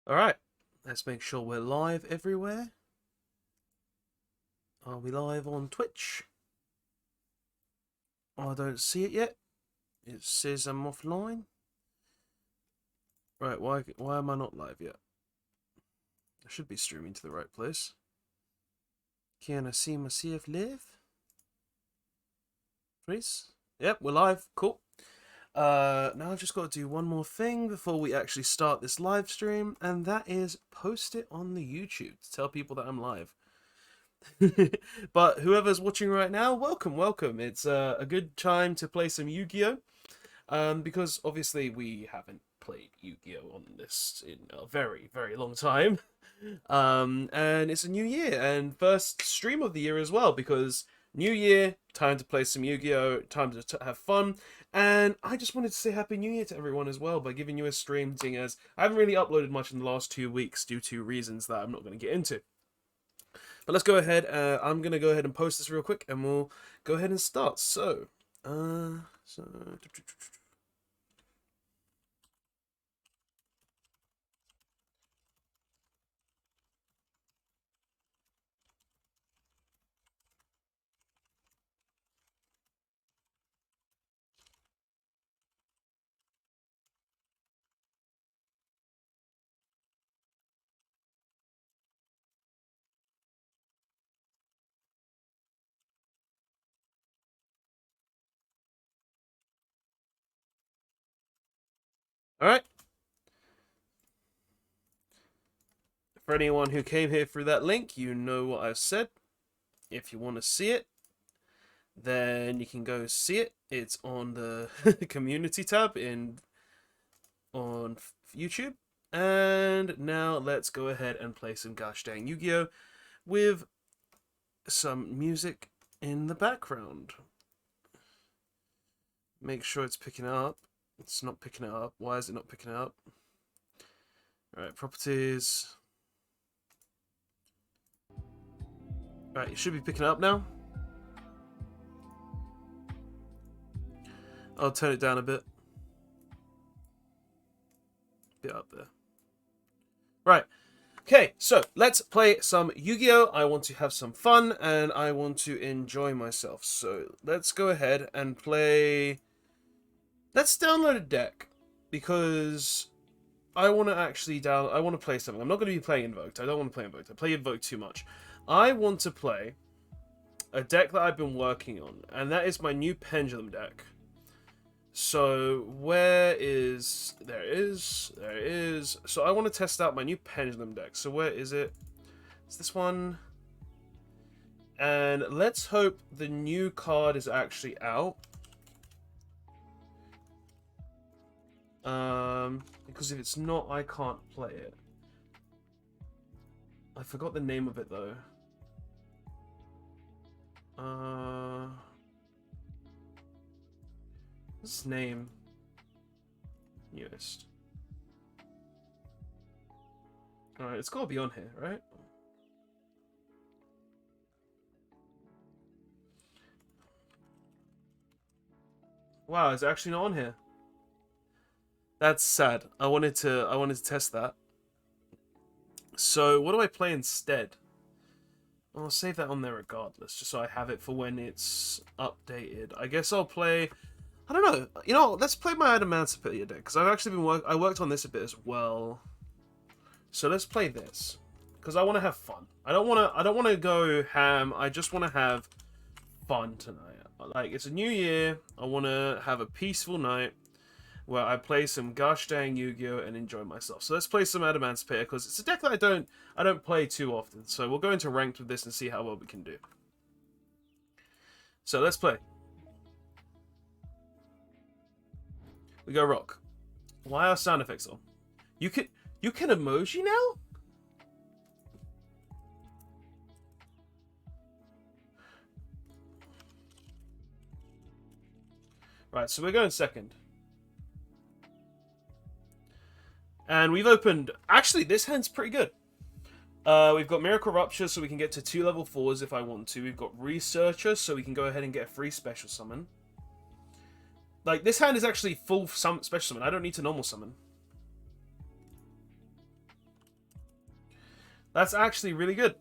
Alright, let's make sure we're live everywhere. Are we live on Twitch? I don't see it yet. It says I'm offline. Right, why am I not live yet? I should be streaming to the right place. Can I see myself live? Please? Yep, we're live. Cool. Now I've just got to do one more thing before we actually start this live stream, and that is post it on the YouTube to tell people that I'm live. But whoever's watching right now, welcome. It's a good time to play some Yu-Gi-Oh! Because obviously we haven't played Yu-Gi-Oh! On this in a very, very long time. And it's a new year and first stream of the year as well, because new year, time to play some Yu-Gi-Oh! Time to have fun. And I just wanted to say Happy New Year to everyone as well by giving you a stream, seeing as I haven't really uploaded much in the last 2 weeks due to reasons that I'm not going to get into. But let's go ahead. I'm gonna go ahead and post this real quick, and we'll go ahead and start. So. All right. For anyone who came here through that link, you know what I've said. If you want to see it, then you can go see it. It's on the community tab on YouTube. And now let's go ahead and play some gosh dang Yu-Gi-Oh! With some music in the background. Make sure it's picking up. It's not picking it up. Why is it not picking it up? Alright, properties. Alright, it should be picking it up now. I'll turn it down a bit. Bit up there. Right. Okay, so let's play some Yu-Gi-Oh! I want to have some fun and I want to enjoy myself. So let's go ahead and play. Let's download a deck because I want to actually I want to play something. I'm not going to be playing Invoked. I don't want to play Invoked. I play Invoked too much. I want to play a deck that I've been working on, and that is my new Pendulum deck. So where is there is so I want to test out my new Pendulum deck. So where is it? It's this one. And let's hope the new card is actually out. Because if it's not, I can't play it. I forgot the name of it though. What's its name? Newest. Alright, it's gotta be on here, right? Wow, it's actually not on here. That's sad. I wanted to test that. So what do I play instead? I'll save that on there regardless, just so I have it for when it's updated. I guess I'll play. I don't know. You know, let's play my Adamantipator deck because I've actually been I worked on this a bit as well. So let's play this because I want to have fun. I don't want to go ham. I just want to have fun tonight. Like, it's a new year. I want to have a peaceful night where I play some gosh dang Yu-Gi-Oh! And enjoy myself. So let's play some Adamantipator because it's a deck that I don't play too often. So we'll go into ranked with this and see how well we can do. So let's play. We go rock. Why are sound effects on? You can emoji now? Right, so we're going second. And we've opened. Actually, this hand's pretty good. We've got Miracle Rupture, so we can get to 2 level 4s if I want to. We've got Researcher, so we can go ahead and get a free special summon. Like, this hand is actually full special summon. I don't need to normal summon. That's actually really good.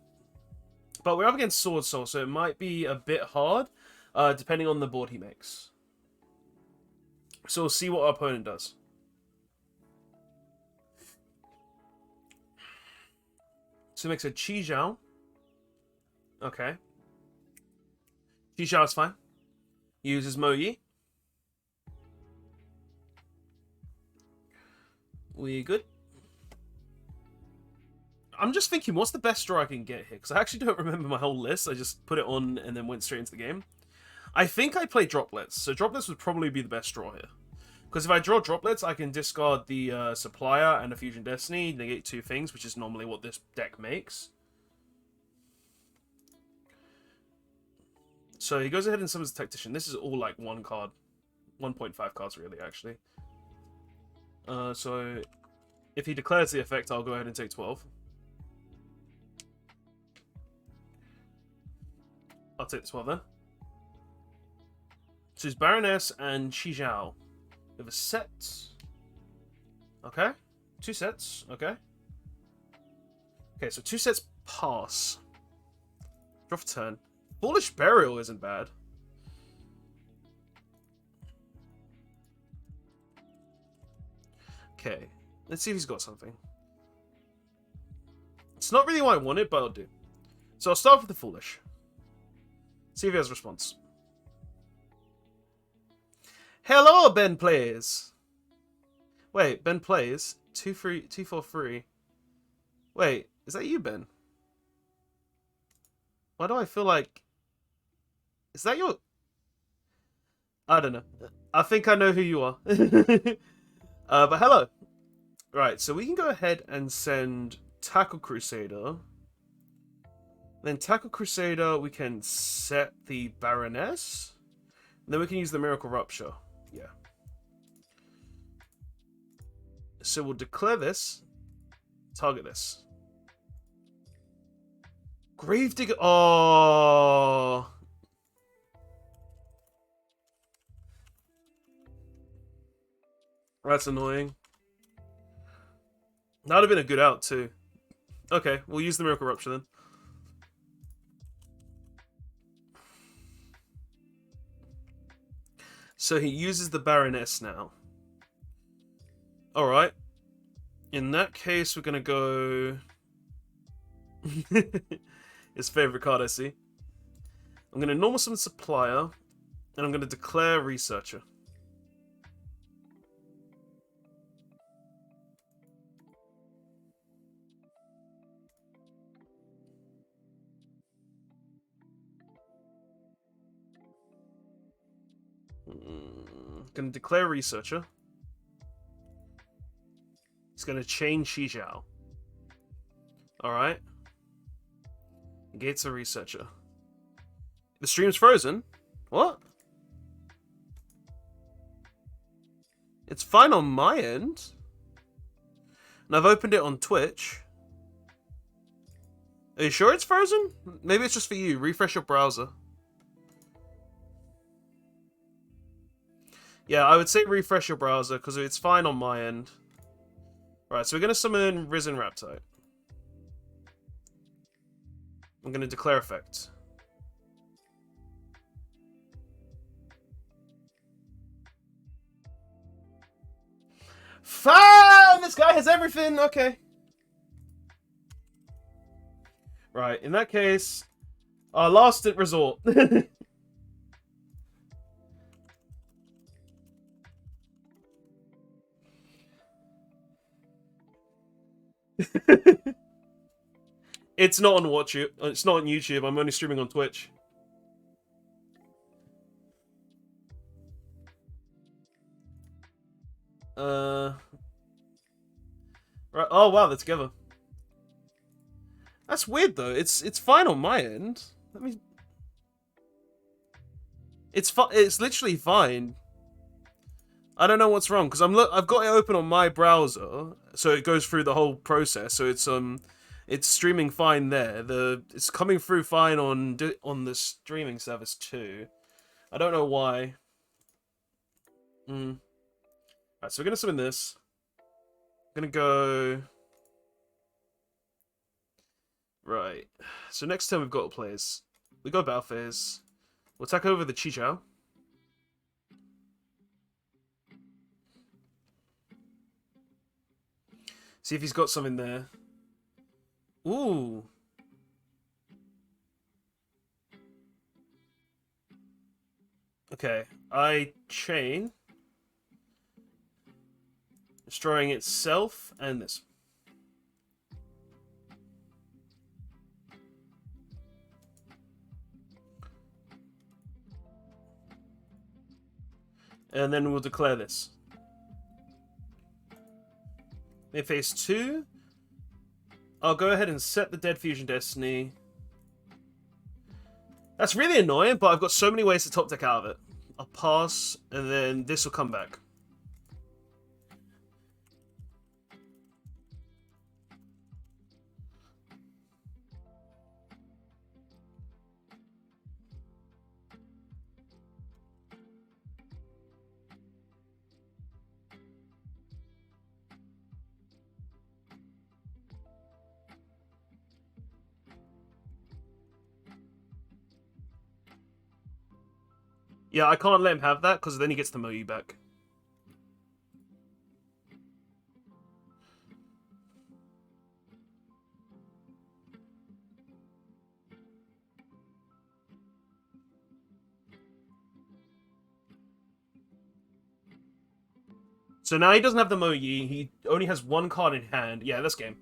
But we're up against Sword Soul, so it might be a bit hard, depending on the board he makes. So we'll see what our opponent does. So he makes a Chi Zhao. Okay. Chi Zhao is fine. Uses Mo Yi. We good? I'm just thinking, what's the best draw I can get here? Because I actually don't remember my whole list. I just put it on and then went straight into the game. I think I play Droplets. So Droplets would probably be the best draw here. Because if I draw Droplets, I can discard the Supplier and the Fusion Destiny, negate 2 things, which is normally what this deck makes. So he goes ahead and summons the Tactician. This is all like 1 card. 1.5 cards, really, actually. So if he declares the effect, I'll go ahead and take 12. I'll take the 12 then. So it's Baroness and Chi Zhao. We have a set. Okay. 2 sets. Okay. Okay, so 2 sets pass. Draw for turn. Foolish Burial isn't bad. Okay. Let's see if he's got something. It's not really what I wanted, but I'll do. So I'll start with the Foolish. See if he has a response. Hello, Ben Plays. Wait, Ben Plays 243. Wait, is that you, Ben? Why do I feel like? Is that your? I don't know. I think I know who you are. But hello. Right, so we can go ahead and send Tackle Crusader. Then Tackle Crusader, we can set the Baroness. And then we can use the Miracle Rupture. Yeah. So we'll declare this. Target this. Gravedigger. Oh. That's annoying. That would have been a good out too. Okay, we'll use the Miracle Rupture then. So he uses the Baroness now. Alright. In that case, we're going to go... His favorite card, I see. I'm going to normal summon Supplier, and I'm going to declare Researcher. Going to declare Researcher. He's going to chain Chi Zhao. Alright. Gates a Researcher. The stream's frozen? What? It's fine on my end. And I've opened it on Twitch. Are you sure it's frozen? Maybe it's just for you. Refresh your browser. Yeah, I would say refresh your browser, because it's fine on my end. Right, so we're going to summon Risen Raptite. I'm going to declare effect. Fine! This guy has everything! Okay. Right, in that case, our last resort. It's not on YouTube. It's not on YouTube. I'm only streaming on Twitch. Right. Oh wow, they're together. That's weird though. It's fine on my end. Let me. It's literally fine. I don't know what's wrong because I've got it open on my browser, so it goes through the whole process. So it's streaming fine there. It's coming through fine on the streaming service too. I don't know why. Alright, so we're gonna summon this. I'm gonna go. Right. So next turn we've got to play is... We go Battle Phase. We'll attack over the Chichao. See if he's got something there. Ooh. Okay. I chain. Destroying itself and this. And then we'll declare this. They face 2. I'll go ahead and set the Dead Fusion Destiny. That's really annoying, but I've got so many ways to top deck out of it. I'll pass, and then this will come back. Yeah, I can't let him have that, because then he gets the Moyu back. So now he doesn't have the Moyu, he only has 1 card in hand. Yeah, this game.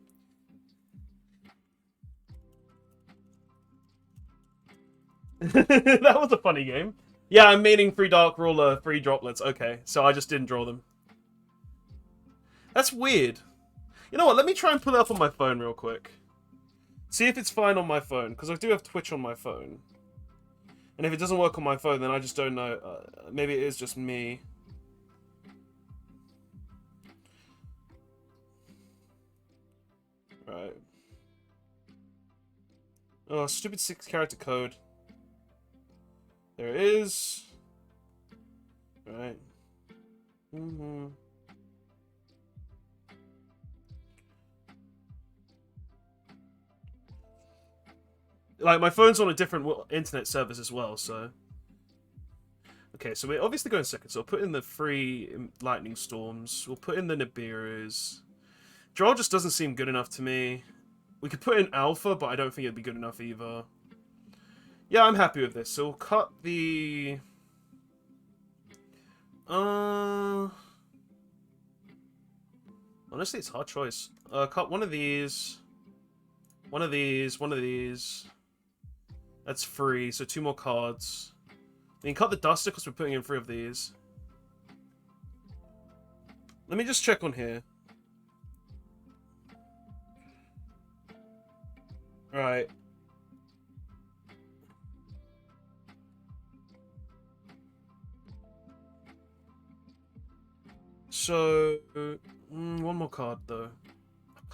That was a funny game. Yeah, I'm meaning 3 Dark Ruler, 3 droplets. Okay, so I just didn't draw them. That's weird. You know what, let me try and pull it up on my phone real quick. See if it's fine on my phone, because I do have Twitch on my phone. And if it doesn't work on my phone, then I just don't know. Maybe it is just me. Right. Oh, stupid 6-character code. There it is. Right. Like, my phone's on a different internet service as well, so... Okay, so we're obviously going second, so I'll put in the 3 Lightning Storms. We'll put in the Nibiru's. Draw just doesn't seem good enough to me. We could put in Alpha, but I don't think it'd be good enough either. Yeah, I'm happy with this. So we'll cut the... Honestly, it's a hard choice. Cut one of these. One of these. One of these. That's free, so 2 more cards. We can cut the Duster because we're putting in 3 of these. Let me just check on here. Right. So, one more card though.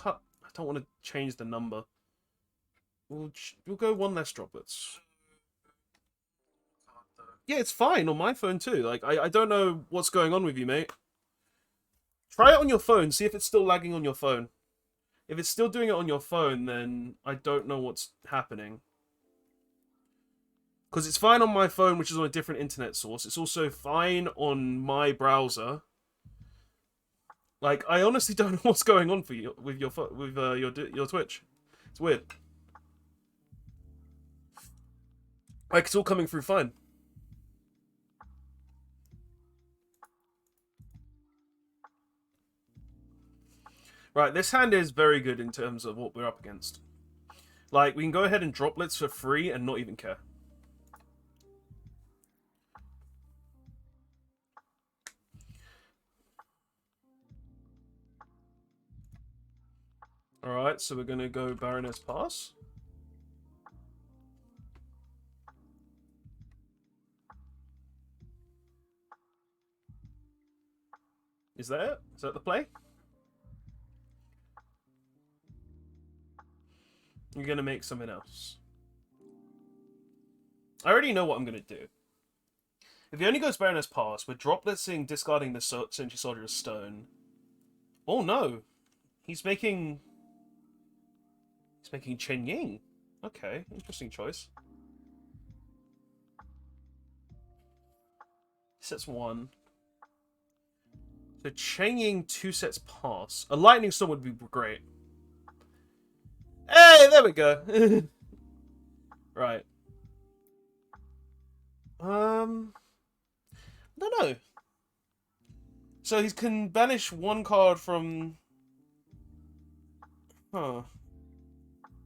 I don't want to change the number. We'll go 1 less droplets. Yeah, it's fine on my phone too. Like, I don't know what's going on with you, mate. Try it on your phone. See if it's still lagging on your phone. If it's still doing it on your phone, then I don't know what's happening. Because it's fine on my phone, which is on a different internet source. It's also fine on my browser. Like, I honestly don't know what's going on for you with your Twitch. It's weird. Like, it's all coming through fine. Right, this hand is very good in terms of what we're up against. Like, we can go ahead and droplets for free and not even care. Alright, so we're going to go Baroness Pass. Is that it? Is that the play? You're going to make something else. I already know what I'm going to do. If he only goes Baroness Pass, we're dropletsing, discarding the Sentry Soldier's Stone. Oh no! He's making Chen Ying. Okay, interesting choice. Sets 1. So chaining 2 sets pass. A lightning storm would be great. Hey, there we go. Right. I don't know. So he can banish 1 card from... Huh.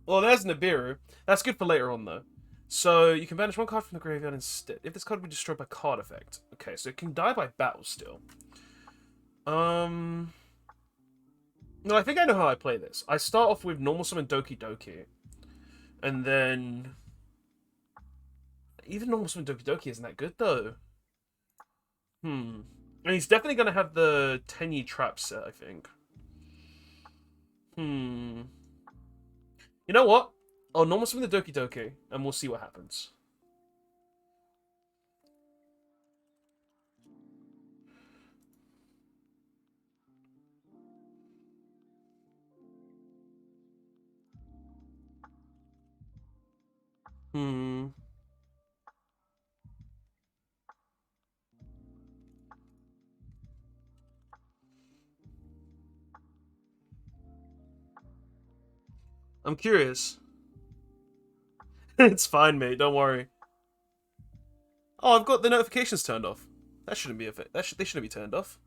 Well, there's Nibiru. That's good for later on, though. So you can banish 1 card from the graveyard instead. If this card be destroyed by card effect. Okay, so it can die by battle still. No, I think I know how I play this. I start off with normal summon Doki Doki. And then... Even normal summon Doki Doki isn't that good, though. And he's definitely going to have the Tenyi trap set, I think. You know what? I'll normal summon the Doki Doki, and we'll see what happens. I'm curious. It's fine, mate. Don't worry. Oh, I've got the notifications turned off. That shouldn't be a fit. They shouldn't be turned off.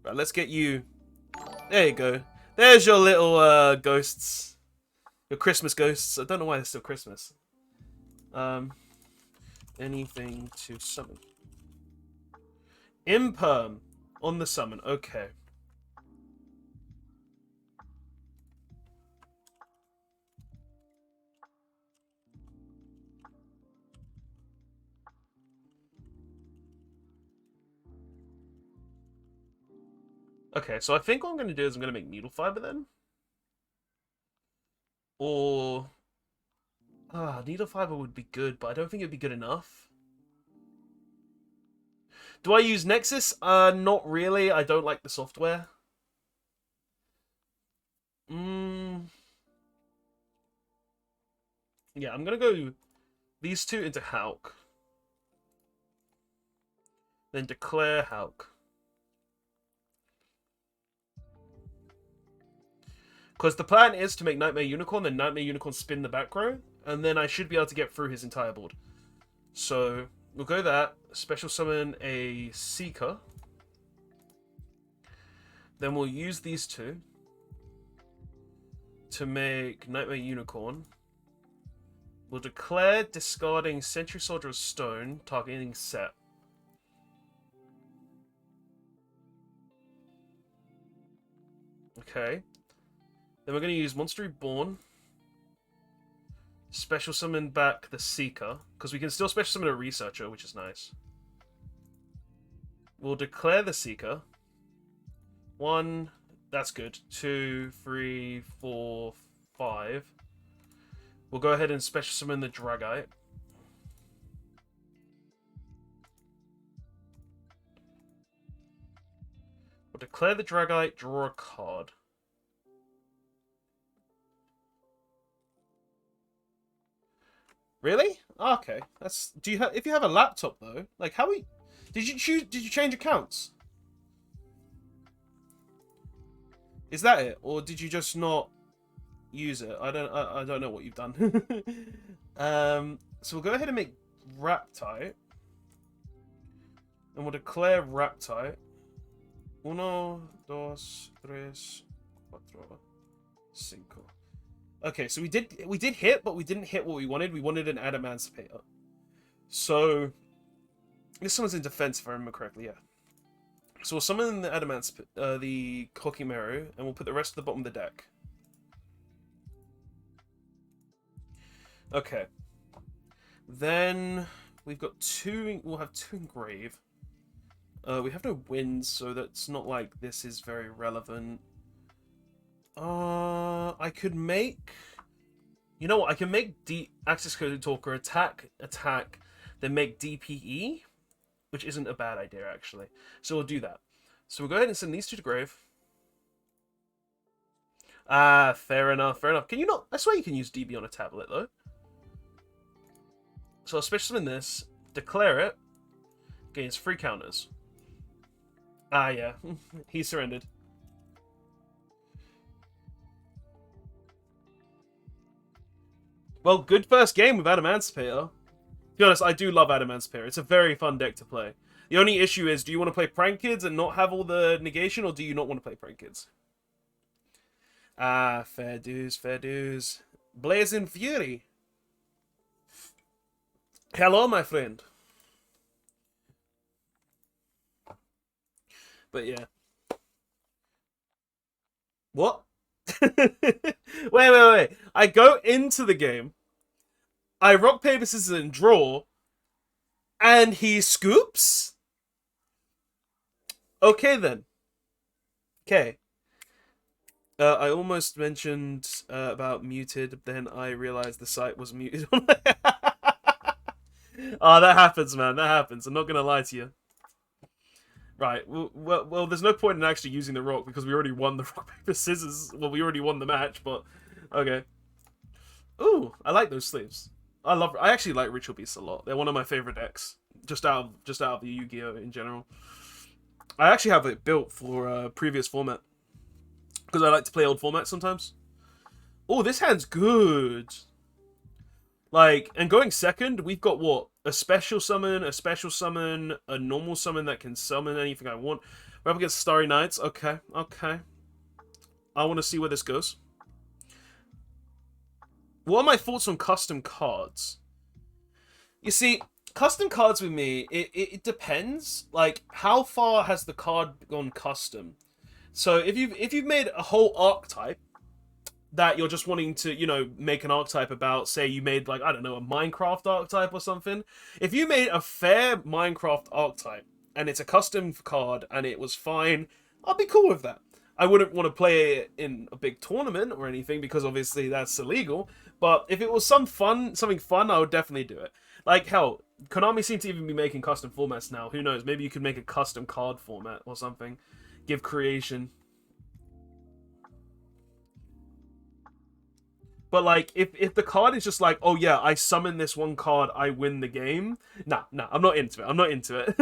Right, let's get you. There you go. There's your little ghosts. Your Christmas ghosts. I don't know why they're still Christmas. Anything to summon. Imperm on the summon. Okay. Okay, so I think what I'm going to do is I'm going to make Needle Fiber then. Or... Needle Fiber would be good, but I don't think it'd be good enough. Do I use Nexus? Not really. I don't like the software. Yeah, I'm going to go these 2 into Hulk. Then declare Hulk. Because the plan is to make Nightmare Unicorn, then Nightmare Unicorn spin the back row, and then I should be able to get through his entire board. So, we'll go that. Special summon a Seeker. Then we'll use these 2 to make Nightmare Unicorn. We'll declare discarding Sentry Soldier of Stone, targeting set. Okay. Then we're going to use Monster Reborn. Special summon back the Seeker, because we can still special summon a Researcher, which is nice. We'll declare the Seeker. 1, that's good. 2, 3, 4, 5. We'll go ahead and special summon the Dragite. We'll declare the Dragite, draw a card. Really? Okay. That's. Do you have? If you have a laptop though, like how we? Did you choose? Did you change accounts? Is that it, or did you just not use it? I don't know what you've done. So we'll go ahead and make Raptite, and we'll declare Raptite. 1, 2, 3, 4, 5. Okay, so we did hit, but we didn't hit what we wanted. We wanted an Adamancipator. So this one's in defense, if I remember correctly. Yeah. So we'll summon the the Kokimeru, and we'll put the rest at the bottom of the deck. Okay. Then we've got 2. We'll have 2 engrave. We have no wins, so that's not like this is very relevant. I could make... You know what? I can make Access Code Talker attack, then make DPE, which isn't a bad idea, actually. So we'll do that. So we'll go ahead and send these 2 to grave. Ah, fair enough, fair enough. Can you not? I swear you can use DB on a tablet, though. So I'll special summon this, declare it, gains 3 counters. Ah, yeah. He surrendered. Well, good first game with Adamancipator. To be honest, I do love Adamancipator. It's a very fun deck to play. The only issue is, do you want to play Prank Kids and not have all the negation, or do you not want to play Prank Kids? Ah, fair dues, fair dues. Blazing Fury. Hello, my friend. But yeah. What? Wait. I go into the game, I rock, paper, scissors, and draw, and he scoops? Okay, then. Okay. I almost mentioned about muted, then I realized the site was muted. Oh, that happens, man. That happens. I'm not gonna lie to you. Right. Well, there's no point in actually using the rock because we already won the rock, paper, scissors. Well, we already won the match, but okay. Ooh, I like those sleeves. I actually like Ritual Beasts a lot. They're one of my favorite decks, just out of the Yu-Gi-Oh in general. I actually have it built for a previous format because I like to play old formats sometimes. Oh, this hand's good. Like, and going second, we've got what? A special summon, a normal summon that can summon anything I want. We're up against Starry Nights. Okay. I want to see where this goes. What are my thoughts on custom cards? You see, custom cards with me, it depends. Like, how far has the card gone custom? So if you've made a whole archetype that you're just wanting to, make an archetype about, say you made, like, I don't know, a Minecraft archetype or something. If you made a fair Minecraft archetype and it's a custom card and it was fine, I'll be cool with that. I wouldn't want to play it in a big tournament or anything because obviously that's illegal. But if it was something fun, I would definitely do it. Like, hell, Konami seem to even be making custom formats now. Who knows? Maybe you could make a custom card format or something. Give creation. But like, if the card is just like, oh yeah, I summon this one card, I win the game. Nah, I'm not into it. I'm not into it.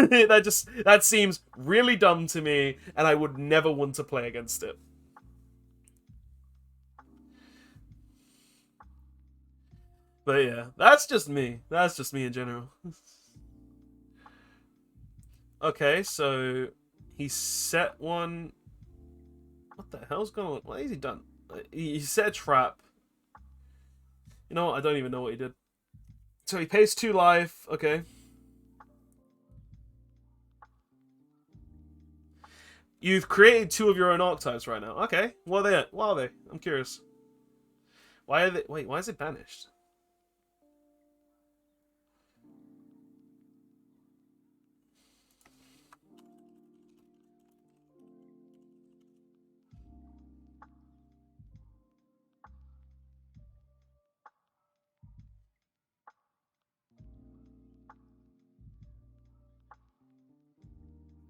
that seems really dumb to me, and I would never want to play against it. But yeah, that's just me. That's just me in general. Okay, so he set one. What the hell's going on? What has he done? He set a trap. You know what? I don't even know what he did. So he pays 2 life. Okay. You've created 2 of your own archetypes right now. Okay. What are they? What are they? I'm curious. Why are they? Wait, why is it banished?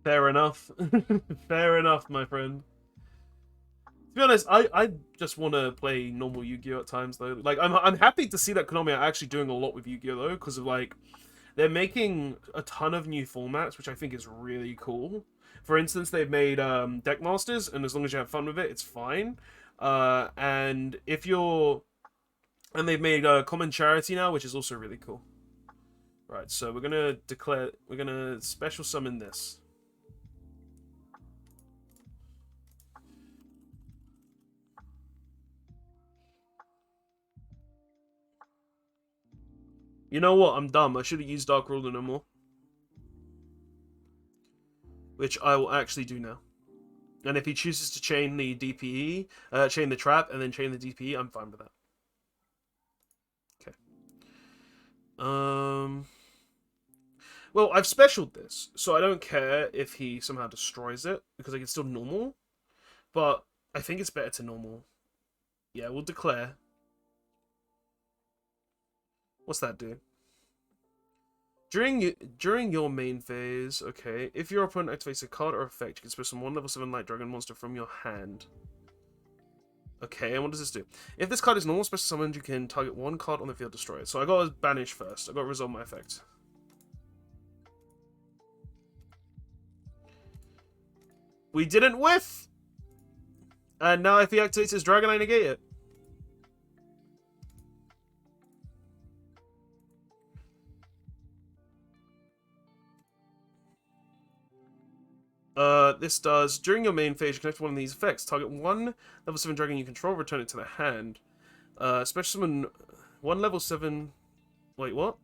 Fair enough. Fair enough, my friend. To be honest, I just want to play normal Yu-Gi-Oh at times though. Like I'm happy to see that Konami are actually doing a lot with Yu-Gi-Oh though, because of like they're making a ton of new formats, which I think is really cool. For instance, they've made Deck Masters, and as long as you have fun with it, it's fine. And if you're and they've made Common Charity now, which is also really cool. Right, so we're gonna special summon this. You know what? I'm dumb. I should have used Dark Ruler no more. Which I will actually do now. And if he chooses to chain the DPE, chain the trap, and then chain the DPE, I'm fine with that. Okay. Well, I've specialed this, so I don't care if he somehow destroys it, because I can still normal. But I think it's better to normal. Yeah, we'll declare. What's that do? During your main phase, okay, if your opponent activates a card or effect, you can special one level 7 Light Dragon monster from your hand. Okay, and what does this do? If this card is normal special summoned, you can target one card on the field, destroy it. So I got to banish first. I got to resolve my effect. We didn't whiff! And now if he activates his dragon, I negate it. This does, during your main phase, you connect one of these effects. Target one level 7 dragon you control, return it to the hand. Special summon one level 7... Wait, what?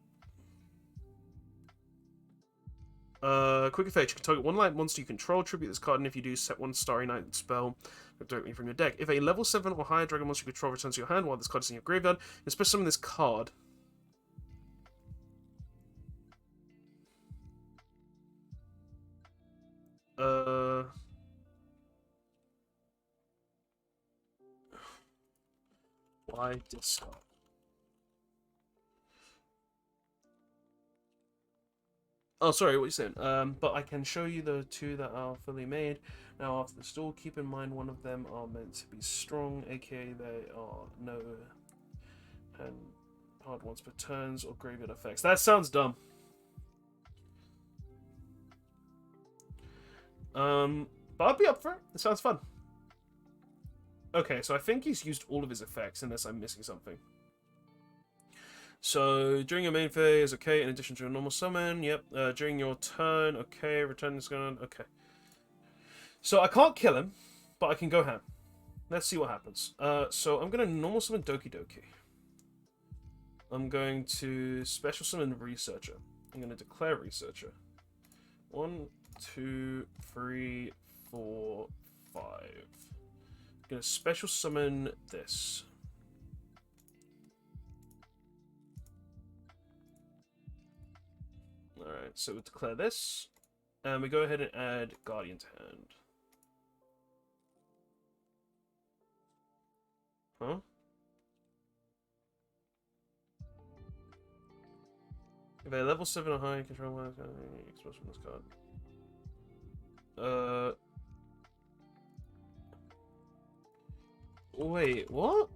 Quick effect, you can target one light monster you control, tribute this card, and if you do, set one Starry Night spell directly from your deck. If a level 7 or higher dragon monster you control returns to your hand while this card is in your graveyard, you special summon this card. Why discard? Oh, sorry, what are you saying? But I can show you the two that are fully made. Now, after the store, keep in mind one of them are meant to be strong, aka they are no and hard ones per turns or graveyard effects. That sounds dumb. But I'd be up for it. It sounds fun. Okay, so I think he's used all of his effects, unless I'm missing something. So, during your main phase, okay, in addition to a normal summon, yep. During your turn, okay, return this gun, okay. So, I can't kill him, but I can go ham. Let's see what happens. So, I'm going to normal summon Doki Doki. I'm going to special summon Researcher. I'm going to declare Researcher. 1, 2, 3, 4, 5. I'm going to special summon this. Alright, so we declare this, and we go ahead and add Guardian to hand. Huh? If a level 7 or higher control one is going to be exposed from this card. Wait, what?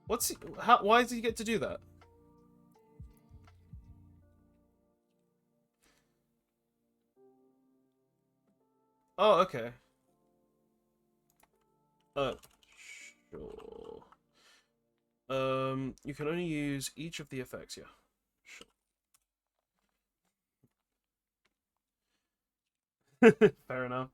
What's he, why does he get to do that? Oh, okay. Sure. You can only use each of the effects, yeah. Sure. Fair enough.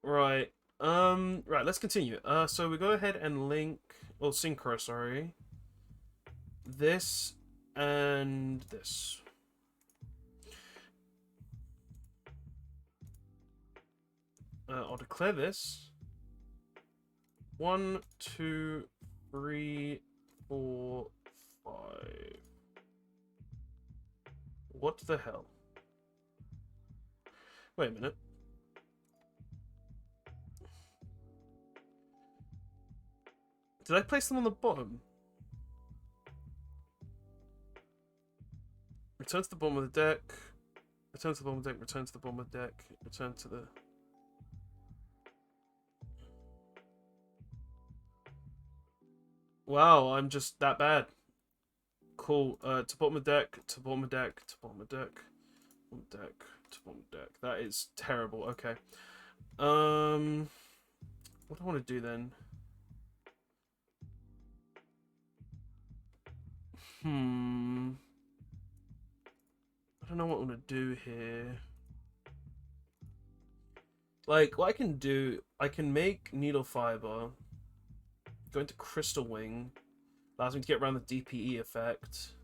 Right. Right, let's continue. So we go ahead and link, or synchro, sorry. This and this. I'll declare this. 1, 2, 3, 4, 5. What the hell? Wait a minute. Did I place them on the bottom? Return to the bottom of the deck. Return to the bottom of the deck. Return to the bottom of the deck. Return to the... Wow, I'm just that bad. Cool. To bottom of deck. To bottom of deck. To bottom of deck. Bottom of deck. To bottom of deck. That is terrible. Okay. What do I want to do then? I don't know what I want to do here. Like, what I can do, I can make Needle Fiber, go into Crystal Wing, allows me to get around the DPE effect.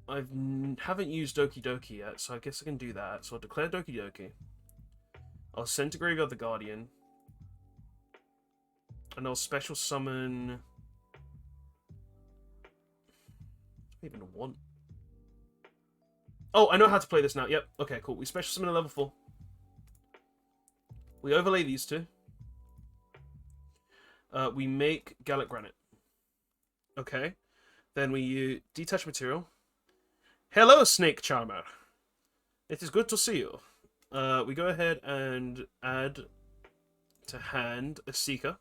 I haven't used Doki Doki yet, so I guess I can do that. So I'll declare Doki Doki. I'll send to Graveyard the Guardian. And I'll special summon... What do I even want? Oh, I know how to play this now. Yep. Okay, cool. We special summon a level 4. We overlay these two. We make Gallic Granite. Okay. Then we detach material. Hello, Snake Charmer. It is good to see you. We go ahead and add to hand a Seeker.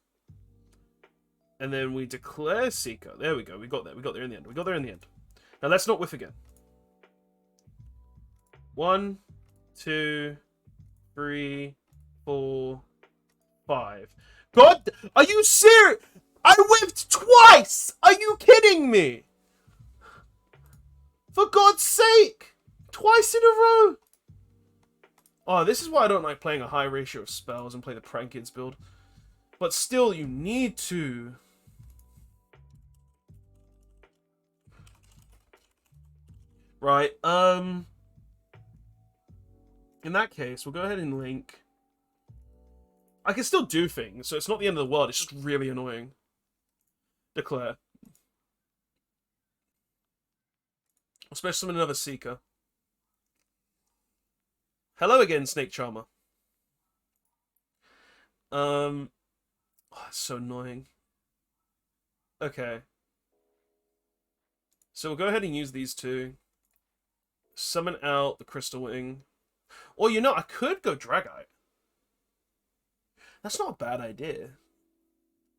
And then we declare Seeker. There we go. We got there. We got there in the end. We got there in the end. Now let's not whiff again. 1, 2, 3, 4, 5. God, are you serious? I whiffed twice! Are you kidding me? For God's sake! Twice in a row! Oh, this is why I don't like playing a high ratio of spells and play the Prankids build. But still, you need to. Right, in that case, we'll go ahead and link. I can still do things, so it's not the end of the world, it's just really annoying. Declare. I'll special summon another Seeker. Hello again, Snake Charmer. Oh, it's so annoying. Okay. So we'll go ahead and use these two. Summon out the Crystal Wing. Or, you know, I could go Dragite. That's not a bad idea.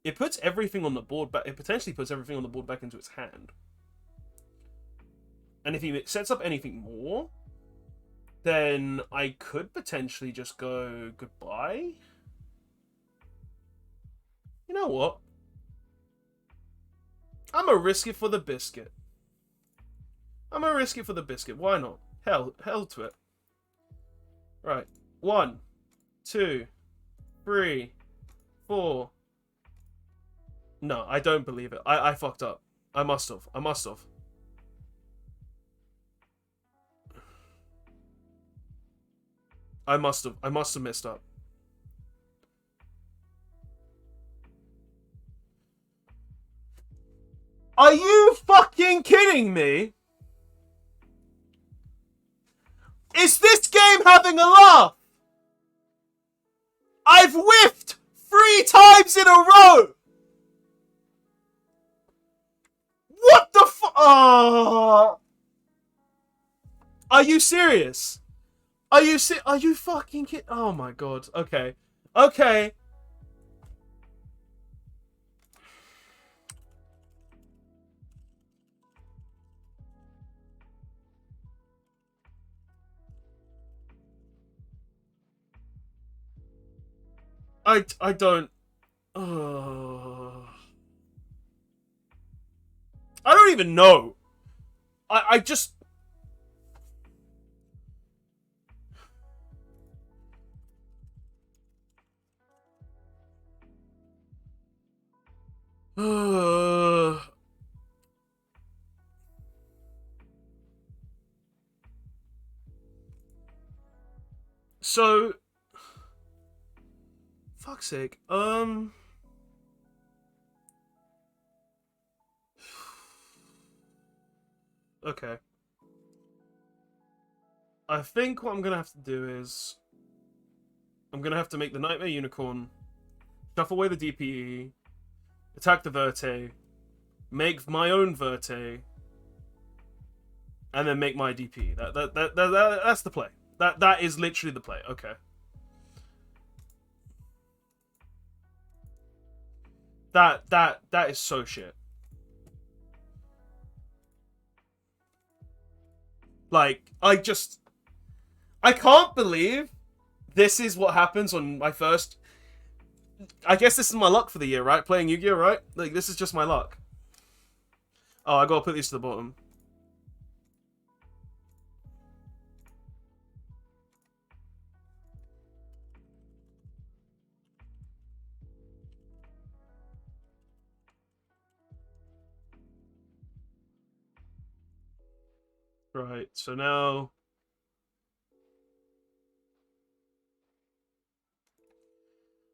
It puts everything on the board back. It potentially puts everything on the board back into its hand. And if he sets up anything more, then I could potentially just go goodbye. You know what? I'm gonna risk it for the biscuit. Why not? Hell to it. Right. 1, 2, 3, 4. No, I don't believe it. I fucked up. I must have. I must have messed up. Are you fucking kidding me? Is this game having a laugh? I've whiffed 3 times in a row! What the fu- Oh. Are you serious? Are you fucking kidding? Oh my god. Okay. Okay. I don't. I don't even know. I just. So. Fuck's sake. Okay. I think what I'm gonna have to do is I'm gonna have to make the Nightmare Unicorn, shuffle away the DPE, attack the Verte, make my own Verte, and then make my DP. That's the play. That is literally the play. Okay. That is so shit. Like, I can't believe this is what happens on my first. I guess this is my luck for the year, right? Playing Yu-Gi-Oh, right? Like, this is just my luck. Oh, I gotta put these to the bottom. Right, so now.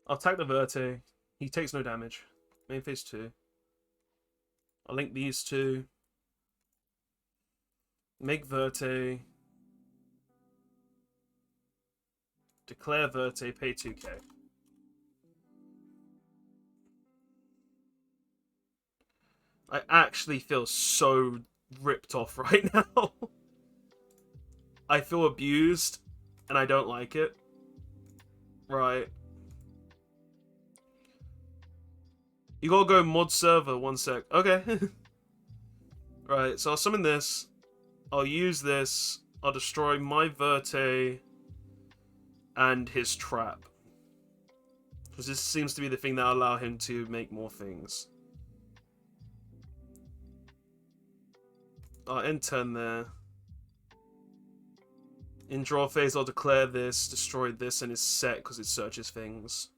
I'll attack the Verte. He takes no damage. Main phase 2. I'll link these two. Make Verte. Declare Verte, pay 2k. I actually feel so ripped off right now. I feel abused, and I don't like it. Right. You gotta go mod server, 1 sec. Okay. Right, so I'll summon this. I'll use this. I'll destroy my Verte and his trap. Because this seems to be the thing that will allow him to make more things. I'll end turn there. In draw phase, I'll declare this, destroy this, and it's set because it searches things.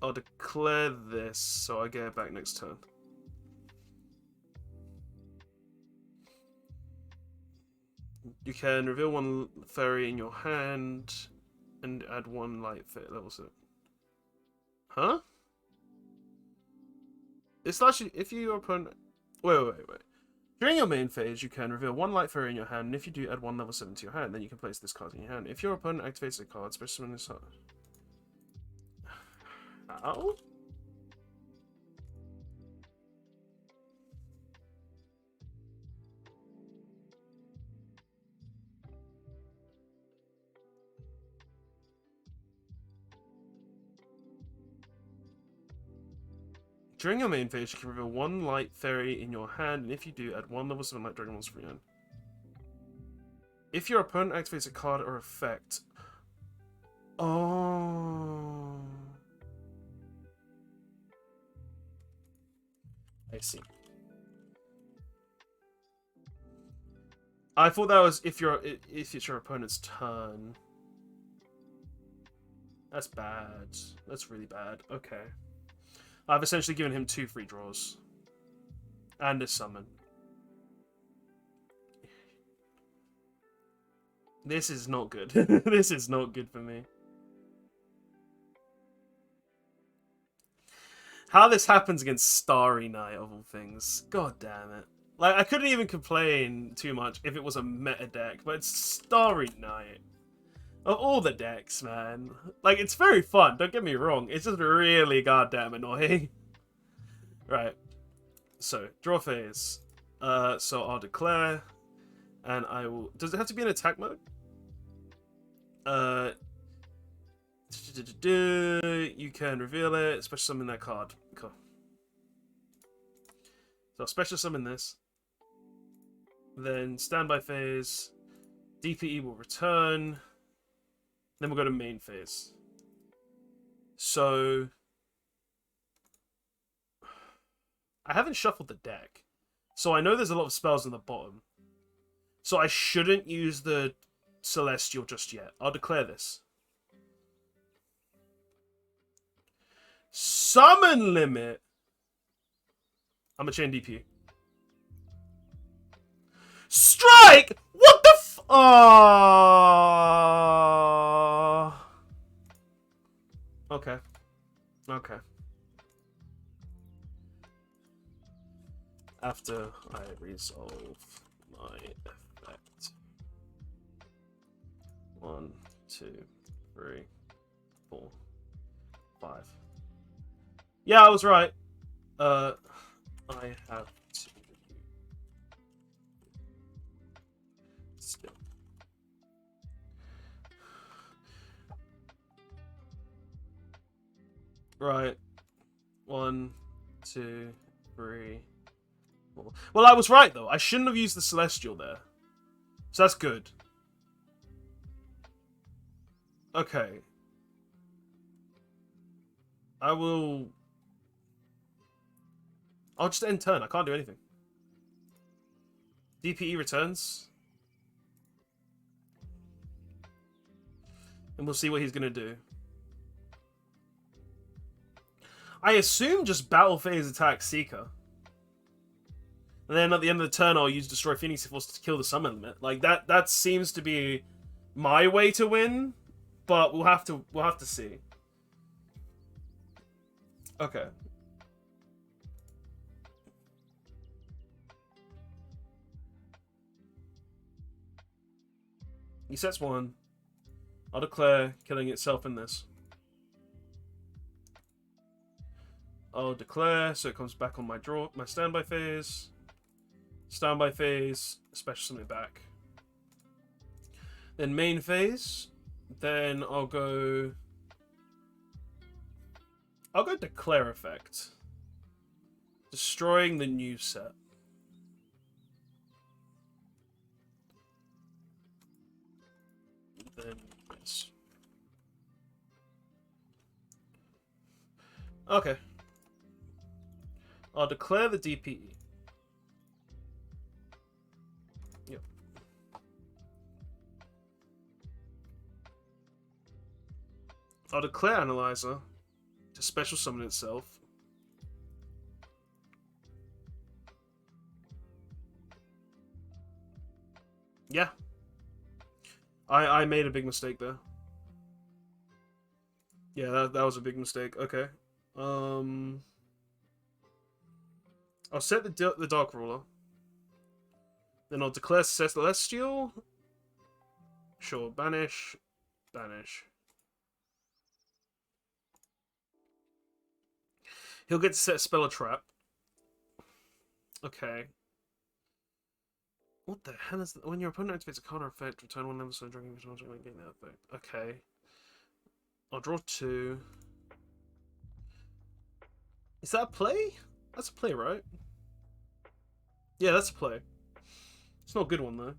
I'll declare this, so I get it back next turn. You can reveal 1 fairy in your hand and add 1 light fairy level 7. Huh? It's actually, if your opponent... Wait. During your main phase, you can reveal 1 light fairy in your hand, and if you do, add 1 level 7 to your hand. Then you can place this card in your hand. If your opponent activates a card, special summon this card. How? During your main phase, you can reveal 1 light fairy in your hand, and if you do, add 1 level 7 light dragon monster from your hand. If your opponent activates a card or effect... Oh... I see. I thought that was if it's your opponent's turn. That's bad. That's really bad. Okay. I've essentially given him 2 free draws. And a summon. This is not good. This is not good for me. How this happens against Starry Night, of all things. God damn it. Like, I couldn't even complain too much if it was a meta deck, but it's Starry Night. Of all the decks, man. Like, it's very fun, don't get me wrong. It's just really goddamn annoying. Right. So, draw phase. So I'll declare, and I will... Does it have to be in attack mode? You can reveal it, special summon that card. Cool. So I'll special summon this. Then standby phase. DPE will return. Then we'll go to main phase. So... I haven't shuffled the deck. So I know there's a lot of spells on the bottom. So I shouldn't use the Celestial just yet. I'll declare this. Summon limit! I'm gonna chain DP. Strike! What the f... Oh. Okay. Okay. After I resolve my effect. 1, 2, 3, 4, 5. Yeah, I was right. I have to still. Right. 1, 2, 3, 4. Well, I was right though. I shouldn't have used the Celestial there. So that's good. Okay. I'll just end turn. I can't do anything. DPE returns. And we'll see what he's going to do. I assume just battle phase attack Seeker. And then at the end of the turn, I'll use Destroy Phoenix Force to kill the summon limit. Like that seems to be my way to win, but we'll have to see. Okay. He sets 1. I'll declare killing itself in this. I'll declare, so it comes back on my standby phase. Standby phase, special summon it back. Then main phase. Then I'll go declare effect. Destroying the new set. Then this. Okay. I'll declare the DPE. Yep. I'll declare Analyzer to special summon itself. Yeah. I made a big mistake there. Yeah, that was a big mistake. Okay. I'll set the Dark Ruler. Then I'll declare Celestial. Sure, banish. Banish. He'll get to set Spell a Trap. Okay. What the hell is that? When your opponent activates a card or effect, return one level so dragon control to gain that effect. Okay. I'll draw 2. Is that a play? That's a play, right? Yeah, that's a play. It's not a good one, though.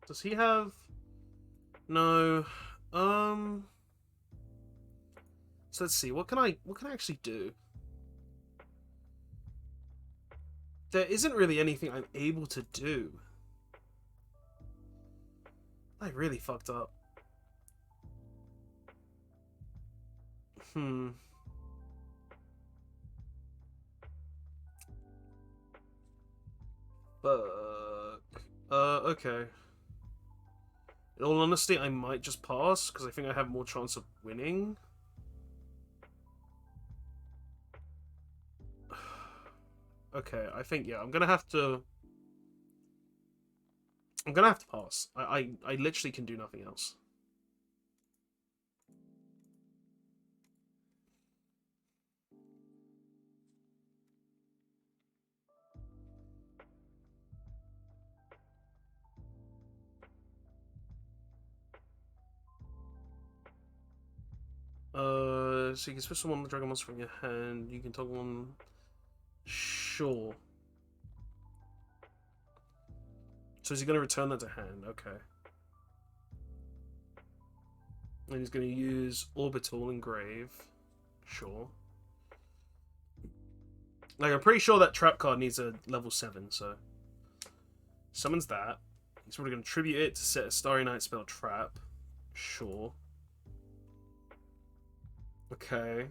Does he have... No. So let's see. What can I actually do? There isn't really anything I'm able to do. I really fucked up. Fuck. Okay. In all honesty, I might just pass, because I think I have more chance of winning. Okay, I think, yeah, I'm gonna have to pass. I literally can do nothing else. So you can switch one Dragon Monster from your hand. You can toggle one. Sure. So is he going to return that to hand? Okay. And he's going to use Orbital Engrave. Sure. Like, I'm pretty sure that trap card needs a level 7, so... Summons that. He's probably going to tribute it to set a Starry Night spell trap. Sure. Okay.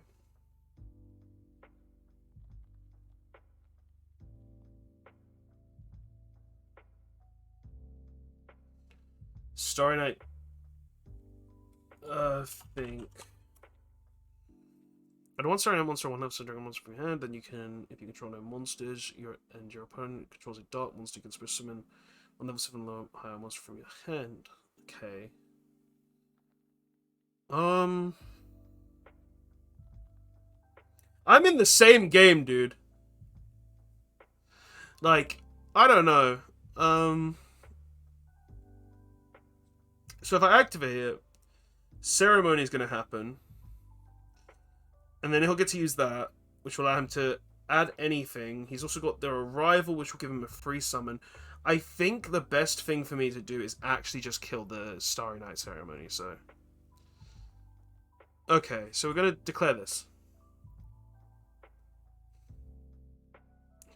Starry Night. Think. At one Starry Night monster, one level dragon monster from your hand. Then you can, if you control no monsters, your opponent controls a dark monster, you can special summon one level 7 low higher monster from your hand. Okay. I'm in the same game, dude. Like, I don't know. So if I activate it, ceremony is going to happen. And then he'll get to use that, which will allow him to add anything. He's also got their arrival, which will give him a free summon. I think the best thing for me to do is actually just kill the Starry Night ceremony, so... Okay, so we're going to declare this.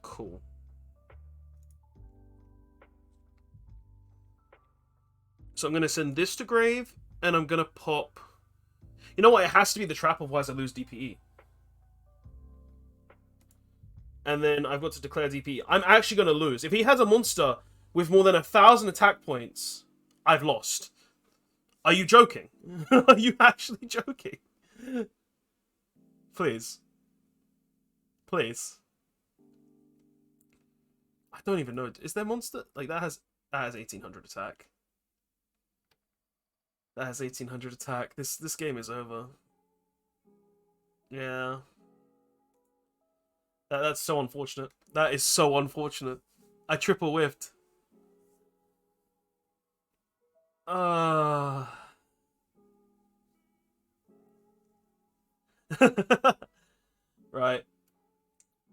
Cool. So I'm going to send this to grave, and I'm going to pop... You know what? It has to be the trap, otherwise I lose DPE. And then I've got to declare DPE. I'm actually going to lose. If he has a monster with more than 1,000 attack points, I've lost. Are you joking? Are you actually joking? Please. Please. I don't even know. Is there monster? Like, that has 1,800 attack. That has 1,800 attack. This game is over. Yeah. That's so unfortunate. That is so unfortunate. I triple whiffed. Uh... Right.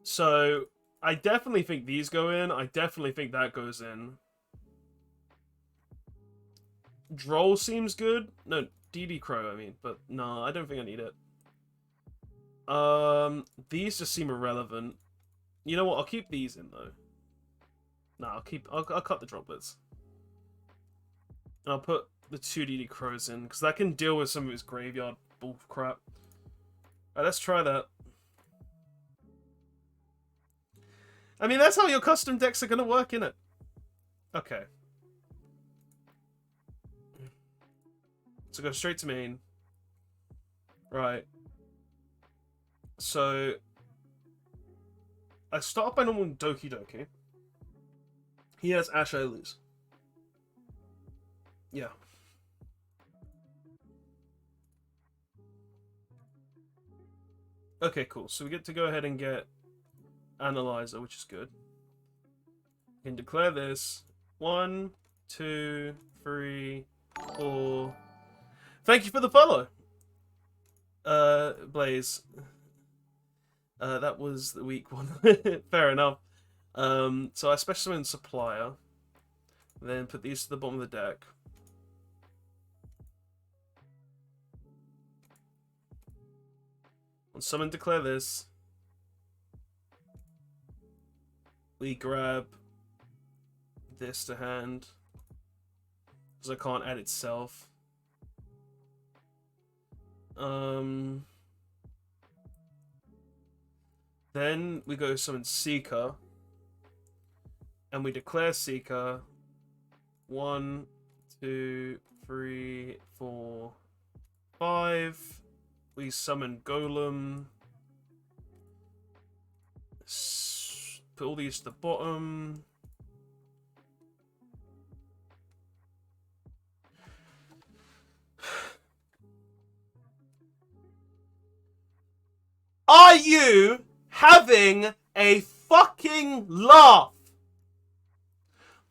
So, I definitely think these go in. I definitely think that goes in. Droll seems good. No, DD Crow, I mean. But no, I don't think I need it. These just seem irrelevant. You know what? I'll keep these in, though. No, I'll cut the droplets. And I'll put the 2 DD Crows in, because that can deal with some of his graveyard bull crap. Alright, let's try that. I mean, that's how your custom decks are going to work, innit? Okay. So go straight to main. Right. So I start by normal Doki Doki. He has Ash Eilers. Yeah. Okay, cool. So we get to go ahead and get Analyzer, which is good. We can declare this. 1, 2, 3, 4. Thank you for the follow, Blaze. That was the weak one. Fair enough. So I special summon Supplier. Then put these to the bottom of the deck. On summon, declare this. We grab this to hand. Because I can't add itself. Then we go summon Seeker. And we declare Seeker. 1, 2, 3, 4, 5. We summon Golem. Put all these to the bottom. Are you having a fucking laugh?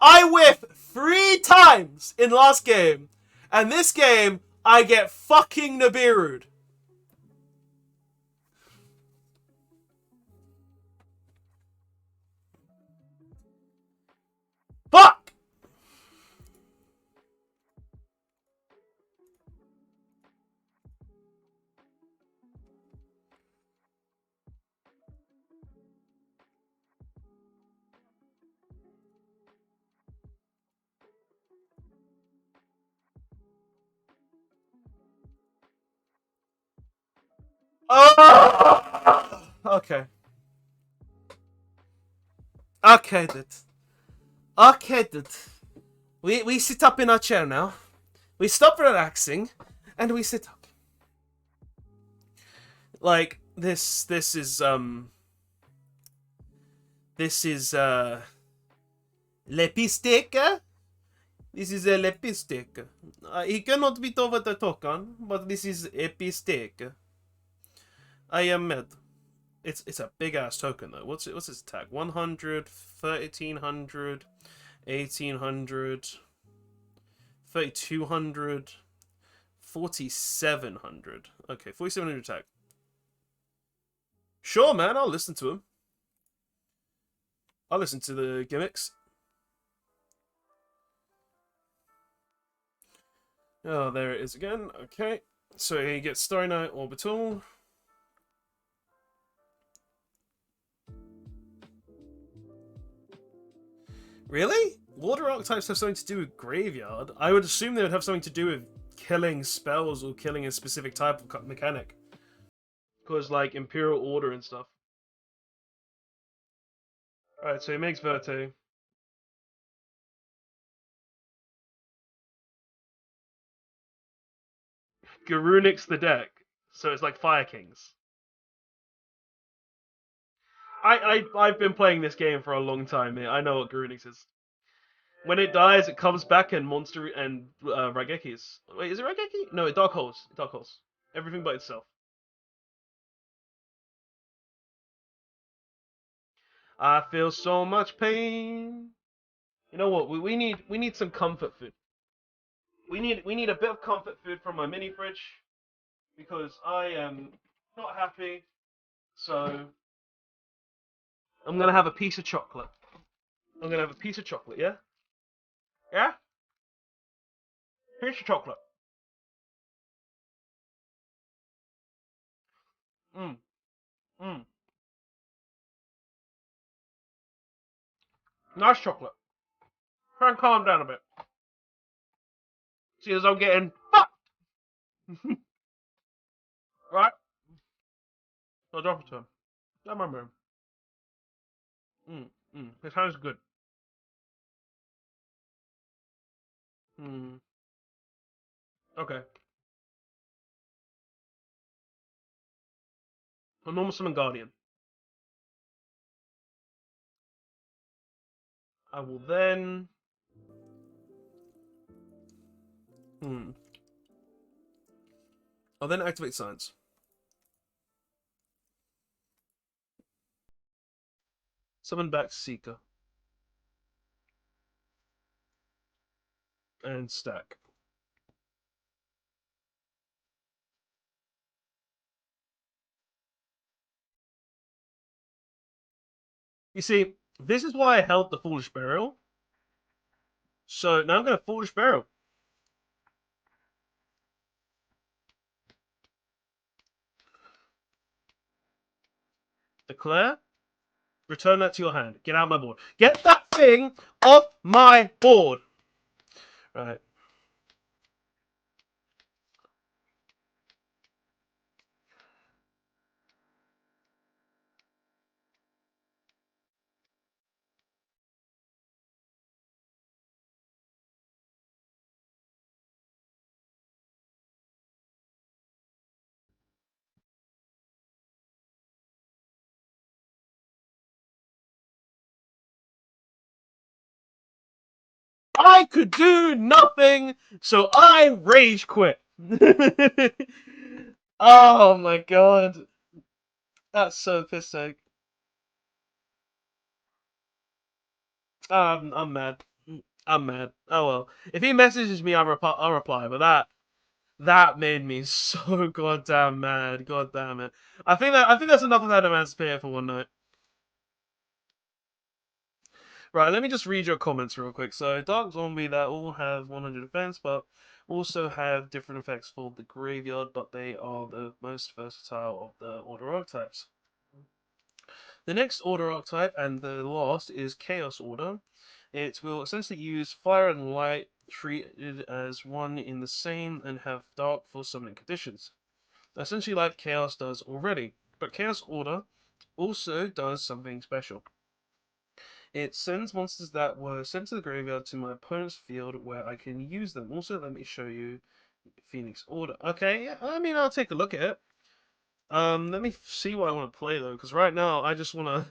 I whiff 3 times in last game, and this game I get fucking Nibiru'd. Fuck! Oh! Okay. Okay, dude. Okay, dude. We sit up in our chair now. We stop relaxing, and we sit up. Like, this is, This is, Lepistek. This is a Lepistek. He cannot be over the token, but this is Epistek. I am mad. It's a big ass token though. What's its attack? 100, 1300, 1800, 3200, 4700. Okay, 4700 attack. Sure, man. I'll listen to him. I'll listen to the gimmicks. Oh, there it is again. Okay. So he gets Starry Night Orbital. Really? Water archetypes have something to do with Graveyard? I would assume they would have something to do with killing spells or killing a specific type of mechanic. Because, like, Imperial Order and stuff. Alright, so he makes Verte. Garunix the deck. So it's like Fire Kings. I've been playing this game for a long time, mate. I know what Garunix is. When it dies, it comes back and Monster and Raigekis. Wait, is it Raigeki? No, it Dark Holes. Dark Holes. Everything but itself. I feel so much pain. You know what? We need some comfort food. We need a bit of comfort food from my mini fridge because I am not happy. So I'm gonna have a piece of chocolate. I'm gonna have a piece of chocolate. Yeah. Yeah. Piece of chocolate. Mm. Mm. Nice chocolate. Try and calm down a bit. See as I'm getting fucked. Right. I'll drop it to him. Don't mind him. It sounds good. Mm. Okay. A normal summon guardian. I will then. Hmm. I'll then activate science. Summon back Seeker. And stack. You see, this is why I held the Foolish Burial. So now I'm going to Foolish Burial. Declare. Return that to your hand. Get out of my board. Get that thing off my board. Right. I could do nothing, so I rage quit. Oh my god. That's so piss take. I'm mad. I'm mad. Oh well. If he messages me, I'll reply. But that made me so goddamn mad. God damn it. I think that's enough of that Emancipator for one night. Right, let me just read your comments real quick. So, Dark Zombie, that all have 100 defense, but also have different effects for the graveyard, but they are the most versatile of the Order archetypes. The next Order archetype, and the last, is Chaos Order. It will essentially use fire and light treated as one in the same and have dark for summoning conditions. Essentially like Chaos does already, but Chaos Order also does something special. It sends monsters that were sent to the graveyard to my opponent's field where I can use them. Also, let me show you Phoenix Order. Okay, yeah, I mean, I'll take a look at it. Let me see what I want to play though, because right now I just wanna,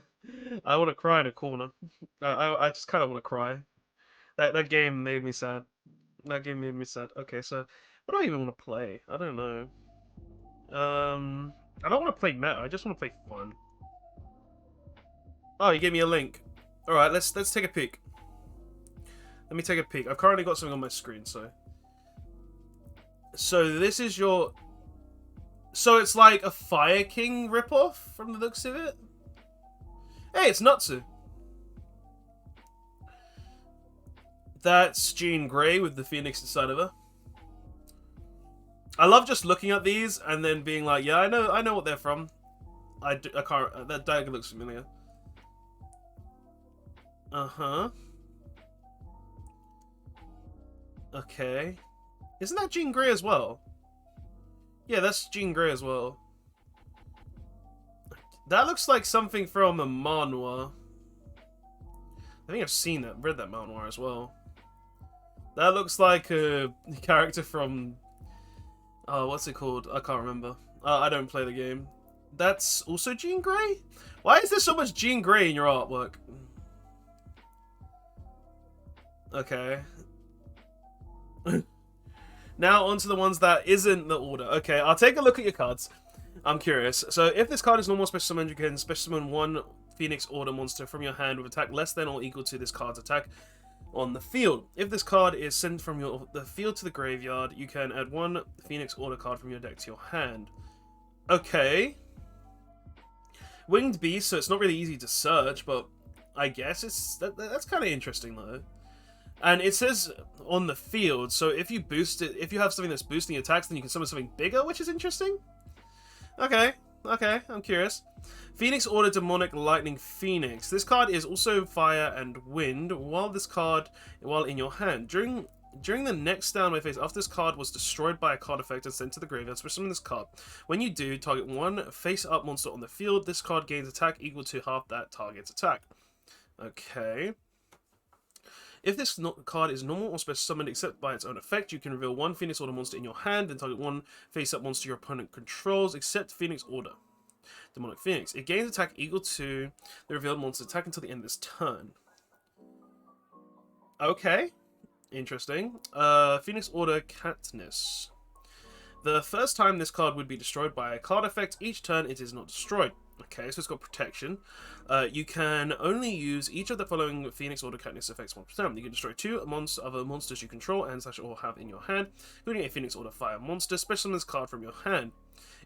I wanna cry in a corner. I just kind of want to cry. That game made me sad. That game made me sad. Okay, so what do I even want to play? I don't know. I don't want to play meta. I just want to play fun. Oh, you gave me a link. All right, let's take a peek. Let me take a peek. I've currently got something on my screen, so. So this is your. So it's like a Fire King ripoff from the looks of it. Hey, it's Natsu. That's Jean Grey with the Phoenix inside of her. I love just looking at these and then being like, yeah, I know what they're from. I can't. That dagger looks familiar. Uh-huh. Okay. Isn't that Jean Grey as well? Yeah, that's Jean Grey as well. That looks like something from a manhwa. I think I've seen that, read that manhwa as well. That looks like a character from... Oh, what's it called? I can't remember. I don't play the game. That's also Jean Grey? Why is there so much Jean Grey in your artwork? Okay. Now onto the ones that isn't the order. Okay, I'll take a look at your cards. I'm curious. So if this card is normal special summon, you can special summon one Phoenix Order monster from your hand with attack less than or equal to this card's attack on the field. If this card is sent from the field to the graveyard, you can add one Phoenix Order card from your deck to your hand. Okay. Winged Beast, so it's not really easy to search, but I guess that's kind of interesting though. And it says on the field, so if you boost it, if you have something that's boosting attacks, then you can summon something bigger, which is interesting. Okay, I'm curious. Phoenix Order Demonic Lightning Phoenix. This card is also fire and wind, while in your hand. During the next standby phase, after this card was destroyed by a card effect and sent to the graveyard, special summon this card. When you do, target one face-up monster on the field. This card gains attack equal to half that target's attack. Okay. If this card is normal or special summoned except by its own effect, you can reveal one Phoenix Order monster in your hand and target one face-up monster your opponent controls, except Phoenix Order Demonic Phoenix. It gains attack equal to the revealed monster's attack until the end of this turn. Okay. Interesting. Phoenix Order Katniss. The first time this card would be destroyed by a card effect, each turn it is not destroyed. Okay, so it's got protection. You can only use each of the following Phoenix Order Katniss effects once per turn. You can destroy two other monsters you control and or have in your hand, including a Phoenix Order Fire monster. Special summon this card from your hand.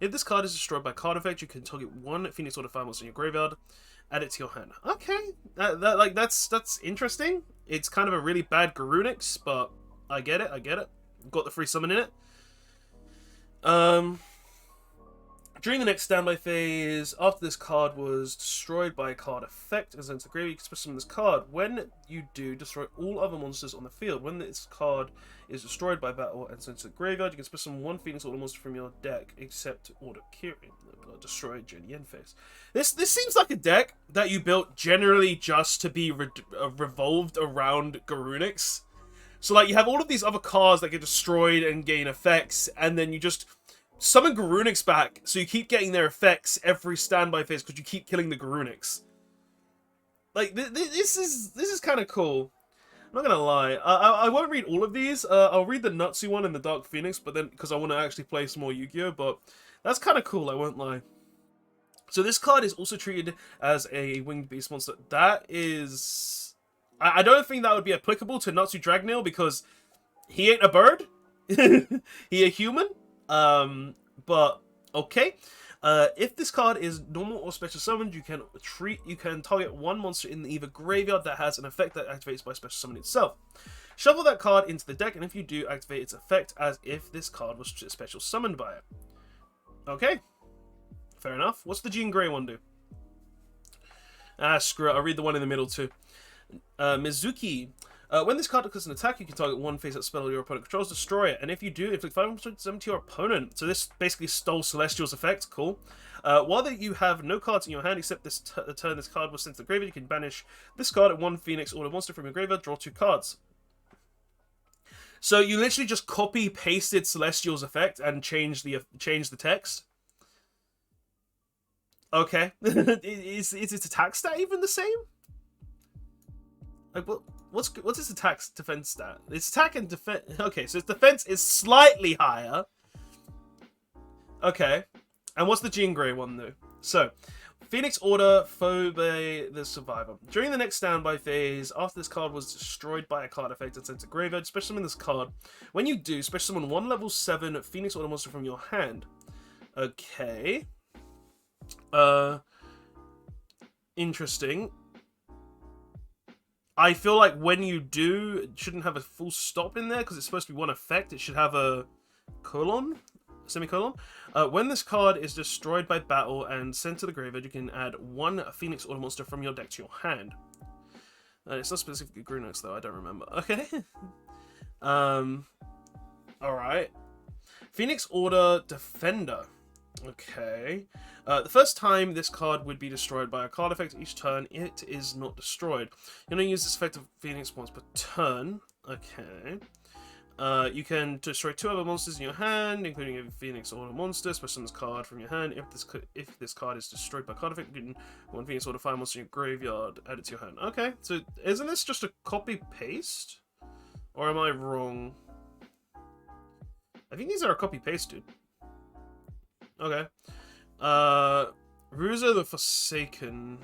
If this card is destroyed by card effect, you can target one Phoenix Order Fire monster in your graveyard, add it to your hand. Okay, that's interesting. It's kind of a really bad Garunix, but I get it. Got the free summon in it. During the next standby phase, after this card was destroyed by a card effect and sent to the graveyard, you can special summon this card. When you do, destroy all other monsters on the field. When this card is destroyed by battle and sent to the graveyard, you can special summon one Phoenix Order monster from your deck, except Order Kirin. Destroy during the end phase. This seems like a deck that you built generally just to be revolved around Garunix. So like you have all of these other cards that get destroyed and gain effects, and then you just summon Garunix back, so you keep getting their effects every standby phase because you keep killing the Garunix. Like this is kind of cool. I'm not gonna lie. I won't read all of these. I'll read the Nutsu one and the Dark Phoenix, but then because I want to actually play some more Yu-Gi-Oh. But that's kind of cool. I won't lie. So this card is also treated as a winged beast monster. That is, I don't think that would be applicable to Natsu Dragneel because he ain't a bird. He a human. But okay. If this card is normal or special summoned, you can target one monster in either graveyard that has an effect that activates by special summon itself. Shuffle that card into the deck, and if you do, activate its effect as if this card was special summoned by it. Okay. Fair enough. What's the Jean Grey one do? Ah, screw it. I'll read the one in the middle too. Mizuki. When this card does an attack, you can target one face-up spell your opponent controls, destroy it. And if you do, inflict 500 to your opponent. So this basically stole Celestial's effect. Cool. While you have no cards in your hand except the turn this card was sent to the graveyard, you can banish this card at one Phoenix Order monster from your graveyard, draw two cards. So you literally just copy-pasted Celestial's effect and changed the text. Okay. Is its attack stat even the same? Like, what's its attack defense stat? Its attack and defense... Okay, so its defense is slightly higher. Okay. And what's the Jean Grey one, though? So, Phoenix Order Phoebe the Survivor. During the next standby phase, after this card was destroyed by a card effect and sent to graveyard, special summon this card. When you do, special summon one level 7 Phoenix Order monster from your hand. Okay. Interesting. I feel like when you do, it shouldn't have a full stop in there because it's supposed to be one effect. It should have a colon, semicolon. When this card is destroyed by battle and sent to the graveyard, you can add one Phoenix Order monster from your deck to your hand. It's not specifically Grunix though, I don't remember. Okay. Alright. Phoenix Order Defender. Okay. The first time this card would be destroyed by a card effect each turn, it is not destroyed. You're going to use this effect of Phoenix once per turn. Okay. You can destroy two other monsters in your hand, including a Phoenix Order monster. Special summon this card from your hand. If this card is destroyed by card effect, you can one Phoenix Order Fire monster in your graveyard, add it to your hand. Okay, so isn't this just a copy-paste? Or am I wrong? I think these are a copy-paste, dude. Okay. Ruza the Forsaken.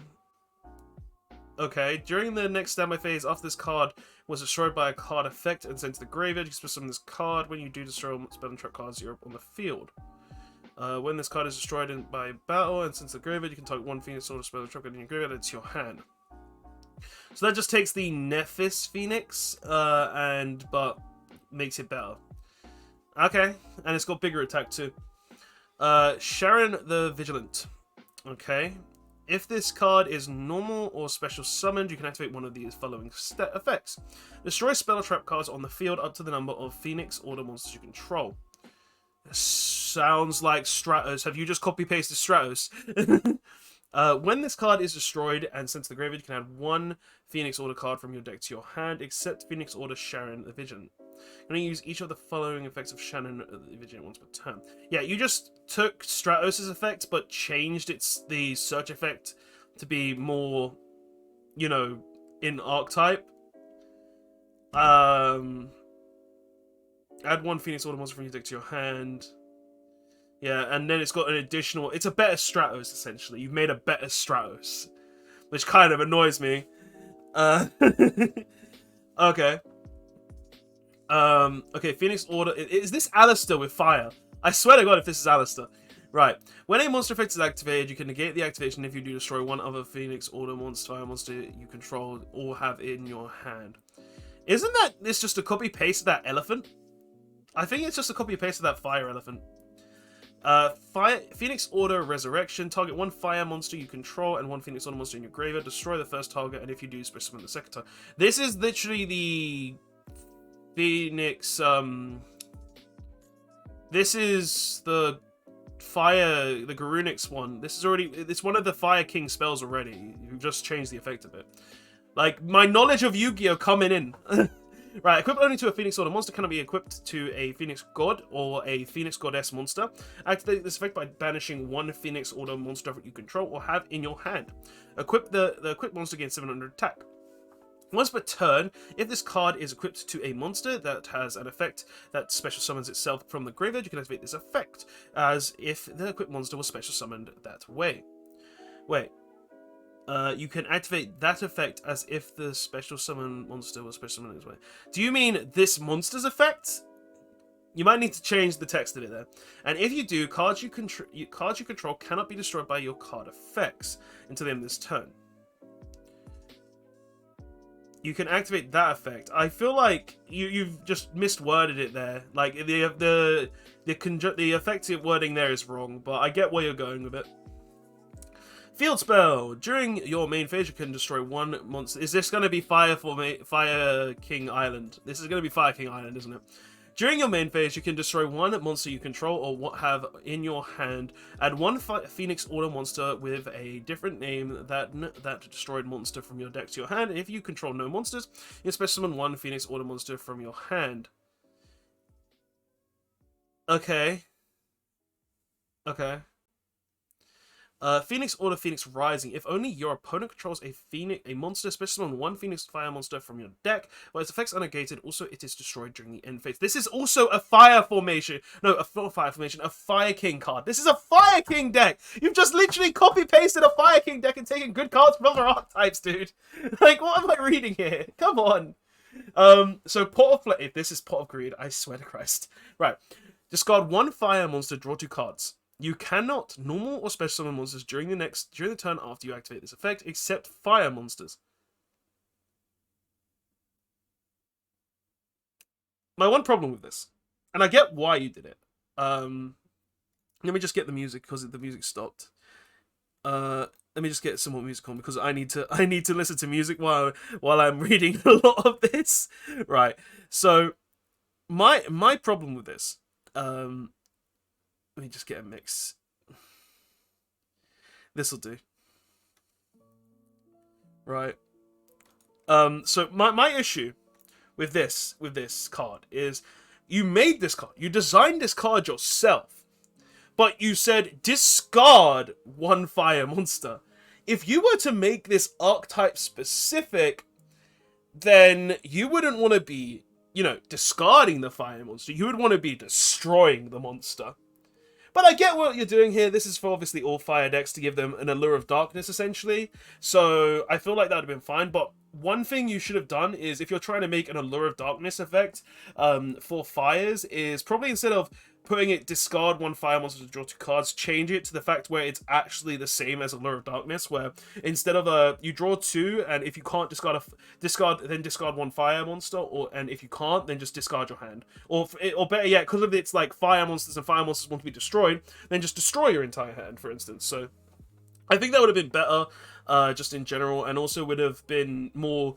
Okay, during the next standby phase, after this card was destroyed by a card effect and sent to the graveyard, you can summon this card. When you do destroy all spell and trap cards, you're on the field. When this card is destroyed by battle and sent to the graveyard, you can target one Phoenix Order spell and trap card in your graveyard into your hand. So that just takes the Nephis Phoenix, but makes it better. Okay, and it's got bigger attack too. Sharon the Vigilant. Okay. If this card is normal or special summoned, you can activate one of these following effects. Destroy spell or trap cards on the field up to the number of Phoenix Order monsters you control. This sounds like Stratos. Have you just copy-pasted Stratos? When this card is destroyed and sent to the graveyard, you can add one Phoenix Order card from your deck to your hand, except Phoenix Order Sharon the Vigilant. You're going to use each of the following effects of Sharon the Vigilant once per turn. Yeah, you just took Stratos' effect, but changed the search effect to be more, you know, in archetype. Add one Phoenix Order monster from your deck to your hand. Yeah, and then it's got an additional... It's a better Stratos, essentially. You've made a better Stratos. Which kind of annoys me. Okay. Okay, Phoenix Order... Is this Alistair with fire? I swear to God if this is Alistair. Right. When a monster effect is activated, you can negate the activation if you do destroy one other Phoenix Order fire monster you control or have in your hand. Isn't this just a copy-paste of that elephant? I think it's just a copy-paste of that fire elephant. Phoenix Order Resurrection. Target one fire monster you control and one Phoenix Order monster in your graveyard. Destroy the first target, and if you do, specimen the second target. This is literally the Phoenix. This is the Fire, the Garunix one. This is already. It's one of the Fire King spells already. You just changed the effect of it. Like, my knowledge of Yu-Gi-Oh! Coming in. Right, equipped only to a Phoenix Order monster, cannot be equipped to a Phoenix God or a Phoenix Goddess monster. Activate this effect by banishing one Phoenix Order monster that you control or have in your hand. Equip the equipped monster against 700 attack. Once per turn, if this card is equipped to a monster that has an effect that special summons itself from the graveyard, you can activate this effect, as if the equipped monster was special summoned that way. Wait. You can activate that effect as if the special summon monster was special summoned this way. Do you mean this monster's effect? You might need to change the text of it there. And if you do, cards you control cannot be destroyed by your card effects until the end of this turn. You can activate that effect. I feel like you've just misworded it there. Like the effective wording there is wrong, but I get where you're going with it. Field spell. During your main phase, you can destroy one monster. Is this going to be Fire King Island? This is going to be Fire King Island, isn't it? During your main phase, you can destroy one monster you control or have in your hand. Add one Phoenix Order monster with a different name that destroyed monster from your deck to your hand. If you control no monsters, you special summon one Phoenix Order monster from your hand. Okay. Okay. Phoenix Order Phoenix Rising. If only your opponent controls a monster, special summon one Phoenix Fire monster from your deck. While its effects are negated, also it is destroyed during the end phase. This is also a Fire Formation. No, a Fire Formation. A Fire King card. This is a Fire King deck! You've just literally copy-pasted a Fire King deck and taken good cards from other archetypes, dude. Like, what am I reading here? Come on. So Pot of Flame. If this is Pot of Greed, I swear to Christ. Right. Discard one Fire monster, draw 2 cards. You cannot normal or special summon monsters during the turn after you activate this effect, except fire monsters. My one problem with this, and I get why you did it. Let me just get the music because the music stopped. Let me just get some more music on because I need to listen to music while I'm reading a lot of this. Right. So my problem with this, let me just get a mix. This'll do. Right. So my issue with this card is you made this card. You designed this card yourself. But you said discard one fire monster. If you were to make this archetype specific, then you wouldn't want to be, discarding the fire monster. You would want to be destroying the monster. But I get what you're doing here. This is for obviously all fire decks to give them an Allure of Darkness, essentially. So I feel like that would have been fine. But one thing you should have done is, if you're trying to make an Allure of Darkness effect for fires, is probably instead of putting it discard one fire monster to draw 2 cards, change it to the fact where it's actually the same as Allure of Darkness, where instead of you draw 2, and if you can't discard then discard 1 fire monster, and if you can't, then just discard your hand, or better yet, because of it's like fire monsters and fire monsters want to be destroyed, then just destroy your entire hand, for instance. So I think that would have been better, just in general, and also would have been more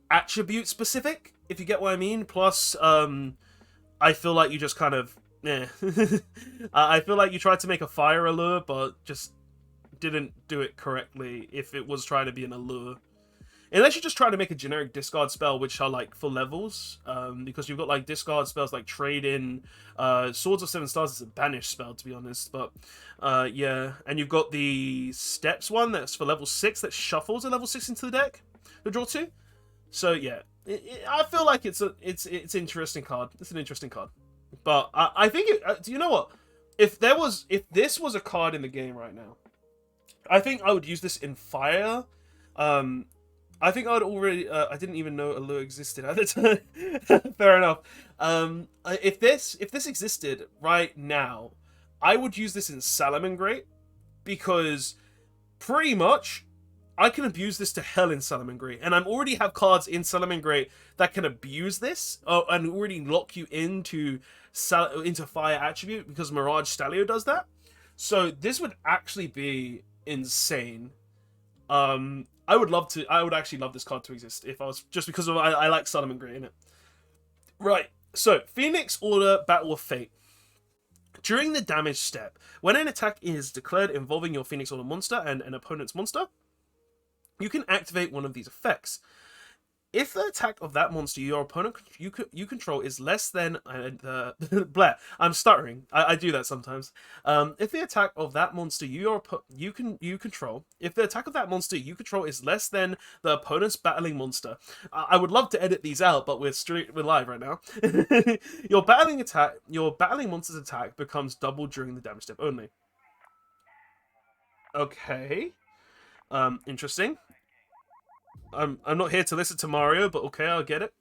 attribute specific, if you get what I mean. Plus, I feel like you just kind of I feel like you tried to make a fire allure, but just didn't do it correctly if it was trying to be an allure. Unless you just try to make a generic discard spell, which are like for levels, because you've got like discard spells like Trade In, Swords of 7 Stars is a banish spell, to be honest, but yeah, and you've got the Steps one that's for level 6 that shuffles a level 6 into the deck to draw 2. So yeah, I feel like it's an interesting card. It's an interesting card. But I think do you know what? If this was a card in the game right now, I think I would use this in fire. I think I'd already. I didn't even know Allure existed at the time. Fair enough. If this existed right now, I would use this in Salamangreat, because pretty much I can abuse this to hell in Salamangreat, and I already have cards in Salamangreat that can abuse this and already lock you into fire attribute, because Mirage Stalio does that. So this would actually be insane. I would actually love this card to exist if I was, just because of I like Salamangreat in it. Right. So Phoenix Order Battle of Fate. During the damage step, when an attack is declared involving your Phoenix Order monster and an opponent's monster, you can activate one of these effects. If the attack of that monster your opponent you control is less than Blair, I'm stuttering. I do that sometimes. If the attack of that monster you control, if the attack of that monster you control is less than the opponent's battling monster, I would love to edit these out, but we're live right now. Your battling monster's attack becomes double during the damage step only. Okay. Interesting. I'm not here to listen to Mario, but okay, I'll get it.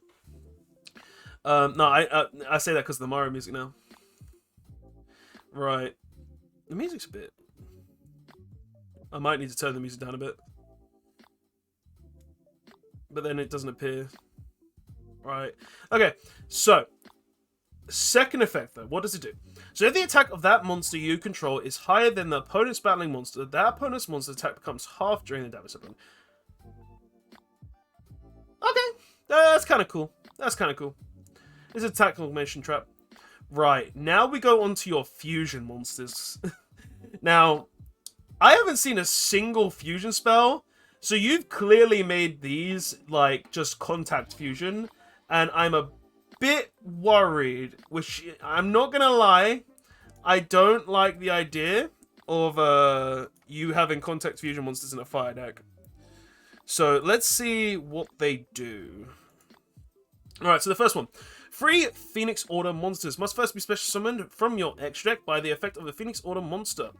No, I say that because of the Mario music now. Right. The music's a bit... I might need to turn the music down a bit. But then it doesn't appear. Right. Okay, so... Second effect, though. What does it do? So if the attack of that monster you control is higher than the opponent's battling monster, that opponent's monster attack becomes half during the damage step. Okay, that's kind of cool. That's kind of cool. It's a tactical motion trap. Right, now we go on to your fusion monsters. Now, I haven't seen a single fusion spell, so you've clearly made these, like, just contact fusion, and I'm a bit worried, which, I'm not gonna lie, I don't like the idea of you having contact fusion monsters in a fire deck. So let's see what they do. Alright, so the first one. 3 Phoenix Order monsters must first be special summoned from your extra deck by the effect of the Phoenix Order monster.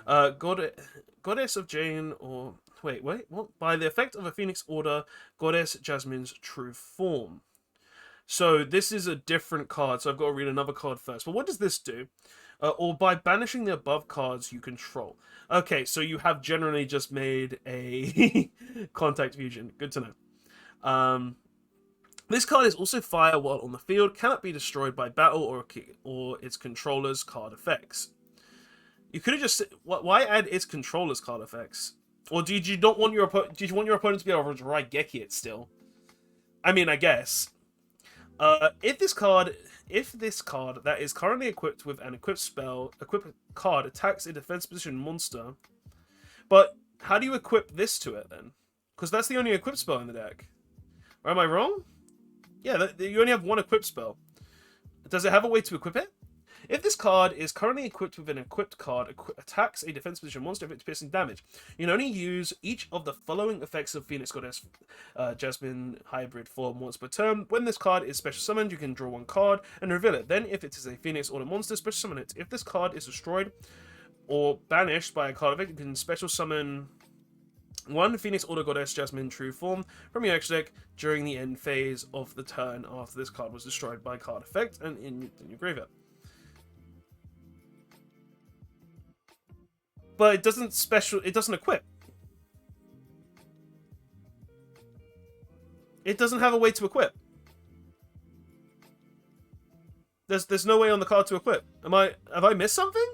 Goddess of Jane, or... Wait, what? By the effect of a Phoenix Order, Goddess Jasmine's true form. So this is a different card, so I've got to read another card first. But what does this do? Or by banishing the above cards you control. Okay, so you have generally just made a contact fusion. Good to know. This card is also fire while on the field, cannot be destroyed by battle or its controller's card effects. You could have just... Why add its controller's card effects? Or did you not want your opponent... Did you want your opponent to be able to Raigeki it still? I mean, I guess. If this card that is currently equipped with an equipped card attacks a defense position monster, but how do you equip this to it then? Because that's the only equipped spell in the deck. Or am I wrong? Yeah, you only have one equipped spell. Does it have a way to equip it? If this card is currently equipped with an equipped card, attacks a defense position monster if it's piercing damage. You can only use each of the following effects of Phoenix Goddess Jasmine hybrid form once per turn. When this card is special summoned, you can draw one card and reveal it. Then, if it is a Phoenix Order monster, special summon it. If this card is destroyed or banished by a card effect, you can special summon one Phoenix Order Goddess Jasmine true form from your extra deck during the end phase of the turn after this card was destroyed by card effect and in your graveyard. But it doesn't equip. It doesn't have a way to equip. There's no way on the card to equip. Have I missed something?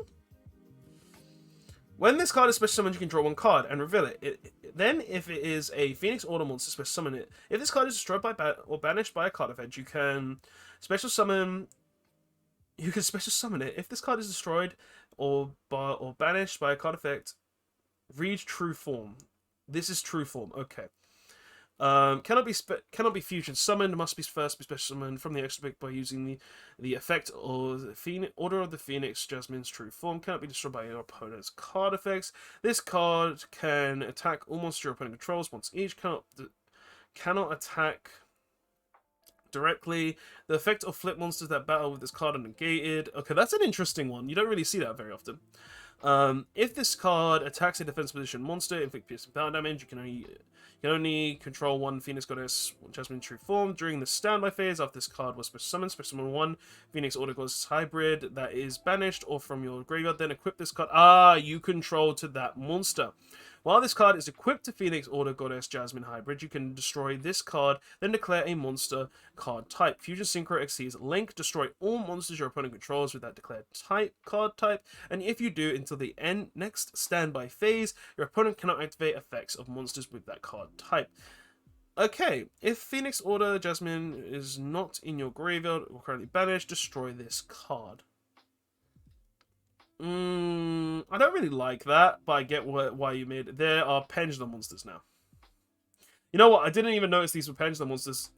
When this card is special summoned, you can draw one card and reveal it. Then, if it is a Phoenix Order monster, special summon it. If this card is destroyed by or banished by a card effect, you can special summon. You can special summon it. If this card is destroyed or banished by a card effect, read true form. This is true form. Okay. Cannot be fusion summoned. Must be first be special summoned from the extra deck by using the effect of the Order of the Phoenix Jasmine's true form. Cannot be destroyed by your opponent's card effects. This card can attack all monsters your opponent controls once each. Cannot attack directly. The effect of flip monsters that battle with this card are negated. Okay, that's an interesting one. You don't really see that very often. If this card attacks a defense position monster, inflict piercing power damage, you can only control one Phoenix Goddess Jasmine true form during the standby phase. After this card was special summon one Phoenix Order Goddess hybrid that is banished or from your graveyard. Then equip this card. You control to that monster. While this card is equipped to Phoenix Order Goddess Jasmine hybrid, you can destroy this card, then declare a monster card type. Fusion Synchro exceeds Link. Destroy all monsters your opponent controls with that declared card type, and if you do until the next standby phase, your opponent cannot activate effects of monsters with that card type. Okay, if Phoenix Order Jasmine is not in your graveyard or currently banished, destroy this card. I don't really like that, but I get why you made it. There are Pendulum monsters now. You know what? I didn't even notice these were Pendulum monsters.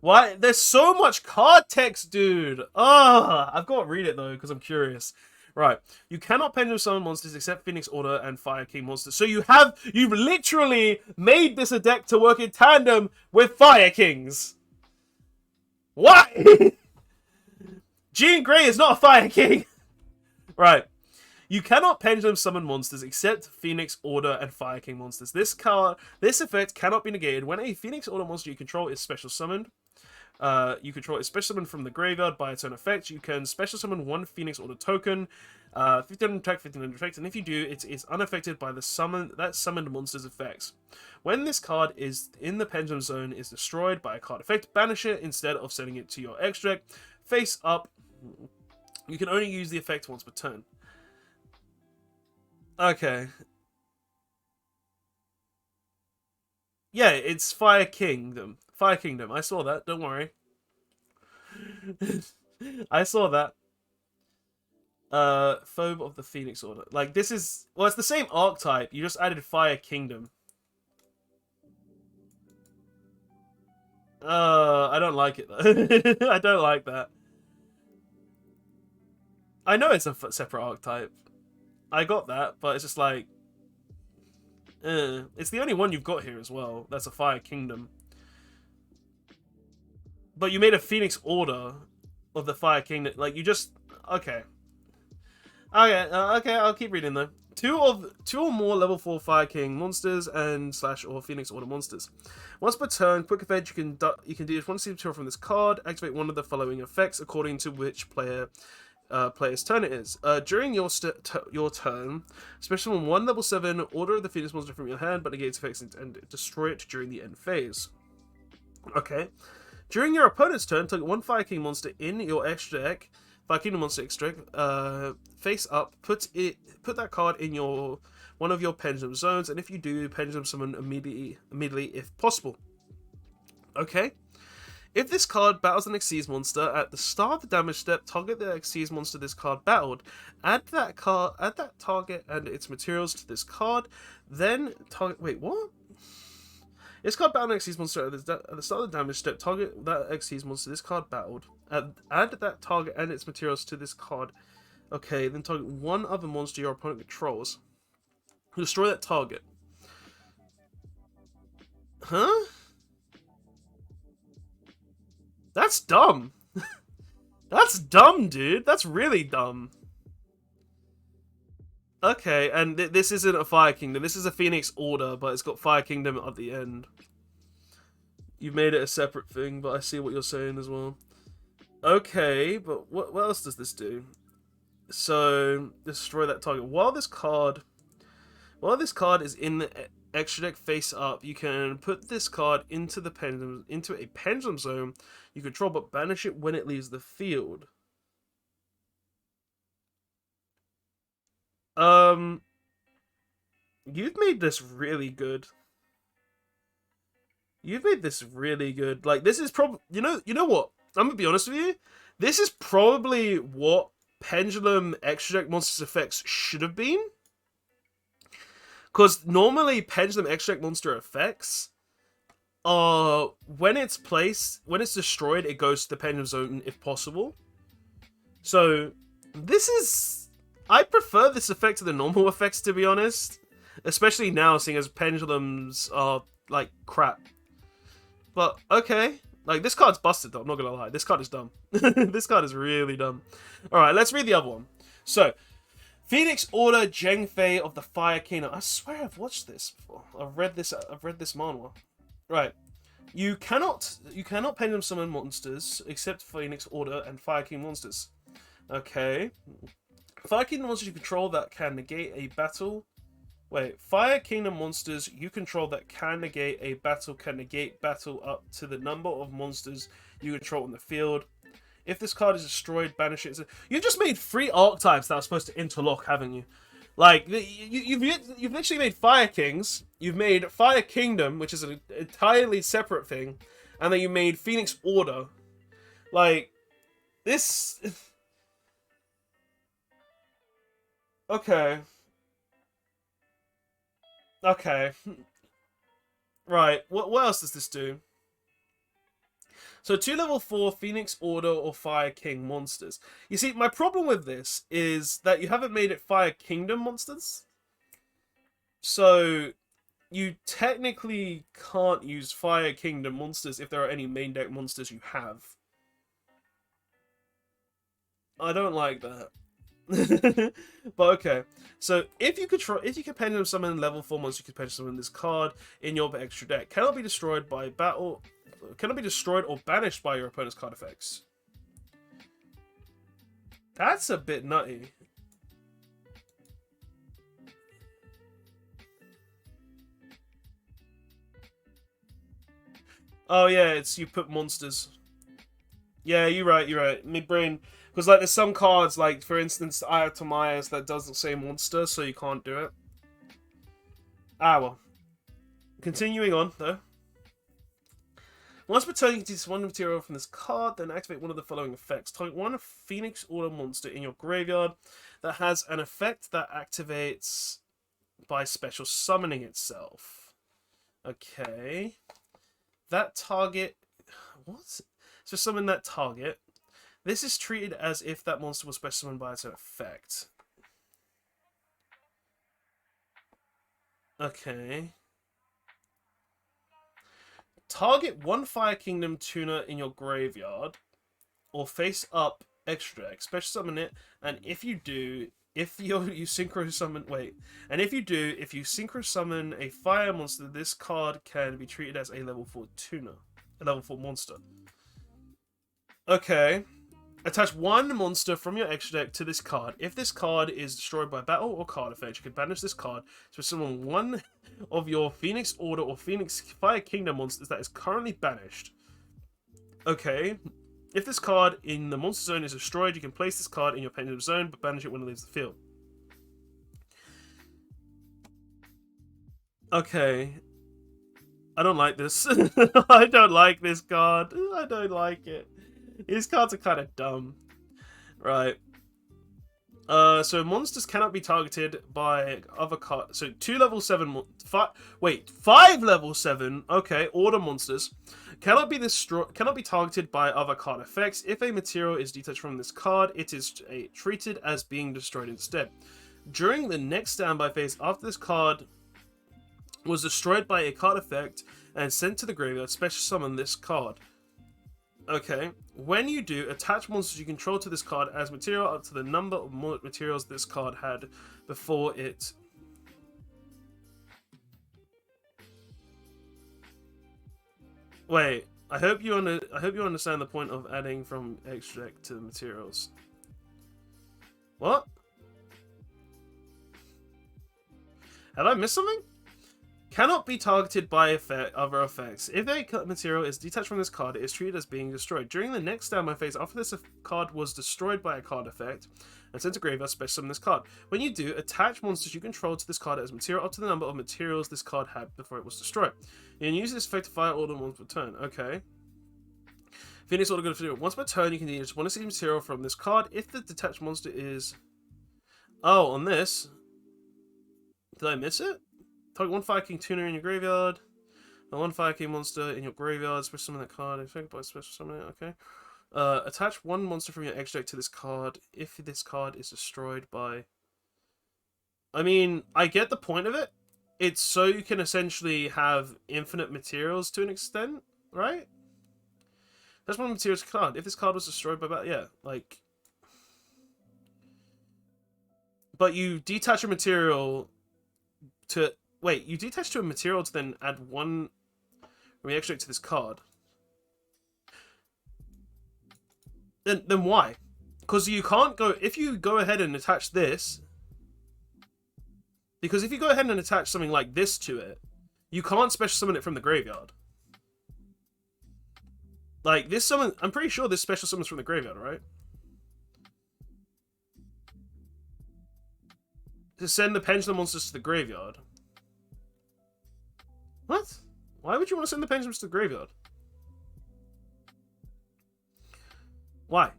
Why? There's so much card text, dude. I've got to read it, though, because I'm curious. Right. You cannot Pendulum summon monsters except Phoenix Order and Fire King monsters. So you've literally made this a deck to work in tandem with Fire Kings. Why? Jean Grey is not a Fire King! Right. You cannot Pendulum summon monsters except Phoenix Order and Fire King monsters. This effect cannot be negated. When a Phoenix Order monster you control is special summoned, you control is special summoned from the graveyard by its own effect. You can special summon one Phoenix Order token, 1500 attack, 1500 effect, and if you do, it is unaffected by the summoned monster's effects. When this card is in the Pendulum Zone is destroyed by a card effect, banish it instead of sending it to your extra deck. Face up. You can only use the effect once per turn. Okay. Yeah, it's Fire Kingdom. Fire Kingdom. I saw that. Don't worry. I saw that. Phobe of the Phoenix Order. Like, this is... Well, it's the same archetype. You just added Fire Kingdom. I don't like it, though. I don't like that. I know it's a separate archetype. I got that, but it's just like... It's the only one you've got here as well. That's a Fire Kingdom. But you made a Phoenix Order of the Fire Kingdom. Like, you just... Okay. Okay, I'll keep reading, though. Two or more level 4 Fire King monsters and or Phoenix Order monsters. Once per turn, quick event, you can deduct one material from this card, activate one of the following effects according to which player's turn it is. During your turn, special summon one level 7 Order of the Phoenix monster from your hand, but negates effects and destroy it during the end phase. Okay. During your opponent's turn, target one Fire King monster in your extra deck. Fire Kingdom monster extra deck. Face up. Put that card in one of your Pendulum zones, and if you do, Pendulum summon immediately if possible. Okay. If this card battles an Xyz monster at the start of the damage step, target the Xyz monster this card battled. Add that target and its materials to this card. Then target. Wait, what? This card battled an Xyz monster at the start of the damage step. Target that Xyz monster this card battled. Add that target and its materials to this card. Okay, then target one other monster your opponent controls. Destroy that target. Huh? That's dumb. That's dumb, dude. That's really dumb. Okay, and this isn't a Fire Kingdom. This is a Phoenix Order, but it's got Fire Kingdom at the end. You've made it a separate thing, but I see what you're saying as well. Okay, but what else does this do? So, destroy that target. While this card is in the extra deck face up, you can put this card into a pendulum zone you control, but banish it when it leaves the field. You've made this really good. You've made this really good. Like, this is probably, you know what? I'm gonna be honest with you. This is probably what Pendulum Extra Deck Monsters effects should have been. Because normally Pendulum Extra Deck Monster effects are, when it's destroyed, it goes to the Pendulum Zone if possible. So, this is, I prefer this effect to the normal effects, to be honest. Especially now, seeing as Pendulums are, like, crap. But, okay. Like, this card's busted, though. I'm not gonna lie. This card is dumb. This card is really dumb. Alright, let's read the other one. So, Phoenix Order Zhengfei of the Fire Kingdom. I swear I've watched this before. I've read this manhwa. Right. You cannot Pendulum summon monsters except Phoenix Order and Fire Kingdom monsters. Okay. Fire Kingdom monsters you control that can negate a battle. Wait, Fire Kingdom monsters you control that can negate a battle can negate battle up to the number of monsters you control in the field. If this card is destroyed, banish it. You've just made 3 archetypes that are supposed to interlock, haven't you? Like, you've literally made Fire Kings, you've made Fire Kingdom, which is an entirely separate thing, and then you made Phoenix Order. Like, this... Okay. Okay. Right, what else does this do? So 2 level 4 Phoenix Order or Fire King monsters. You see, my problem with this is that you haven't made it Fire Kingdom monsters. So you technically can't use Fire Kingdom monsters if there are any main deck monsters you have. I don't like that. But okay, so if you can pendulum summon level 4 monsters, you can pendulum summon this card in your extra deck. Cannot be destroyed by battle. Cannot be destroyed or banished by your opponent's card effects. That's a bit nutty. Oh yeah, it's you put monsters. Yeah, you're right. Mid-brain. Because, like, there's some cards, like, for instance, Ayatomayas that doesn't say monster, so you can't do it. Ah, well. Continuing on, though. Once returning to one material from this card, then activate one of the following effects. Target one Phoenix Order monster in your graveyard that has an effect that activates by special summoning itself. Okay. That target... What? So summon that target. This is treated as if that monster was special summoned by its own effect. Okay. Target one Fire Kingdom tuner in your graveyard, or face up extra deck. Special summon it, and if you do, if you synchro summon, if you synchro summon a fire monster, this card can be treated as a level 4 tuner, a level 4 monster. Okay. Attach one monster from your extra deck to this card. If this card is destroyed by battle or card effect, you can banish this card to summon one of your Phoenix Order or Phoenix Fire Kingdom monsters that is currently banished. Okay. If this card in the monster zone is destroyed, you can place this card in your pendulum zone, but banish it when it leaves the field. Okay. I don't like this. I don't like this card. I don't like it. These cards are kind of dumb. Right. So monsters cannot be targeted by other cards. So 5 level 7, okay, order monsters cannot be targeted by other card effects. If a material is detached from this card, it is treated as being destroyed instead. During the next standby phase, after this card was destroyed by a card effect and sent to the graveyard, special summon this card. Okay, when you do, attach monsters you control to this card as material up to the number of materials this card had before it. Wait, I hope you understand the point of adding from extract to materials. What? Have I missed something? Cannot be targeted by other effects. If a material is detached from this card, it is treated as being destroyed. During the next standby phase, after this card was destroyed by a card effect and sent to graveyard, special summon this card. When you do, attach monsters you control to this card as material up to the number of materials this card had before it was destroyed. You can use this effect to fire order once per turn. Okay. Phoenix Order good for once per turn. You can use one of material from this card. If the detached monster is, on this, did I miss it? Target one Fire King tuner in your graveyard. And one Fire King monster in your graveyard. Special summon that card. Effect by special summon it. Okay. Attach one monster from your extract to this card. If this card is destroyed by... I mean, I get the point of it. It's so you can essentially have infinite materials to an extent, right? That's one materials card. If this card was destroyed by battle, yeah, like... But you detach a material to... Wait, you detach to a material to then add one extract to this card. Then why? Because you can't go... If you go ahead and attach this... Because if you go ahead and attach something like this to it, you can't special summon it from the graveyard. Like, this summon... I'm pretty sure this special summons from the graveyard, right? To send the Pendulum monsters to the graveyard. What? Why would you want to send the pendulums to the graveyard? Why?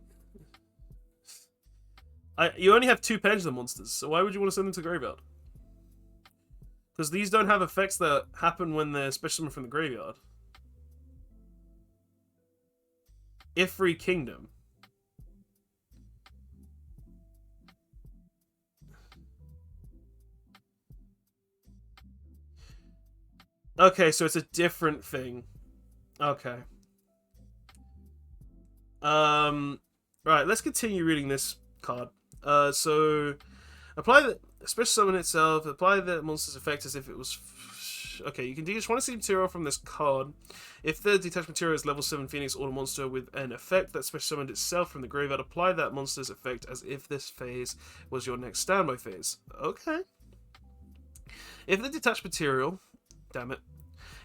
You only have 2 pendulum monsters, so why would you want to send them to the graveyard? Because these don't have effects that happen when they're special summoned from the graveyard. Ifrit Kingdom. Okay, so it's a different thing. Okay. Right, let's continue reading this card. So apply the special summon itself, apply the monster's effect as if it was... Okay, you can detach one material from this card. If the detached material is level 7 Phoenix Order monster with an effect that special summoned itself from the graveyard, apply that monster's effect as if this phase was your next standby phase. Okay. If the detached material... Damn it.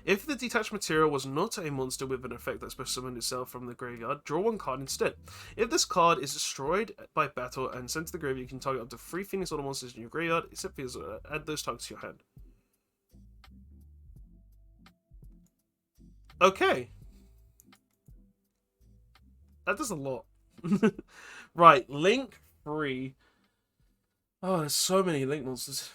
If the detached material was not a monster with an effect that special summoned itself from the graveyard, draw one card instead. If this card is destroyed by battle and sent to the graveyard, you can target up to 3 Phoenix Order monsters in your graveyard, except for add those targets to your hand. Okay. That does a lot. Right, Link 3. Oh, there's so many Link monsters.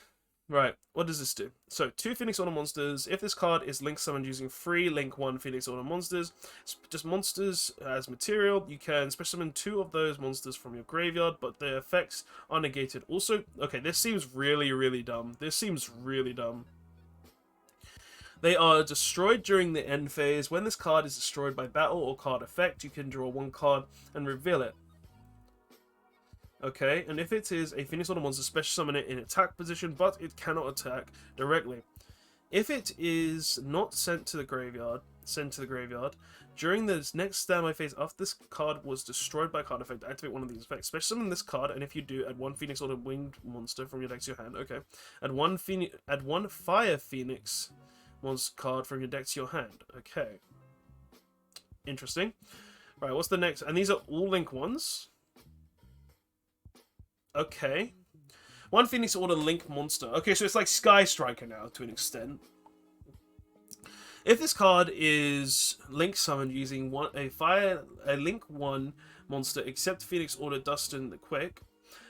Right, what does this do? So, 2 Phoenix Order monsters. If this card is Link summoned using 3 Link 1 Phoenix Order monsters, just monsters as material, you can special summon 2 of those monsters from your graveyard, but their effects are negated. Also, okay, this seems really, really dumb. This seems really dumb. They are destroyed during the end phase. When this card is destroyed by battle or card effect, you can draw one card and reveal it. Okay, and if it is a Phoenix Order monster, special summon it in attack position, but it cannot attack directly. If it is not sent to the graveyard, during this next standby phase after this card was destroyed by card effect, activate one of these effects. Special summon this card, and if you do, add 1 Phoenix Order winged monster from your deck to your hand. Okay, add one Fire Phoenix monster card from your deck to your hand. Okay, interesting. Right, what's the next? And these are all Link 1s. Okay. 1 Phoenix Order Link monster. Okay, so it's like Sky Striker now, to an extent. If this card is Link summoned using a Link 1 monster, except Phoenix Order Dustin the Quick,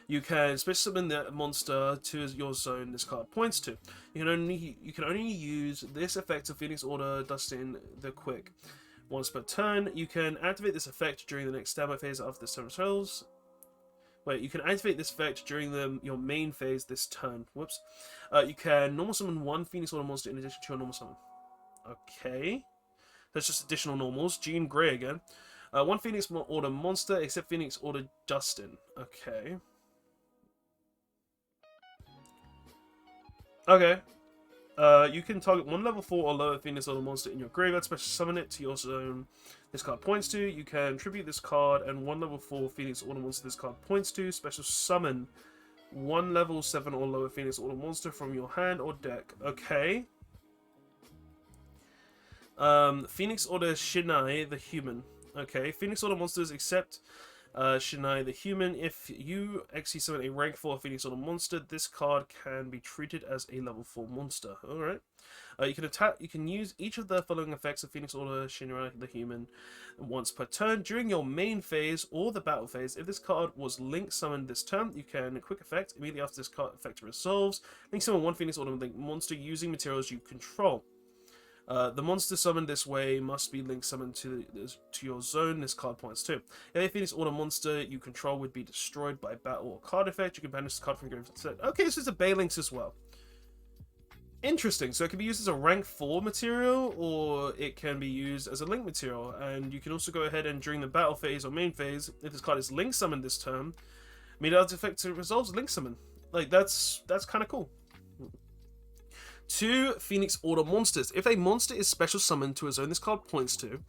You can special summon that monster to your zone this card points to. You can only use this effect of Phoenix Order Dustin the Quick once per turn. You can activate this effect during the next standby phase after the turn throws. Wait, you can activate this effect during your main phase this turn. Whoops. You can normal summon one Phoenix Order monster in addition to your normal summon. Okay. That's just additional normals. Jean Grey again. One Phoenix Order monster except Phoenix Order Dustin. Okay. Okay. You can target one level 4 or lower Phoenix Order monster in your graveyard, special summon it to your zone this card points to. You can tribute this card and one level 4 Phoenix Order monster this card points to. Special summon one level 7 or lower Phoenix Order monster from your hand or deck. Okay. Phoenix Order Shinai the Human. Okay. Phoenix Order monsters except Shinai the Human. If you actually summon a rank 4 Phoenix Order monster, this card can be treated as a level 4 monster. Alright. You can use each of the following effects of Phoenix Order Shinai the Human once per turn during your main phase or the battle phase. If this card was link summoned this turn, you can quick effect immediately after this card effect resolves. Link summon one Phoenix Order link monster using materials you control. The monster summoned this way must be link summoned to your zone this card points to. If a Phoenix Order monster you control would be destroyed by battle or card effect, you can banish this card from your graveyard. Okay, this is a Balinks as well. Interesting. So it can be used as a rank 4 material, or it can be used as a link material. And you can also go ahead and during the battle phase or main phase, if this card is link summoned this turn, immediate effect resolves link summon. Like that's kind of cool. 2 Phoenix Order monsters. If a monster is special summoned to a zone this card points to,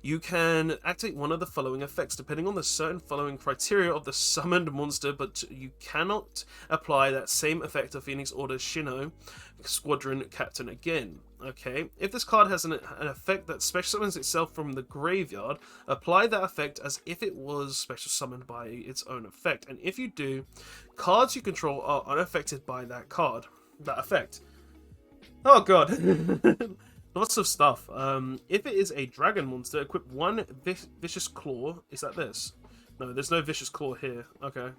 you can activate one of the following effects depending on the certain following criteria of the summoned monster, but you cannot apply that same effect of Phoenix Order Shino Squadron Captain again. Okay, if this card has an effect that special summons itself from the graveyard, apply that effect as if it was special summoned by its own effect, and if you do, cards you control are unaffected by that effect. Oh god. Lots of stuff. If it is a dragon monster, equip one Vicious Claw. Is that this? No, there's no Vicious Claw here. Okay.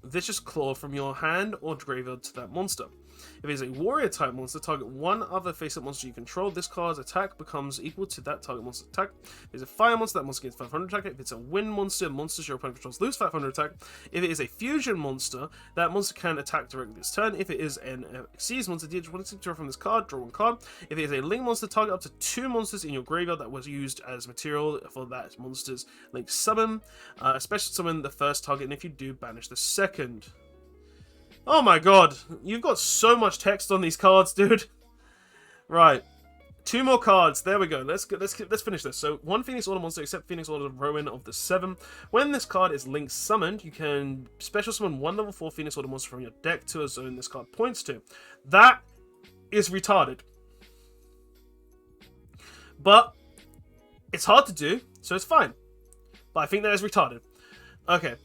Vicious Claw from your hand or graveyard to that monster. If it is a warrior type monster, target one other face-up monster you control. This card's attack becomes equal to that target monster's attack. If it's a fire monster, that monster gets 500 attack. If it's a wind monster, monsters your opponent controls lose 500 attack. If it is a fusion monster, that monster can attack directly this turn. If it is an Xyz monster, deal one signature from this card, draw one card. If it is a link monster, target up to 2 monsters in your graveyard that was used as material for that monster's link summon. Special summon the first target, and if you do, banish the second. Oh my god, you've got so much text on these cards, dude. Right, 2 more cards. There we go. Let's finish this. So 1 Phoenix Order monster except Phoenix Order Rowan of the 7. When this card is link summoned, you can special summon 1 level 4 Phoenix Order monster from your deck to a zone this card points to. That is retarded, but it's hard to do, so it's fine. But I think that is retarded. Okay,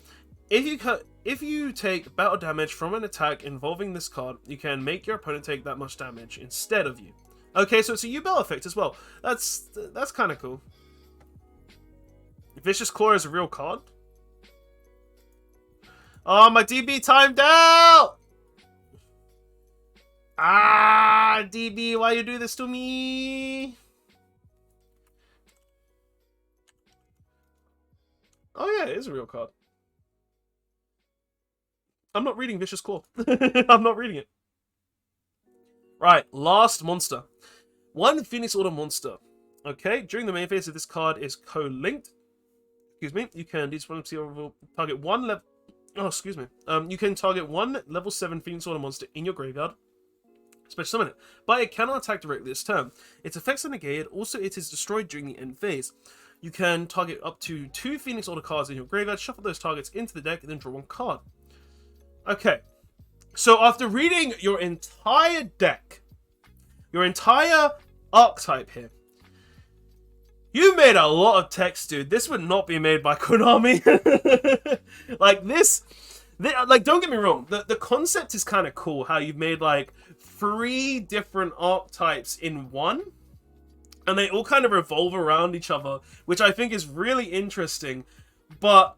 if you take battle damage from an attack involving this card, you can make your opponent take that much damage instead of you. Okay, so it's a Yubel effect as well. That's kind of cool. Vicious Claw is a real card. Oh, my DB timed out! Ah, DB, why you do this to me? Oh yeah, it is a real card. I'm not reading Vicious Claw. I'm not reading it. Right, last monster. 1 Phoenix Order monster. Okay, during the main phase, if this card is co-linked, excuse me, you can target one level. Oh, excuse me. You can target 1 level 7 Phoenix Order monster in your graveyard. Special summon it, but it cannot attack directly this turn. Its effects are negated. Also, it is destroyed during the end phase. You can target up to 2 Phoenix Order cards in your graveyard, shuffle those targets into the deck, and then draw 1 card. Okay, so after reading your entire deck, your entire archetype here, you made a lot of text, dude. This would not be made by Konami. Like like, don't get me wrong, the concept is kind of cool, how you've made like 3 different archetypes in one, and they all kind of revolve around each other, which I think is really interesting, but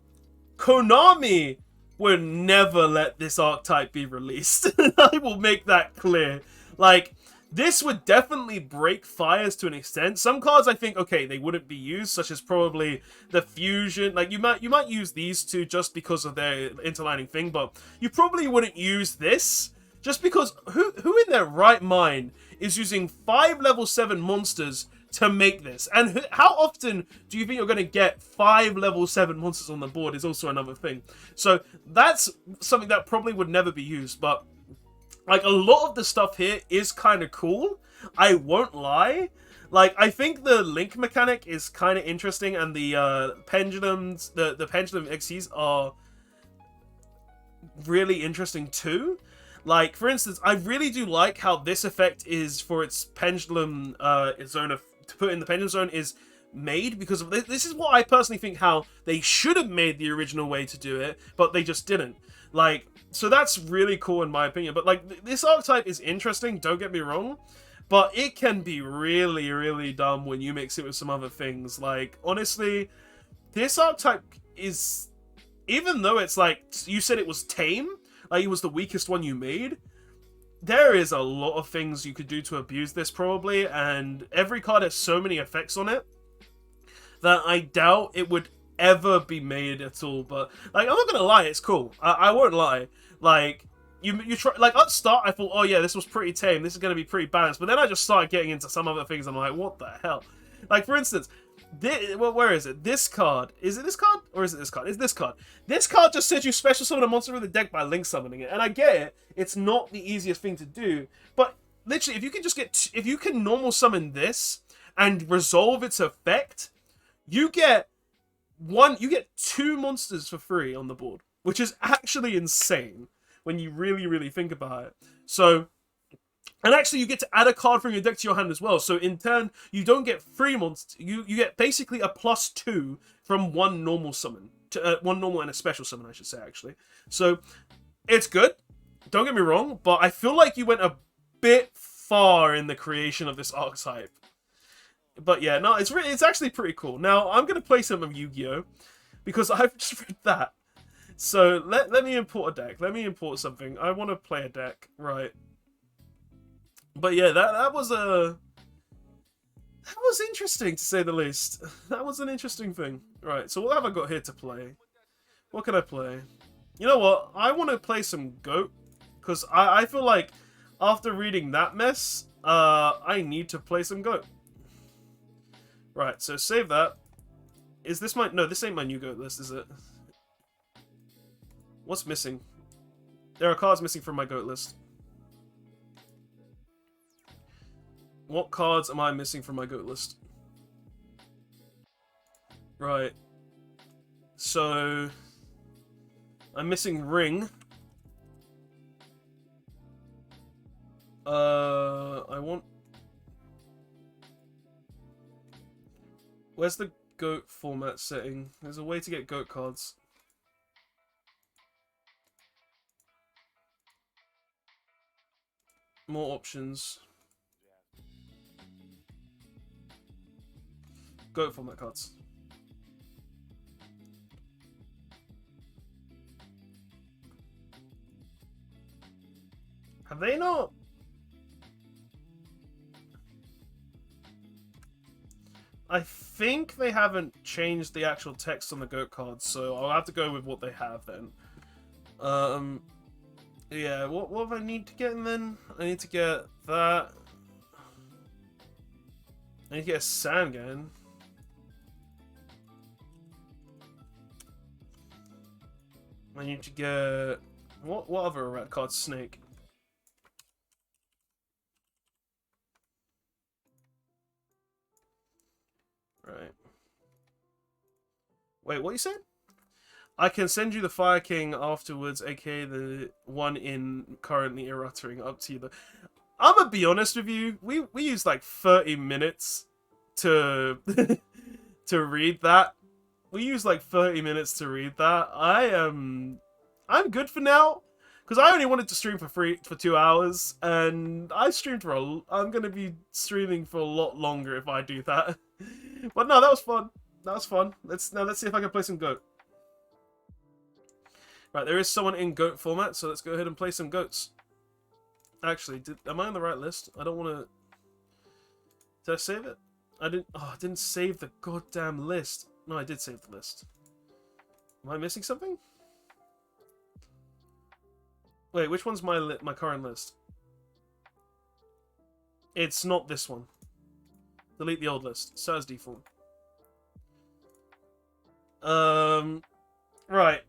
Konami would never let this archetype be released. I will make that clear. Like, this would definitely break fires to an extent. Some cards I think, okay, they wouldn't be used, such as probably the fusion. Like, you might use these two just because of their interlining thing, but you probably wouldn't use this just because who in their right mind is using 5 level 7 monsters to make this? And how often do you think you're going to get 5 level 7 monsters on the board is also another thing. So that's something that probably would never be used, but like, a lot of the stuff here is kind of cool. I won't lie. Like, I think the link mechanic is kind of interesting, and the pendulums, the pendulum XCs are really interesting too. Like, for instance, I really do like how this effect is for its pendulum zone of, to put in the pendulum zone is made, because of this is what I personally think how they should have made the original way to do it, but they just didn't. Like, so that's really cool in my opinion. But like, this archetype is interesting, don't get me wrong, but it can be really, really dumb when you mix it with some other things. Like, honestly, this archetype is, even though it's like, you said it was tame, like it was the weakest one you made, there is a lot of things you could do to abuse this probably, and every card has so many effects on it that I doubt it would ever be made at all. But like, I'm not gonna lie, it's cool. I won't lie. Like, you try, like, at the start I thought, oh yeah, this was pretty tame, this is gonna be pretty balanced, but then I just started getting into some other things and I'm like, what the hell? Like, for instance, well, where is it? This card. Is it this card? Or is it this card? It's this card. This card just says you special summon a monster with the deck by link summoning it. And I get it. It's not the easiest thing to do. But literally, if you can just get, if you can normal summon this and resolve its effect, you get 2 monsters for free on the board, which is actually insane when you really, really think about it. So, and actually, you get to add a card from your deck to your hand as well. So in turn, you don't get 3 monsters. You get basically a +2 from one normal summon. One normal and a special summon, I should say, actually. So it's good. Don't get me wrong. But I feel like you went a bit far in the creation of this archetype. But yeah, no, it's actually pretty cool. Now, I'm going to play some of Yu-Gi-Oh! Because I've just read that. So let me import a deck. Let me import something. I want to play a deck. Right. But yeah, that was interesting, to say the least. That was an interesting thing. Right, so what have I got here to play? What can I play? You know what? I want to play some Goat, because I feel like after reading that mess, I need to play some Goat. Right, so save that. Is this my... No, this ain't my new Goat list, is it? What's missing? There are cards missing from my Goat list. What cards am I missing from my Goat list? Right. So, I'm missing Ring. I want... Where's the Goat format setting? There's a way to get Goat cards. More options. Goat format cards. Have they not? I think they haven't changed the actual text on the Goat cards, so I'll have to go with what they have then. Yeah, what do I need to get then? I need to get that. I need to get a Sangan. I need to get... What other red card? Snake. Right. Wait, what you said? I can send you the Fire King afterwards, aka the one in currently eruttering. Up to you. I'm gonna be honest with you. We used like 30 minutes to to read that. We used like 30 minutes to read that. I'm good for now, because I only wanted to stream for 2 hours, and I streamed for I'm gonna be streaming for a lot longer if I do that. But no, that was fun. That was fun. Let's see if I can play some Goat. Right, there is someone in goat format, so let's go ahead and play some goats. Actually, am I on the right list? I don't want to... Did I save it? I didn't save the goddamn list. No, I did save the list. Am I missing something? Wait, which one's my current list? It's not this one. Delete the old list. So as default. Right.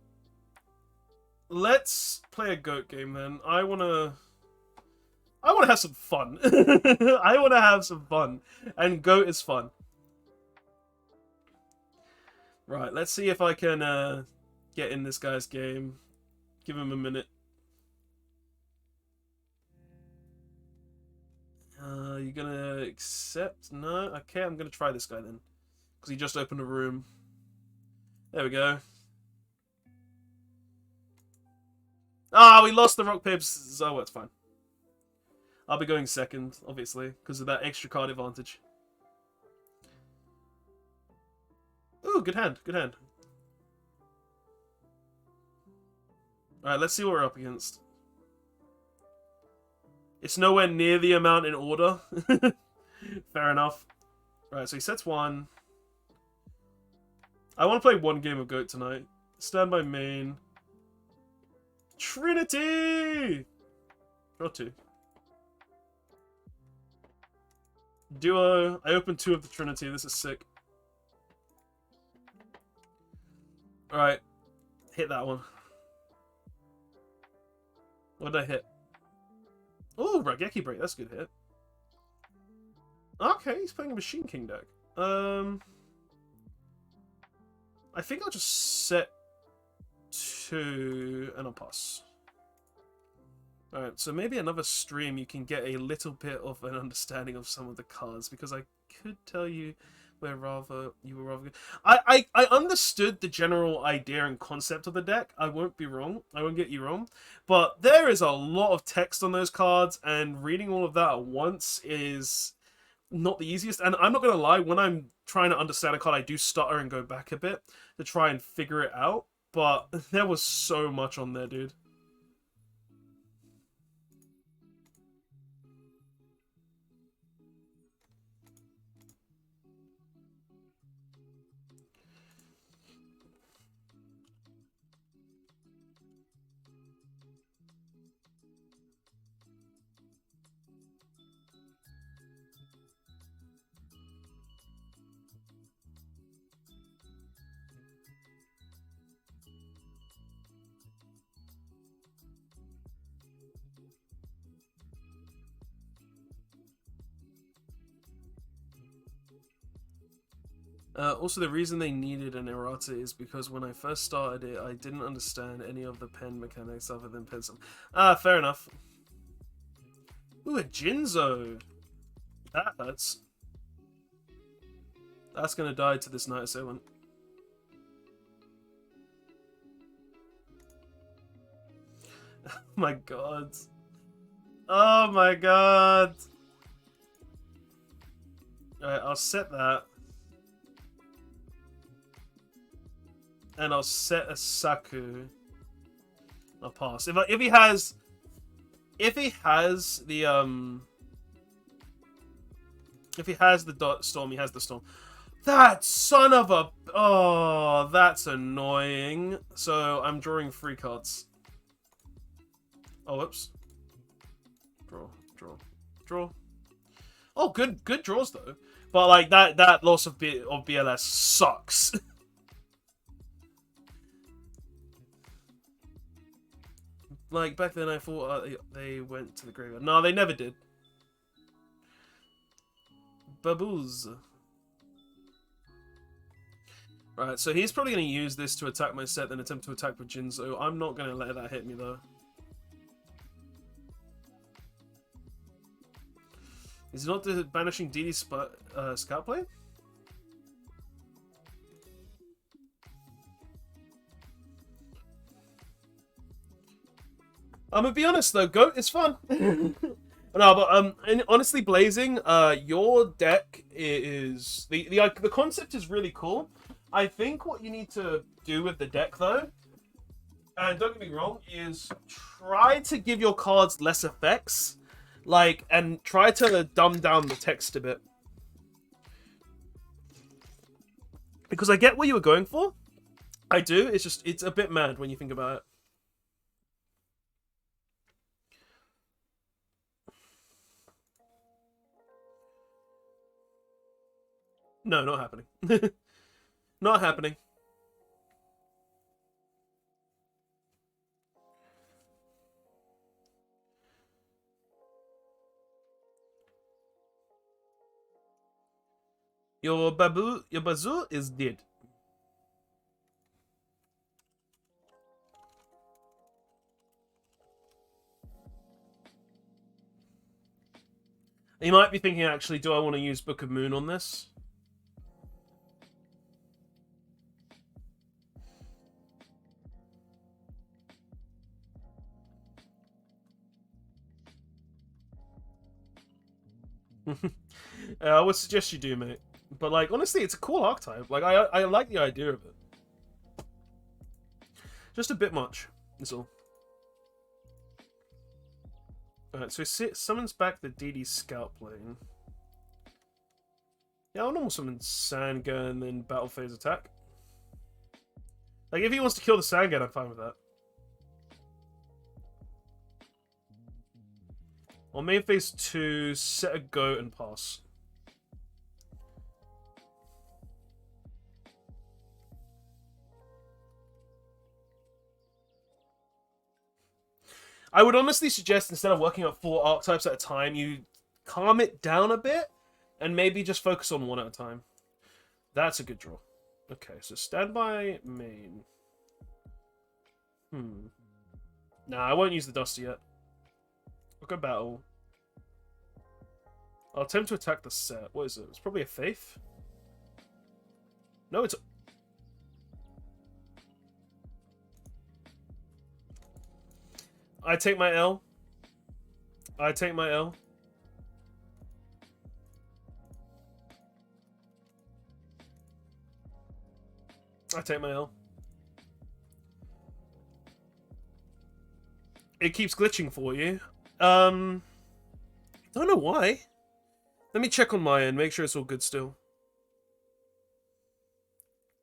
Let's play a goat game then. I wanna have some fun. I wanna have some fun. And goat is fun. Right, let's see if I can get in this guy's game. Give him a minute. You gonna accept? No? Okay, I'm gonna try this guy then. Because he just opened a room. There we go. Ah, we lost the rock, paper, scissors. Oh, it's fine. I'll be going second, obviously, because of that extra card advantage. Ooh, good hand, good hand. Alright, let's see what we're up against. It's nowhere near the amount in order. Fair enough. Right, so he sets one. I want to play one game of Goat tonight. Stand by main. Trinity! Draw two. Duo. I opened two of the Trinity. This is sick. Alright. Hit that one. What did I hit? Oh, Raigeki Break. That's a good hit. Okay, he's playing a Machine King deck. I think I'll just set two and I'll pass. Alright, so maybe another stream you can get a little bit of an understanding of some of the cards, because I could tell you you were rather good. I understood the general idea and concept of the deck. I won't be wrong. I won't get you wrong. But there is a lot of text on those cards, and reading all of that at once is not the easiest. And I'm not going to lie, when I'm trying to understand a card, I do stutter and go back a bit to try and figure it out. But there was so much on there, dude. Also, the reason they needed an errata is because when I first started it, I didn't understand any of the pen mechanics other than pencil. Ah, fair enough. Ooh, a Jinzo! That hurts. That's gonna die to this Night Assailant. Oh my god. Oh my god! Alright, I'll set that. And I'll set a Saku. I'll pass. If he has the storm, he has the storm. That son of a... Oh, that's annoying. So I'm drawing 3 cards. Oh, whoops. Draw. Oh, good draws though. But like that loss of BLS sucks. Like, back then I thought they went to the graveyard. No, they never did. Baboos. Right, so he's probably going to use this to attack my set, then attempt to attack with Jinzo. I'm not going to let that hit me, though. Is it not the banishing DD scout play? I'm gonna be honest though, Goat is fun. No, but honestly, Blazing, your deck is the concept is really cool. I think what you need to do with the deck though, and don't get me wrong, is try to give your cards less effects, like, and try to dumb down the text a bit. Because I get what you were going for. I do. It's just, it's a bit mad when you think about it. No, not happening. Not happening. Your bazoo is dead. You might be thinking, actually, do I want to use Book of Moon on this? I would suggest you do, mate. But, like, honestly, it's a cool archetype. Like, I like the idea of it. Just a bit much, that's all. Alright, so it summons back the DD Scout Plane. Yeah, I'll normal summon Sanga and then Battle Phase attack. Like, if he wants to kill the Sanga, I'm fine with that. On main phase 2, set a go and pass. I would honestly suggest, instead of working on 4 archetypes at a time, you calm it down a bit and maybe just focus on 1 at a time. That's a good draw. Okay, so standby main. Nah, I won't use the Duster yet. I'll go battle. I'll attempt to attack the set. What is it? It's probably a Faith. No, it's... I take my L. I take my L. I take my L. It keeps glitching for you. Don't know why. Let me check on my end, make sure it's all good still.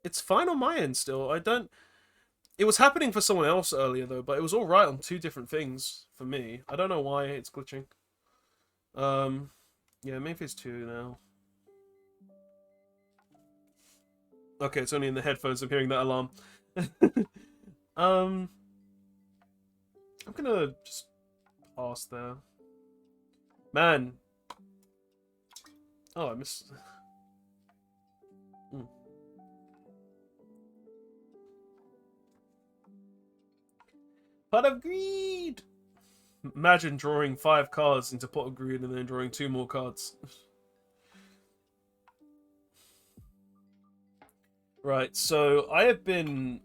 It's fine on my end still. I don't... It was happening for someone else earlier, though, but it was alright on 2 different things for me. I don't know why it's glitching. Yeah, main phase 2 now. Okay, it's only in the headphones I'm hearing that alarm. I'm gonna just pass there. Man. Oh, I missed... Pot of Greed! Imagine drawing 5 cards into Pot of Greed and then drawing 2 more cards. Right, so I have been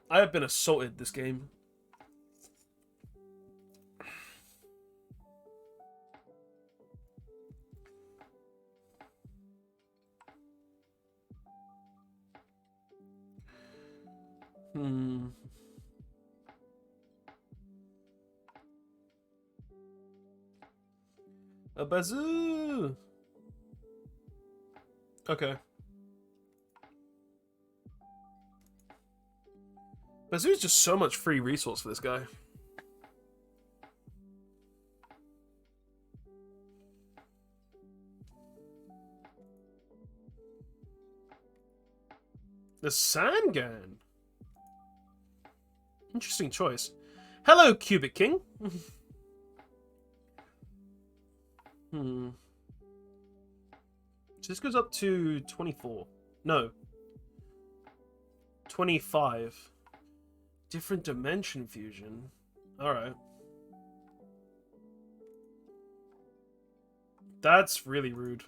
assaulted this game. A bazoo! Okay. Bazoo is just so much free resource for this guy. The Sangan. Interesting choice. Hello, Cubic King. So this goes up to 24. No. 25. Different dimension fusion. Alright. That's really rude.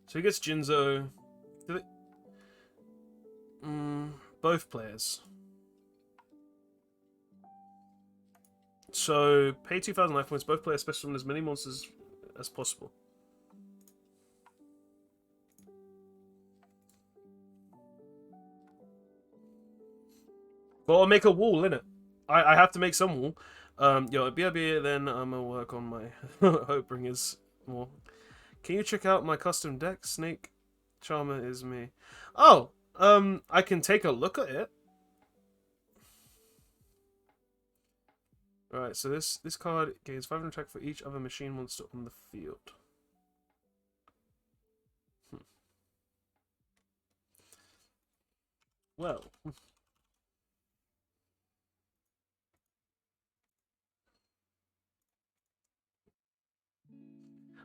So he gets Jinzo. Both players. So, pay 2,000 life points. Both players special as many monsters as possible. But I'll make a wall, innit? I have to make some wall. Yo, BRB, then I'm gonna work on my Hope-Bringers more. Can you check out my custom deck? Snake Charmer is me. Oh, I can take a look at it. Alright, so this card gains 500 attack for each other machine monster on the field. Well.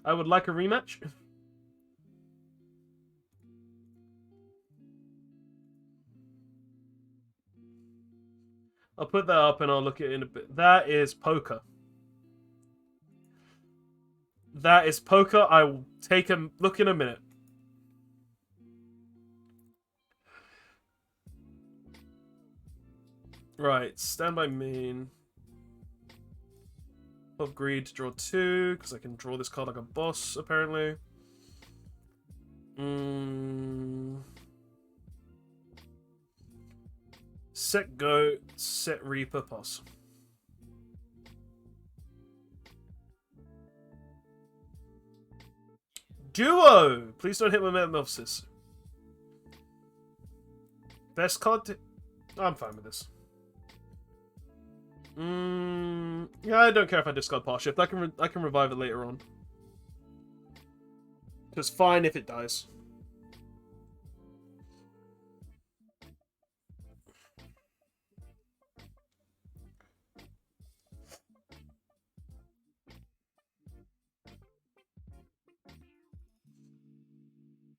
I would like a rematch. I'll put that up and I'll look at it in a bit. That is poker. That is poker. I will take a look in a minute. Right, standby main. Of greed to draw 2, because I can draw this card like a boss, apparently. Set go, set Reaper, pass. Duo! Please don't hit my Metamorphosis. Best card to... I'm fine with this. Yeah, I don't care if I discard Pass Shift. I can revive it later on. It's fine if it dies.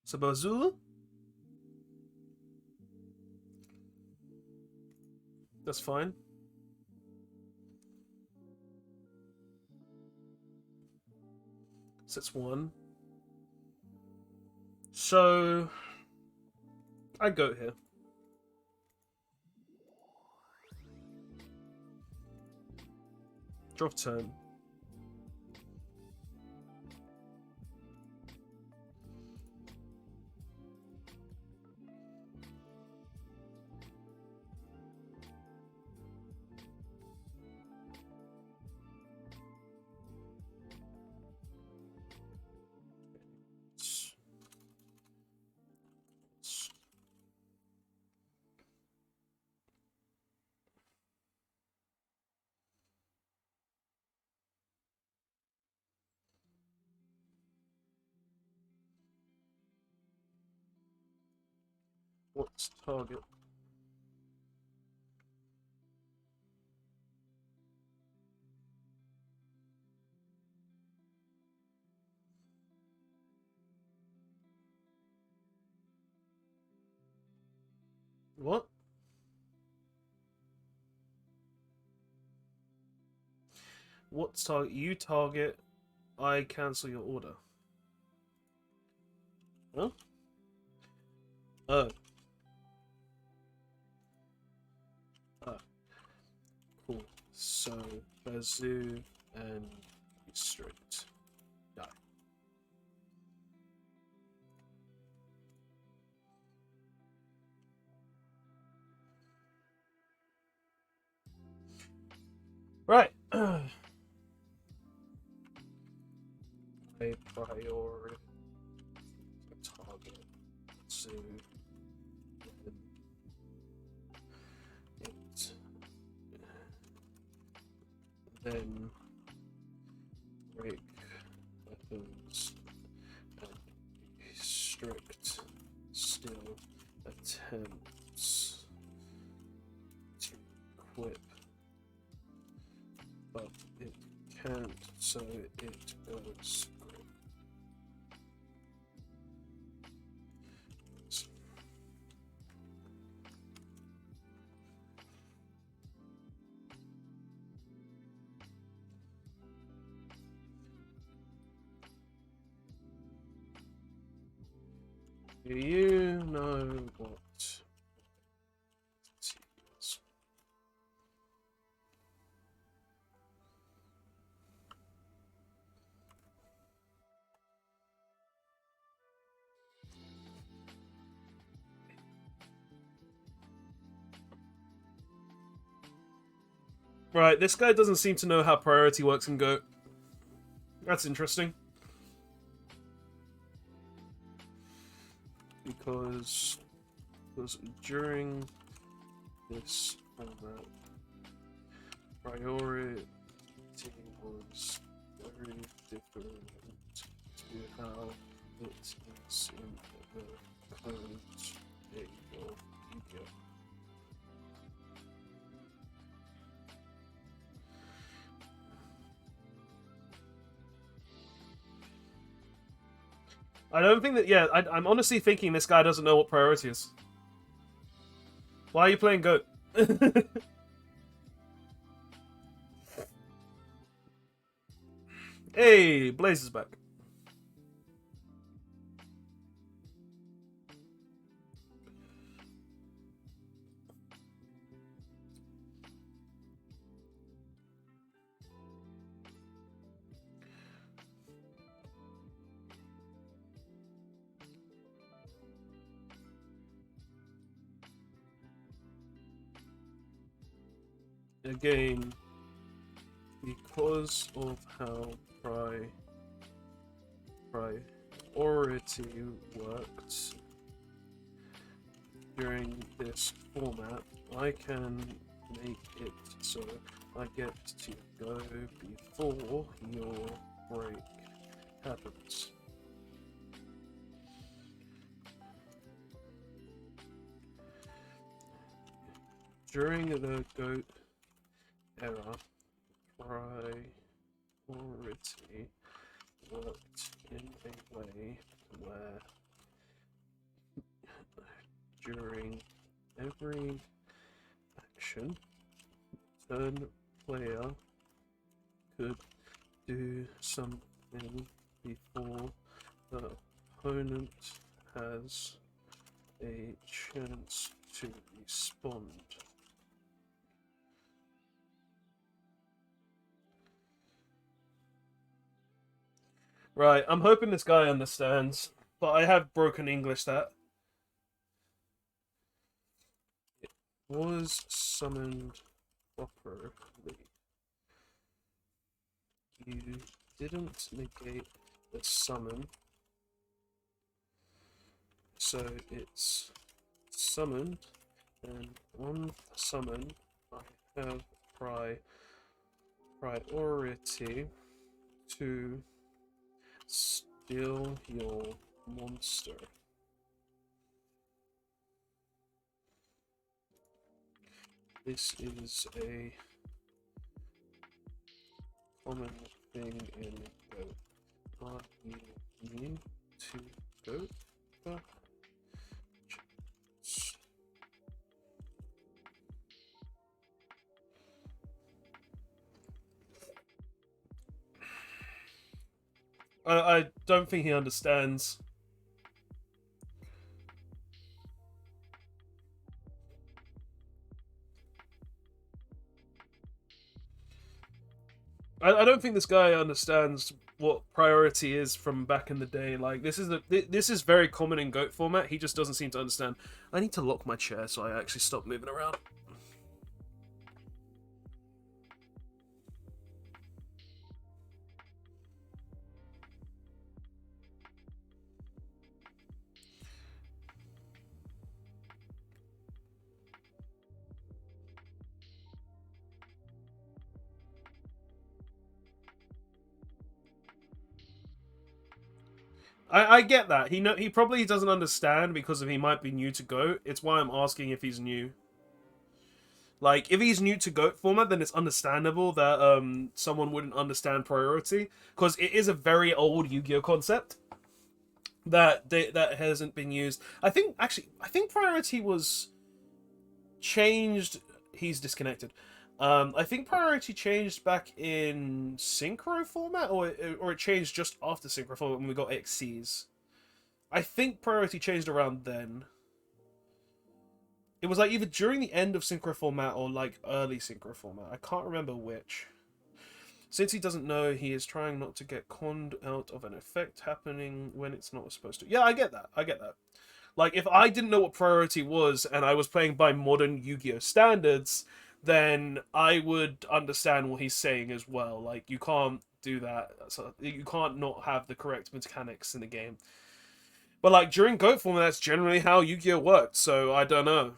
Sabazul? That's fine. Sets 1. So I go here. Drop turn. What's target? What? What's target? You target. I cancel your order. Huh? Oh. Ah. Cool. So, Bazoo and Restrict. Die. Right. A priority target to it, then break weapons and restrict still attempts to equip, but it can't, so it goes. Do you know what it is? Right, this guy doesn't seem to know how priority works in Go. That's interesting. Because during this priority was very different to how it is in the current state of Yu-Gi-Oh! I don't think that. Yeah, I'm honestly thinking this guy doesn't know what priority is. Why are you playing Goat? Hey, Blaze is back. Again, because of how priority worked during this format, I can make it so I get to go before your break happens. During the GOAT era, priority worked in a way where during every action, turn player could do something before the opponent has a chance to respond. Right, I'm hoping this guy understands, but I have broken English that. It was summoned properly. You didn't negate the summon, so it's summoned, and on summon I have priority to steal your monster. This is a common thing in Go. Are you new to Go? I don't think he understands. I don't think this guy understands what priority is from back in the day. Like this is very common in GOAT format. He just doesn't seem to understand. I need to lock my chair so I actually stop moving around. I get that. He probably doesn't understand because he might be new to GOAT. It's why I'm asking if he's new. Like, if he's new to GOAT format, then it's understandable that someone wouldn't understand priority, because it is a very old Yu-Gi-Oh concept that hasn't been used. I think priority was changed. He's disconnected. I think priority changed back in synchro format, or it changed just after synchro format when we got XCs. I think priority changed around then. It was like either during the end of synchro format or like early synchro format. I can't remember which. Since he doesn't know, he is trying not to get conned out of an effect happening when it's not supposed to. Yeah, I get that. I get that. Like, if I didn't know what priority was and I was playing by modern Yu-Gi-Oh standards, then I would understand what he's saying as well. Like, you can't do that. So you can't not have the correct mechanics in the game. But like during GOAT form, that's generally how Yu-Gi-Oh worked. So I don't know.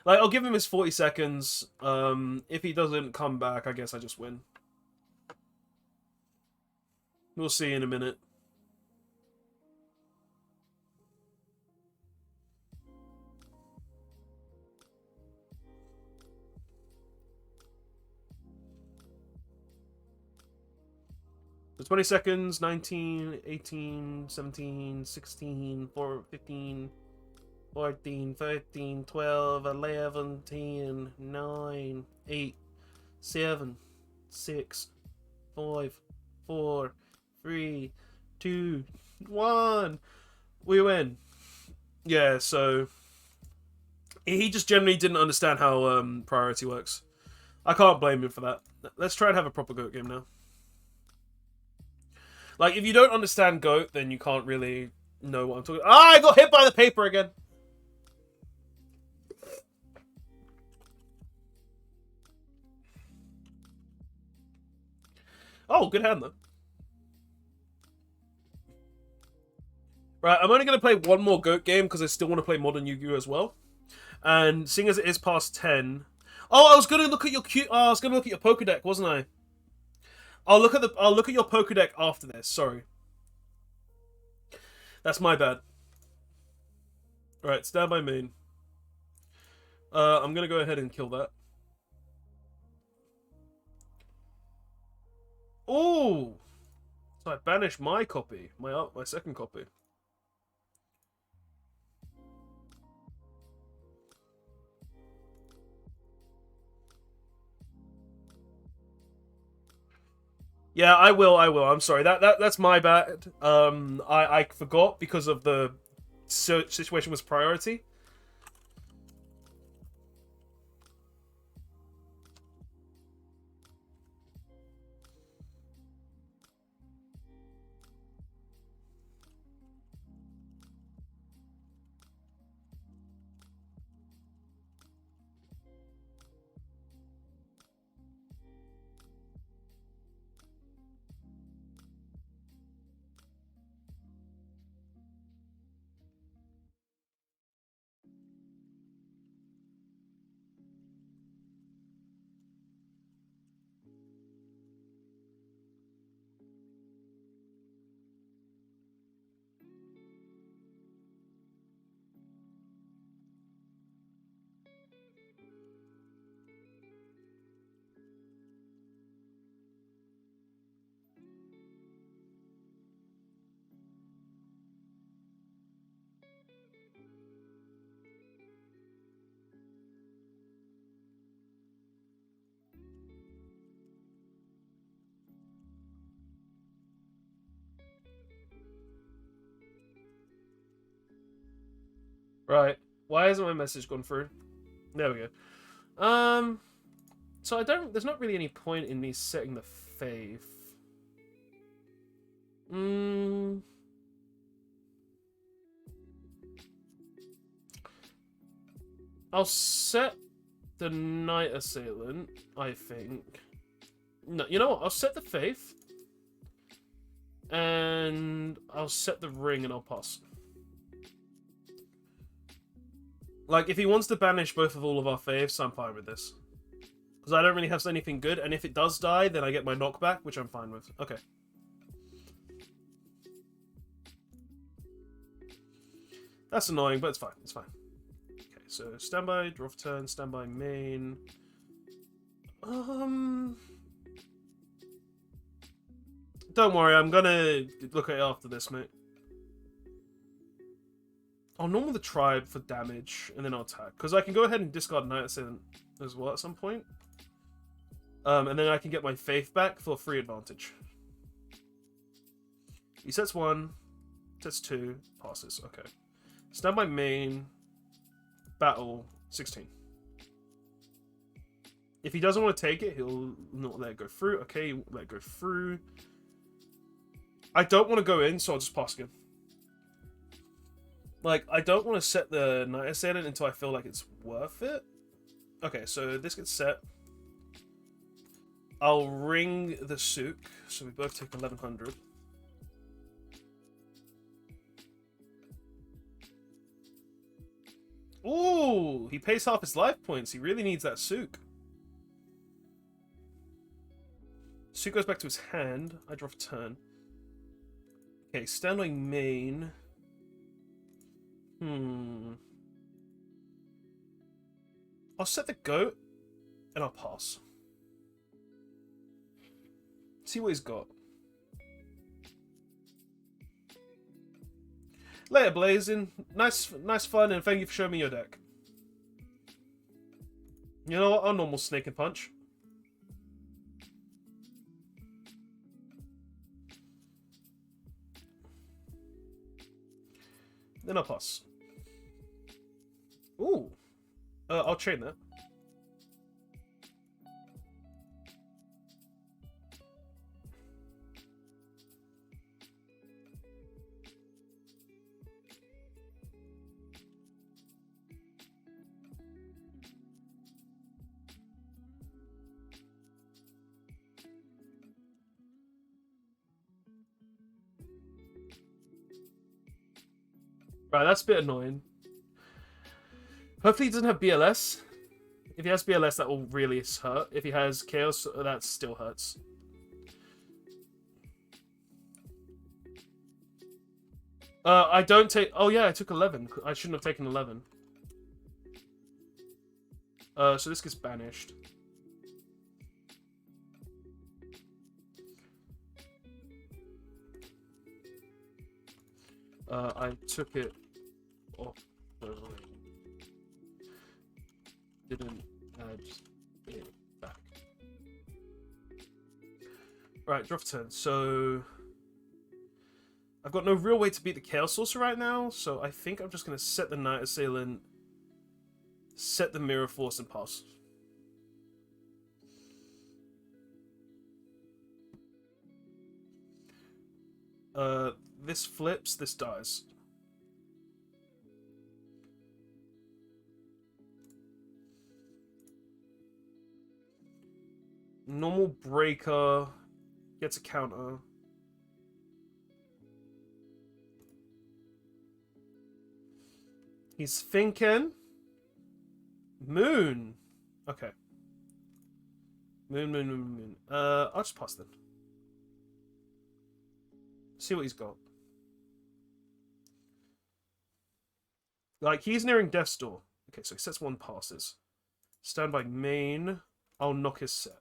Like, I'll give him his 40 seconds. If he doesn't come back, I guess I just win. We'll see in a minute. So 20 seconds, 19, 18, 17, 16, 4, 15, 14, 13, 12, 11, 10, 9, 8, 7, 6, 5, 4, 3, 2, 1. We win. Yeah, so he just generally didn't understand how priority works. I can't blame him for that. Let's try and have a proper GOAT game now. Like, if you don't understand GOAT, then you can't really know what I'm talking about. Ah, I got hit by the paper again. Oh, good hand, though. Right, I'm only going to play one more GOAT game because I still want to play Modern Yu-Gi-Oh! As well. And seeing as it is past 10... Oh, I was going to look at your I was going to look at your Pokédex, wasn't I? I'll look at your Pokédex after this. Sorry. That's my bad. Alright, stand by main. I'm going to go ahead and kill that. Oh! So I banished my copy. My second copy. Yeah, I will. I'm sorry. That's my bad. I forgot because of the situation was priority. Right. Why hasn't my message gone through? There we go. So there's not really any point in me setting the faith. I'll set the Night Assailant, I think. No, you know what? I'll set the Faith. And I'll set the Ring and I'll pass. Like, if he wants to banish both of all of our faves, I'm fine with this. Because I don't really have anything good, and if it does die, then I get my knockback, which I'm fine with. Okay. That's annoying, but it's fine. It's fine. Okay, so standby, draw for turn, standby main. Don't worry, I'm gonna look at it after this, mate. I'll normal the tribe for damage, and then I'll attack. Because I can go ahead and discard Night Assailant as well at some point. And then I can get my Faith back for free advantage. He sets 1, sets 2, passes. Okay. Standby main, battle, 16. If he doesn't want to take it, he'll not let it go through. Okay, let it go through. I don't want to go in, so I'll just pass again. Like, I don't want to set the Night Assailant until I feel like it's worth it. Okay, so this gets set. I'll ring the Sook, so we both take 1100. Ooh, he pays half his life points. He really needs that Sook. Sook goes back to his hand. I draw for turn. Okay, standing main. I'll set the goat, and I'll pass. See what he's got. Later, Blazing. Nice fun, and thank you for showing me your deck. You know what? I'll normal Snake and Punch. Then I'll pass. Ooh. I'll chain that. Right, that's a bit annoying. Hopefully he doesn't have BLS. If he has BLS, that will really hurt. If he has Chaos, that still hurts. I don't take... Oh, yeah, I took 11. I shouldn't have taken 11. So this gets banished. I took it off the ring. Didn't add it back. Right, draw for turn. So I've got no real way to beat the Chaos Sorcerer right now, so I think I'm just going to set the Night Assailant, set the Mirror Force, and pass. This flips, this dies. Normal Breaker gets a counter. He's thinking. Moon. Okay. Moon. I'll just pass then. See what he's got. Like, he's nearing Death's Door. Okay, so he sets one, passes. Stand by main. I'll knock his set.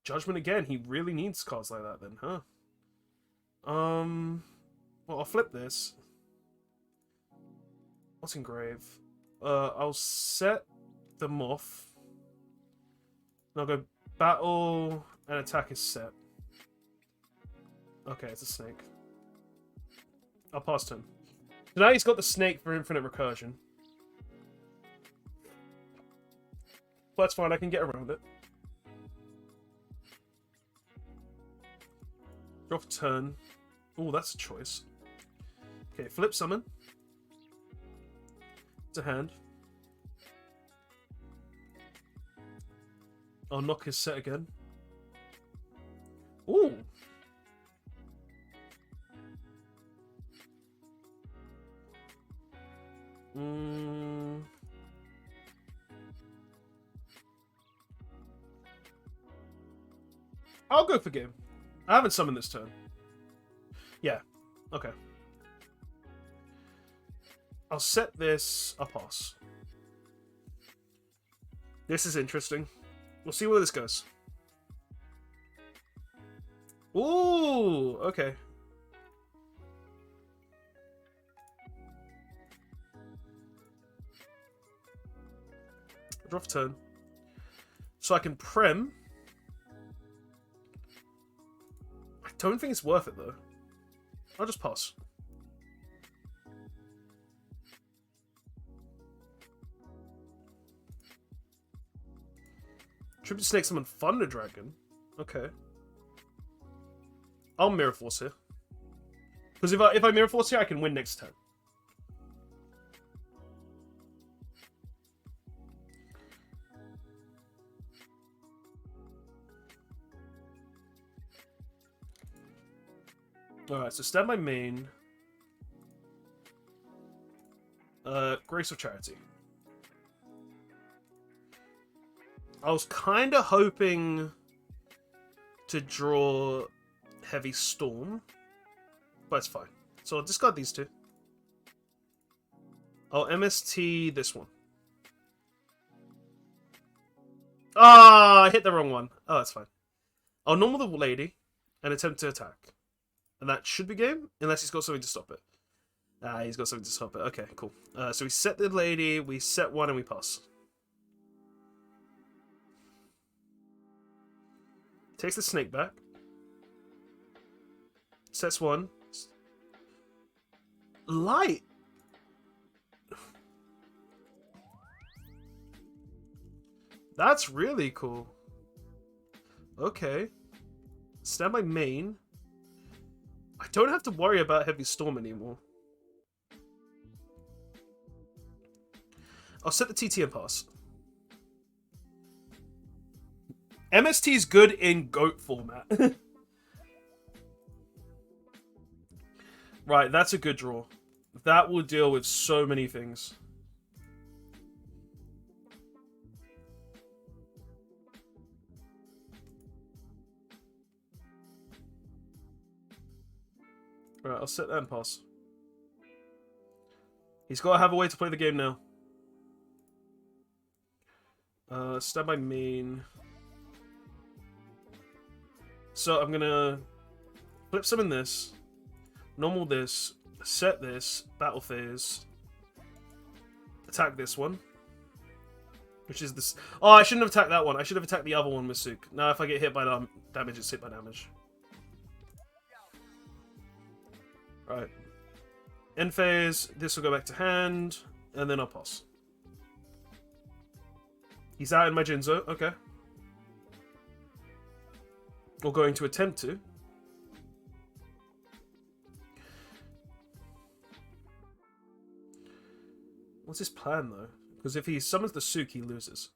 Judgment again. He really needs cards like that then, huh? Well, I'll flip this. What's engrave? I'll set the Moth. And I'll go battle and attack his set. Okay, it's a snake. I'll pass turn. So now he's got the snake for infinite recursion. But that's fine, I can get around it. Draw for turn. Oh, that's a choice. Okay, flip summon. It's a hand. I'll knock his set again. Ooh! I'll go for game. I haven't summoned this turn. Yeah. Okay. I'll set this. I'll pass. This is interesting. We'll see where this goes. Ooh! Okay. Draw for turn. So I can Prem. I don't think it's worth it, though. I'll just pass. Tribute Snake summon Thunder Dragon. Okay. I'll Mirror Force here. Because if I Mirror Force here, I can win next turn. Alright, so standby main. Grace of Charity. I was kind of hoping to draw Heavy Storm, but it's fine. So I'll discard these two. I'll MST this one. Ah, I hit the wrong one. Oh, that's fine. I'll normal the lady and attempt to attack. And that should be game, unless he's got something to stop it. Ah, he's got something to stop it. Okay, cool. So we set the lady, we set one, and we pass. Takes the snake back. Sets one. Light! That's really cool. Okay. Standby main. I don't have to worry about Heavy Storm anymore. I'll set the TT and pass. MST is good in GOAT format. Right, that's a good draw. That will deal with so many things. Right, I'll set that and pass. He's got to have a way to play the game now. Standby main. So I'm gonna flip summon this, normal this, set this, battle phase, attack this one, which is this. Oh, I shouldn't have attacked that one. I should have attacked the other one with Sook. Now, if I get hit by damage, it's hit by damage. Right. End phase. This will go back to hand, and then I'll pass. He's out in my Jinzo. Okay. Or going to attempt to. What's his plan, though? Because if he summons the Sook, he loses.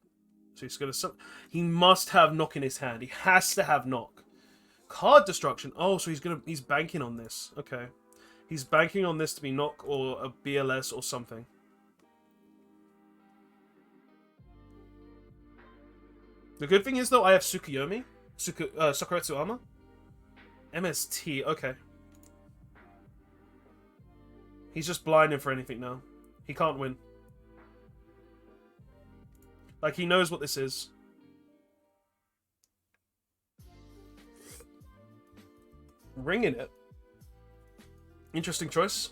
So he's going to he must have Knock in his hand. He has to have Knock. Card destruction. Oh, so he's banking on this. Okay. He's banking on this to be Knock or a BLS or something. The good thing is, though, I have Tsukuyomi. Sakuretsu armor? MST, okay. He's just blinding for anything now. He can't win. Like, he knows what this is. Ringing it. Interesting choice.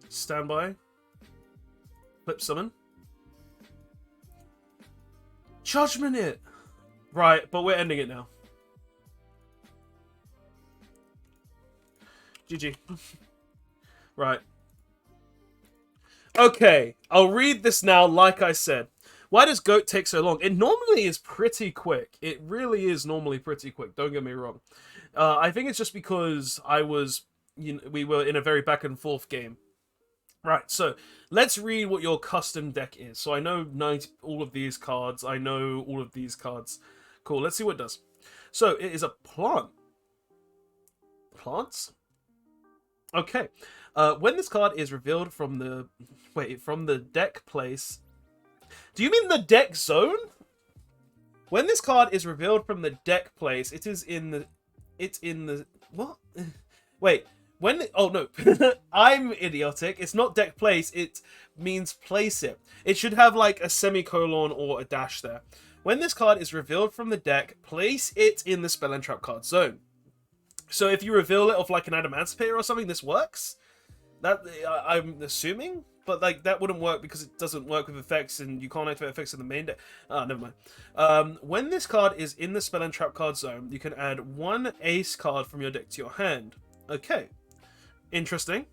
Standby. Flip summon. Judgment it! Right, but we're ending it now. GG. Right. Okay, I'll read this now like I said. Why does GOAT take so long? It normally is pretty quick. It really is normally pretty quick, don't get me wrong. I think it's just because we were in a very back and forth game. Right, so let's read what your custom deck is. So I know all of these cards. I know all of these cards. Cool, let's see what it does. So it is a plant. Plants? Okay. When this card is revealed from the deck place. Do you mean the deck zone? When this card is revealed from the deck place, it's in the what? Wait. Oh no, I'm idiotic. It's not deck place, it means place it. It should have like a semicolon or a dash there. When this card is revealed from the deck, place it in the spell and trap card zone. So if you reveal it of like an Adamantipator or something, this works? That I'm assuming? But like that wouldn't work because it doesn't work with effects and you can't activate effects in the main deck. Ah, never mind. When this card is in the spell and trap card zone, you can add one ace card from your deck to your hand. Okay. Interesting.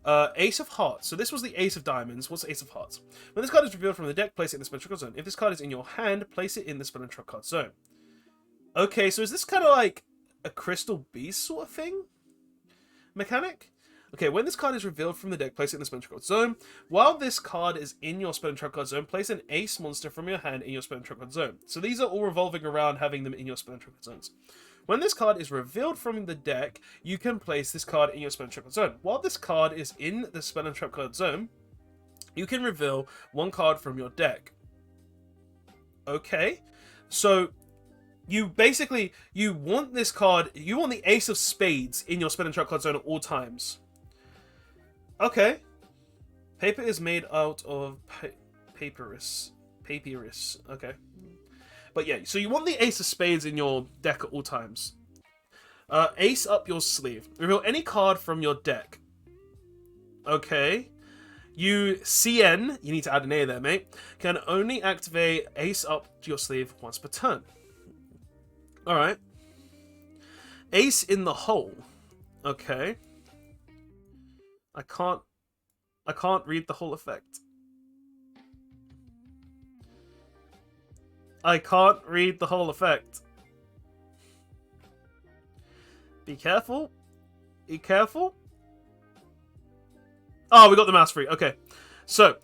Ace of Hearts. So this was the Ace of Diamonds. What's Ace of Hearts? When this card is revealed from the deck, place it in the spell and trap card zone. If this card is in your hand, place it in the spell and trap card zone. Okay, so is this kind of like a Crystal Beast sort of thing? Mechanic? Okay, when this card is revealed from the deck, place it in the spell trap zone. While this card is in your spell trap card zone, place an ace monster from your hand in your spell trap card zone. So these are all revolving around having them in your spell trap card zones. When this card is revealed from the deck, you can place this card in your spell trap card zone. While this card is in the spell trap card zone, you can reveal one card from your deck. Okay, so you basically, you want this card, you want the Ace of Spades in your spell and trap card zone at all times. Okay. Paper is made out of papyrus. Papyrus. Okay. But yeah, so you want the Ace of Spades in your deck at all times. Ace up your sleeve. Reveal any card from your deck. Okay. You, CN, you need to add an A there, mate, can only activate Ace up your sleeve once per turn. Alright. Ace in the hole. Okay. I can't read the whole effect. I can't read the whole effect. Be careful. Be careful. Oh, we got the mouse free. Okay. So,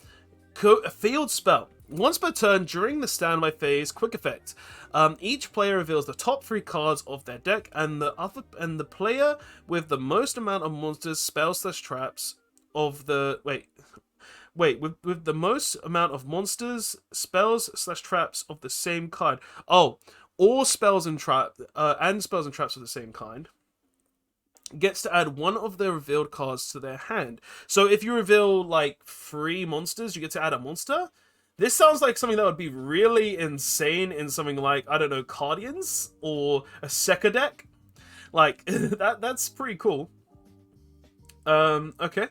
a field spell. Once per turn during the standby phase, quick effect. Each player reveals the top 3 cards of their deck, and the player with the most amount of monsters, spells, / traps of the with the most amount of monsters, spells / traps of the same kind. Oh, all spells and traps of the same kind gets to add one of the revealed cards to their hand. So if you reveal like 3 monsters, you get to add a monster. This sounds like something that would be really insane in something like, I don't know, Cardians or a Sekka deck. Like, that's pretty cool. Okay.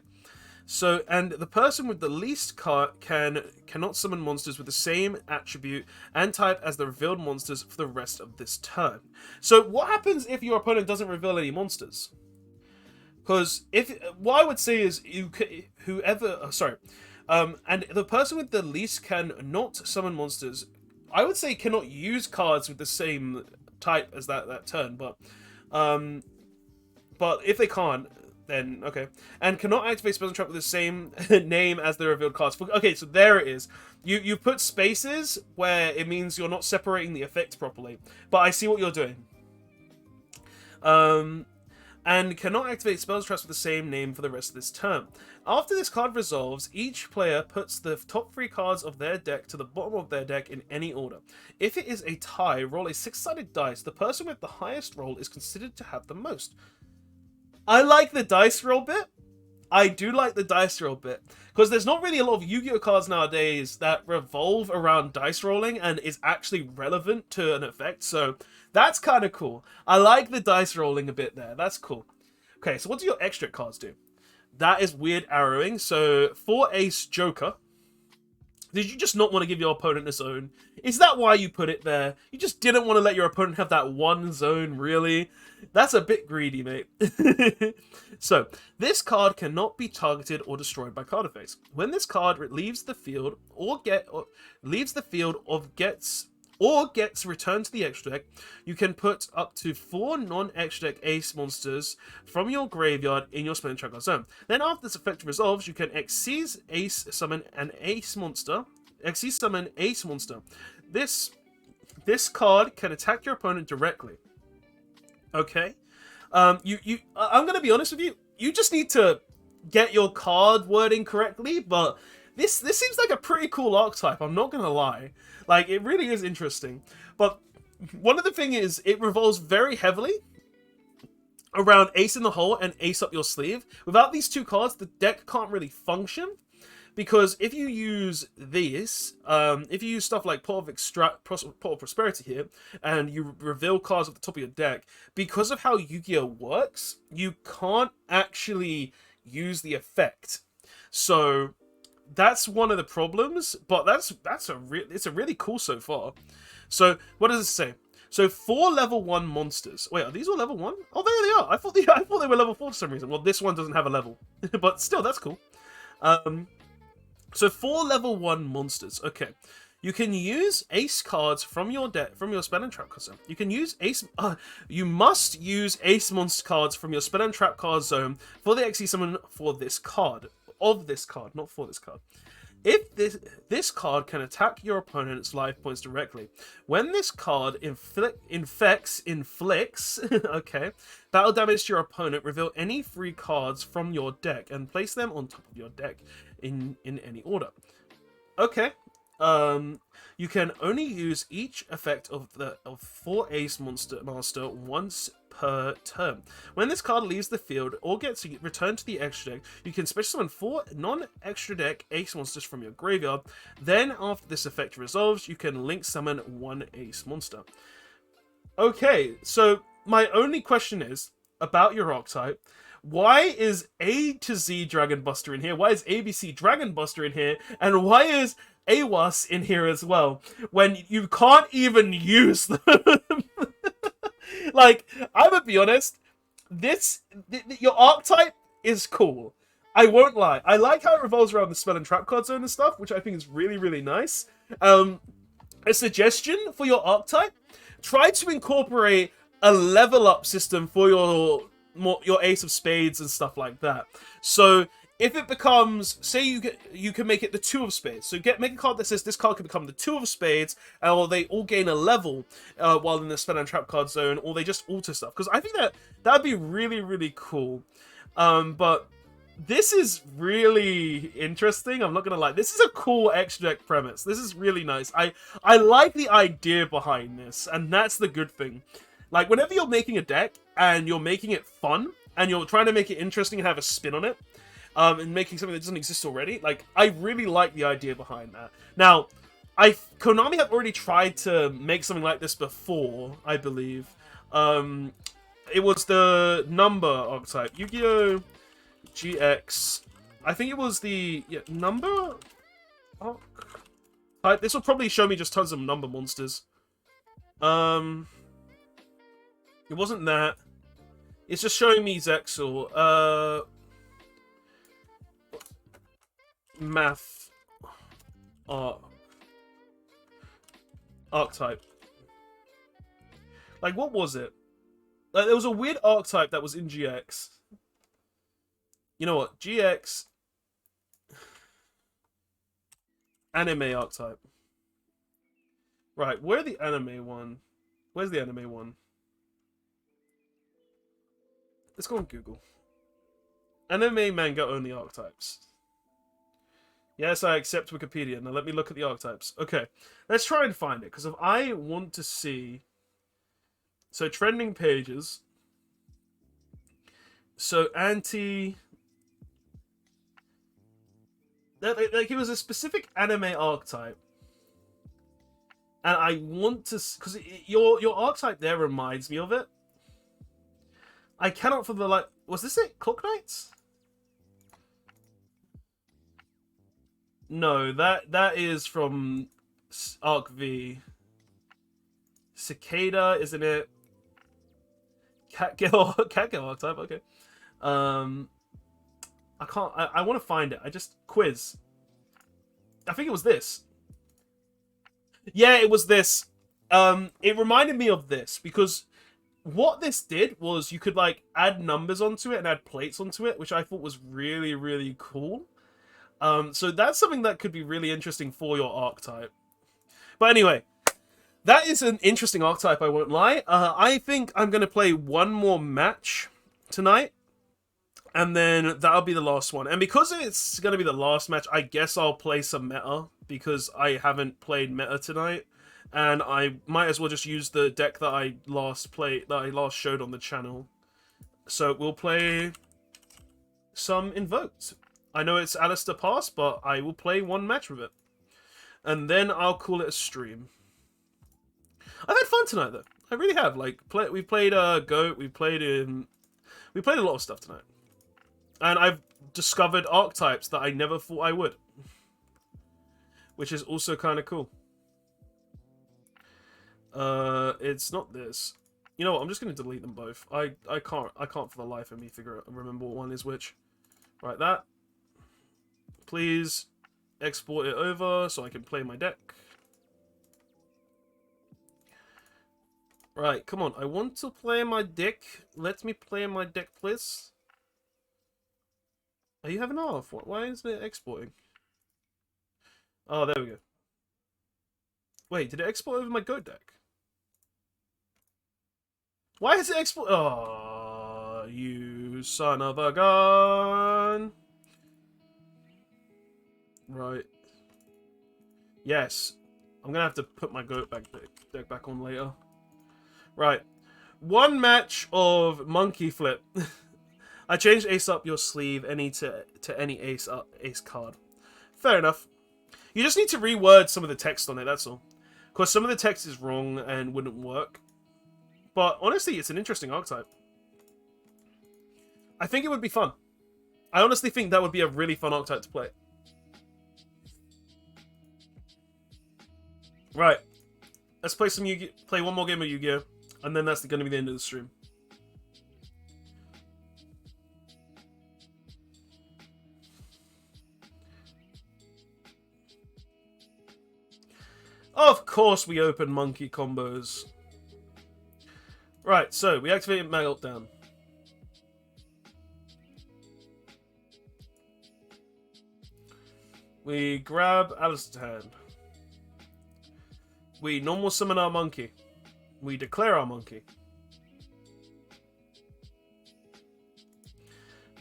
So, and the person with the least card cannot summon monsters with the same attribute and type as the revealed monsters for the rest of this turn. So, what happens if your opponent doesn't reveal any monsters? Because what I would say is and the person with the least can not summon monsters, I would say cannot use cards with the same type as that turn, but if they can't, then okay. And cannot activate spell and trap with the same name as the revealed cards. Okay, so there it is. You put spaces where it means you're not separating the effects properly, but I see what you're doing. And cannot activate spells traps with the same name for the rest of this turn. After this card resolves, each player puts the top 3 cards of their deck to the bottom of their deck in any order. If it is a tie, roll a 6-sided dice. The person with the highest roll is considered to have the most. I like the dice roll bit. I do like the dice roll bit. Because there's not really a lot of Yu-Gi-Oh cards nowadays that revolve around dice rolling and is actually relevant to an effect, so that's kind of cool. I like the dice rolling a bit there. That's cool. Okay, so what do your extra cards do? That is weird arrowing. So, 4 Ace Joker. Did you just not want to give your opponent a zone? Is that why you put it there? You just didn't want to let your opponent have that one zone, really? That's a bit greedy, mate. So, this card cannot be targeted or destroyed by card effects. When this card leaves the field gets returned to the extra deck, you can put up to 4 non-extra deck Ace monsters from your graveyard in your spell and trap card zone. Then after this effect resolves, you can Xyz Ace summon an Ace monster. Xyz summon Ace monster. This card can attack your opponent directly. Okay. I'm gonna be honest with you. You just need to get your card wording correctly, but this seems like a pretty cool archetype, I'm not gonna lie. Like, it really is interesting. But one of the things is, it revolves very heavily around Ace in the hole and Ace up your sleeve. Without these 2 cards, the deck can't really function. Because if you use these, if you use stuff like Pot of Prosperity here, and you reveal cards at the top of your deck, because of how Yu-Gi-Oh works, you can't actually use the effect. So that's one of the problems, but it's a really cool so far. So what does it say? So 4 level 1 monsters. Wait, are these all level 1? Oh, there they are. I thought they were level 4 for some reason. Well, this one doesn't have a level, but still, that's cool. So 4 level 1 monsters. Okay. You can use ace cards from your deck, from your spell and trap card zone. You can use ace. You must use ace monster cards from your spell and trap card zone for the XE summon for this card. Of this card, not for this card. If this card can attack your opponent's life points directly, when this card inflicts, okay, battle damage to your opponent, reveal any 3 cards from your deck and place them on top of your deck in any order. Okay. You can only use each effect of 4 Ace Master once per turn. When this card leaves the field or gets returned to the extra deck, you can special summon 4 non-extra deck Ace Monsters from your graveyard. Then, after this effect resolves, you can link summon 1 Ace Monster. Okay, so my only question is about your archetype. Why is A to Z Dragon Buster in here? Why is ABC Dragon Buster in here? And why is AWAS in here as well? When you can't even use them. Like, I'm gonna be honest. Your archetype is cool. I won't lie. I like how it revolves around the spell and trap card zone and stuff, which I think is really, really nice. A suggestion for your archetype: try to incorporate a level up system for your Ace of Spades and stuff like that. So if it becomes, say you can make it the 2 of Spades. So make a card that says this card can become the 2 of Spades, or they all gain a level while in the spell and trap card zone, or they just alter stuff. Because I think that'd be really, really cool. But this is really interesting. I'm not gonna lie. This is a cool extra deck premise. This is really nice. I like the idea behind this, and that's the good thing. Like, whenever you're making a deck and you're making it fun and you're trying to make it interesting and have a spin on it, and making something that doesn't exist already, like, I really like the idea behind that. Now, Konami have already tried to make something like this before, I believe. It was the number archetype, Yu-Gi-Oh! GX. I think it was the number archetype. This will probably show me just tons of number monsters. It wasn't that. It's just showing me Zexal. Math. Archetype. Like, what was it? Like, there was a weird archetype that was in GX. You know what? GX. Anime archetype. Right, where's the anime one? Where's the anime one? Let's go on Google. Anime manga only archetypes. Yes, I accept Wikipedia. Now let me look at the archetypes. Okay, let's try and find it, because if I want to see... So, trending pages. So, anti... Like, it was a specific anime archetype. And I want to... Because your archetype there reminds me of it. I cannot for the like. Was this it? Clock Knights? No, that is from Arc V. Cicada, isn't it? Catgirl archetype. Okay. I can't. I want to find it. I just quiz. I think it was this. Yeah, it was this. It reminded me of this because what this did was you could like add numbers onto it and add plates onto it, which I thought was really, really cool. So that's something that could be really interesting for your archetype. But anyway, that is an interesting archetype, I won't lie. I think I'm going to play one more match tonight. And then that'll be the last one. And because it's going to be the last match, I guess I'll play some meta. Because I haven't played meta tonight. And I might as well just use the deck that I last showed on the channel. So we'll play some Invoked. I know it's Alistair Pass, but I will play one match with it. And then I'll call it a stream. I've had fun tonight, though. I really have. Like, we've played Goat, we played a lot of stuff tonight. And I've discovered archetypes that I never thought I would. Which is also kind of cool. It's not this. You know what? I'm just going to delete them both. I can't for the life of me remember what one is which. Right, that. Please export it over so I can play my deck. Right, come on. I want to play my deck. Let me play my deck, please. Are you having off? Why isn't it exporting? Oh, there we go. Wait, did it export over my goat deck? Why is it export? Oh, you son of a gun! Right. Yes. I'm gonna have to put my goat deck back on later. Right. One match of monkey flip. I changed ace up your sleeve any to any ace card. Fair enough. You just need to reword some of the text on it, that's all. Because some of the text is wrong and wouldn't work. But honestly, it's an interesting archetype. I think it would be fun. I honestly think that would be a really fun archetype to play. Right. Let's play some Yu-Gi-Oh! Play one more game of Yu-Gi-Oh! And then that's going to be the end of the stream. Of course we open monkey combos. Right, so we activate Meltdown. We grab Alistair's hand. We normal summon our monkey. We declare our monkey.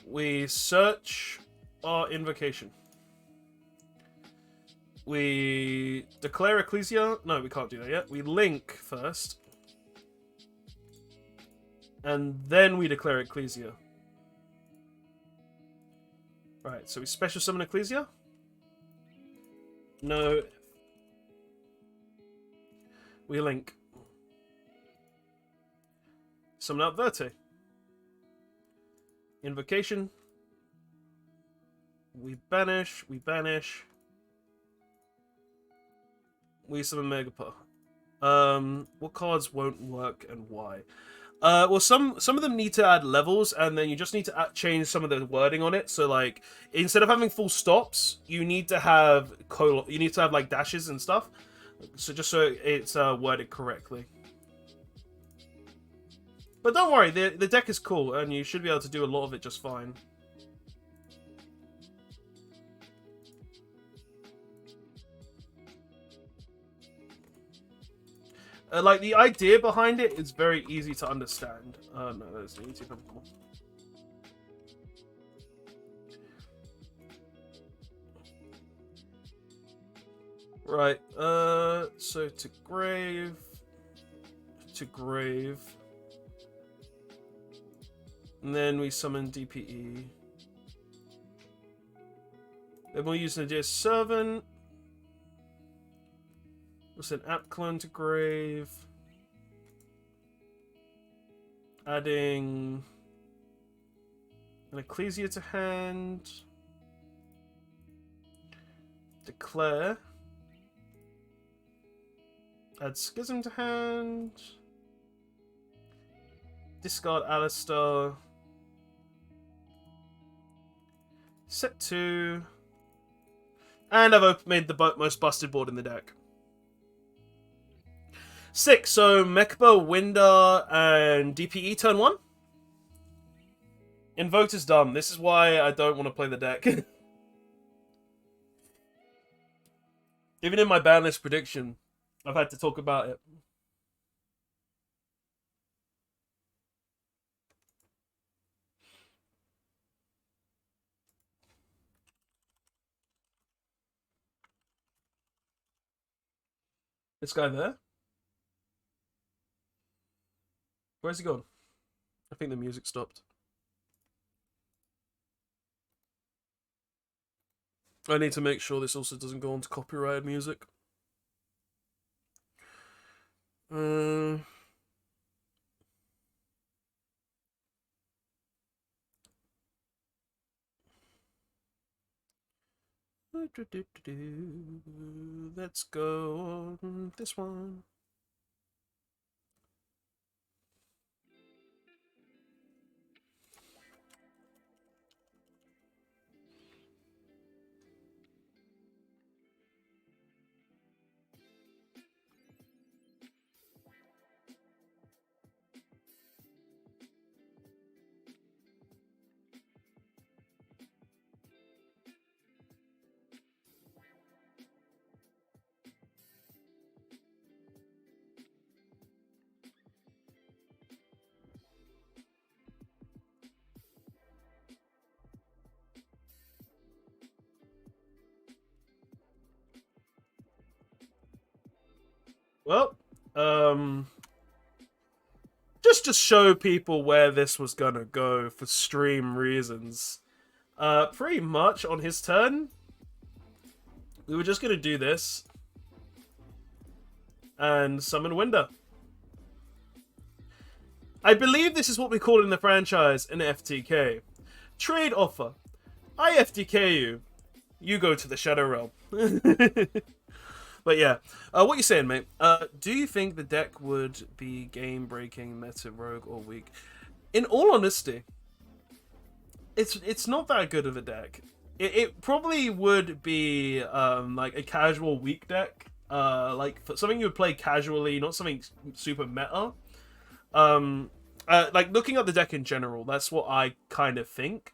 We search our invocation. We declare Ecclesia. No, we can't do that yet. We link first. And then we declare Ecclesia. Right, so we special summon Ecclesia. No. We link. Summon out Verte. Invocation. We banish. We banish. We summon Megapar. What cards won't work and why? Well, some of them need to add levels, and then you just need to change some of the wording on it. So, like, instead of having full stops, you need to have like dashes and stuff. So just so it's worded correctly. But don't worry, the deck is cool, and you should be able to do a lot of it just fine. Like, the idea behind it is very easy to understand. No, that's easy to cool. Right, so to grave. And then we summon DPE. Then we'll use Nadia's Servant. We'll send App Clone to grave. Adding an Ecclesia to hand. Declare. Add Schism to hand. Discard Alistair. Set 2. And I've made the most busted board in the deck. 6, so Mechba, Winder, and DPE turn 1. Invoked is dumb. This is why I don't want to play the deck. Even in my ban list prediction, I've had to talk about it. This guy there? Where's he gone? I think the music stopped. I need to make sure this also doesn't go on to copyrighted music. Let's go on this one. Well, just to show people where this was gonna go for stream reasons. Pretty much on his turn, we were just gonna do this and summon Winder. I believe this is what we call in the franchise an FTK. Trade offer. I FTK you. You go to the Shadow Realm. But yeah, what you saying, mate? Do you think the deck would be game-breaking, meta, rogue, or weak? In all honesty, it's not that good of a deck. It probably would be like a casual weak deck, like something you would play casually, not something super meta. Um, like looking at the deck in general, that's what I kind of think.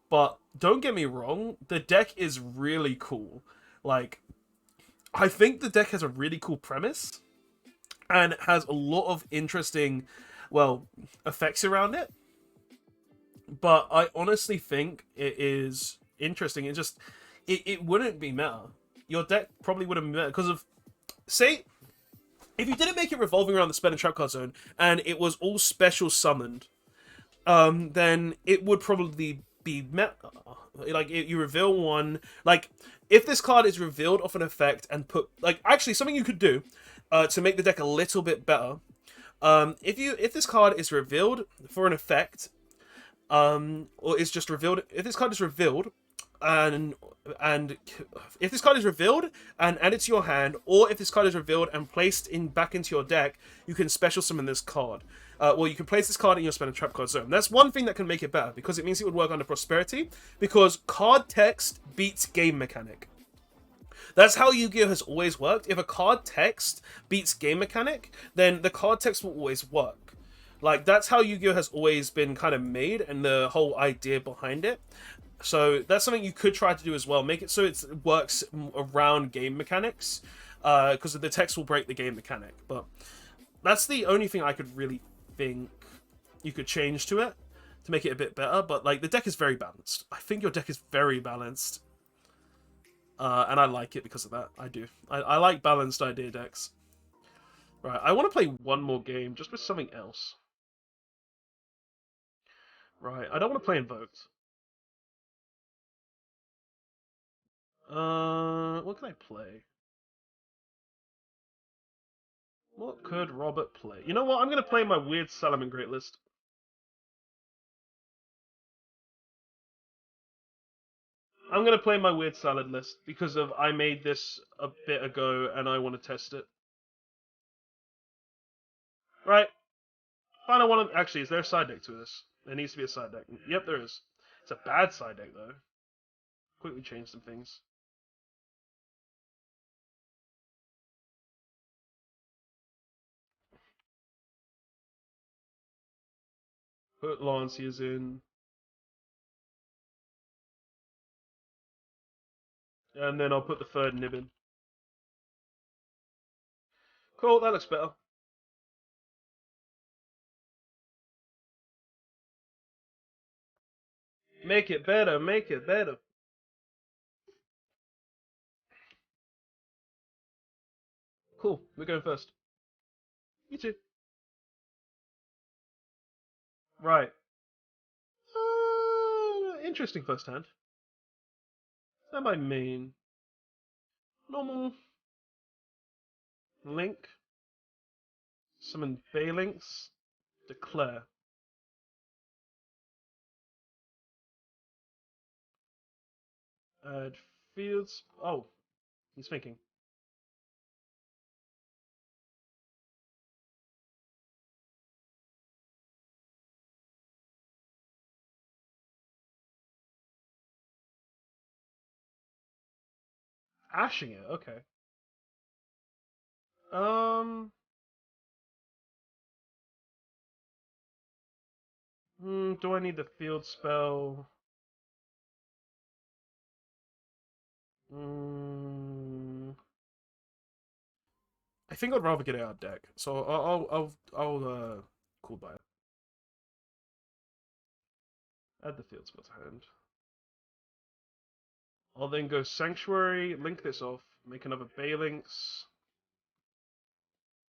But don't get me wrong, the deck is really cool. Like, I think the deck has a really cool premise and has a lot of interesting, well, effects around it. But I honestly think it is interesting. It wouldn't be meta. Your deck probably wouldn't be meta because of, say, if you didn't make it revolving around the spell and trap card zone and it was all special summoned, then it would probably be meta. Like you reveal one, like if this card is revealed off an effect and put like actually something you could do to make the deck a little bit better. If this card is revealed for an effect, or is just revealed, if this card is revealed and and if this card is revealed and added to your hand, or if this card is revealed and placed in back into your deck, you can special summon this card. Well, you can place this card in your spell and trap card zone. That's one thing that can make it better because it means it would work under prosperity. Because card text beats game mechanic. That's how Yu-Gi-Oh has always worked. If a card text beats game mechanic, then the card text will always work. Like that's how Yu-Gi-Oh has always been kind of made, and the whole idea behind it. So that's something you could try to do as well. Make it so it works around game mechanics, because the text will break the game mechanic. But that's the only thing I could really think you could change to it to make it a bit better. But like the deck is very balanced. I think your deck is very balanced, and I like it because of that. I do. I like balanced idea decks. Right, I want to play one more game just with something else. Right, I don't want to play Invoked. What can I play? What could Robert play? You know what? I'm gonna play my weird Salaman Great list. I'm gonna play my weird salad list because of I made this a bit ago and I want to test it. Right. Final one. Actually, is there a side deck to this? There needs to be a side deck. Yep, there is. It's a bad side deck though. Quickly change some things. Put Lanciers in, and then I'll put the third nib in. Cool, that looks better. Make it better, make it better. Cool, we're going first. You too. Right. Interesting first hand. That might mean normal link, summon Phalanx, declare. Add fields. Oh, he's thinking. Ashing it, okay. Um, do I need the field spell? Hmm. I think I'd rather get it out of deck. So I'll cool by it. Add the field spell to hand. I'll then go Sanctuary, link this off, make another Phalanx.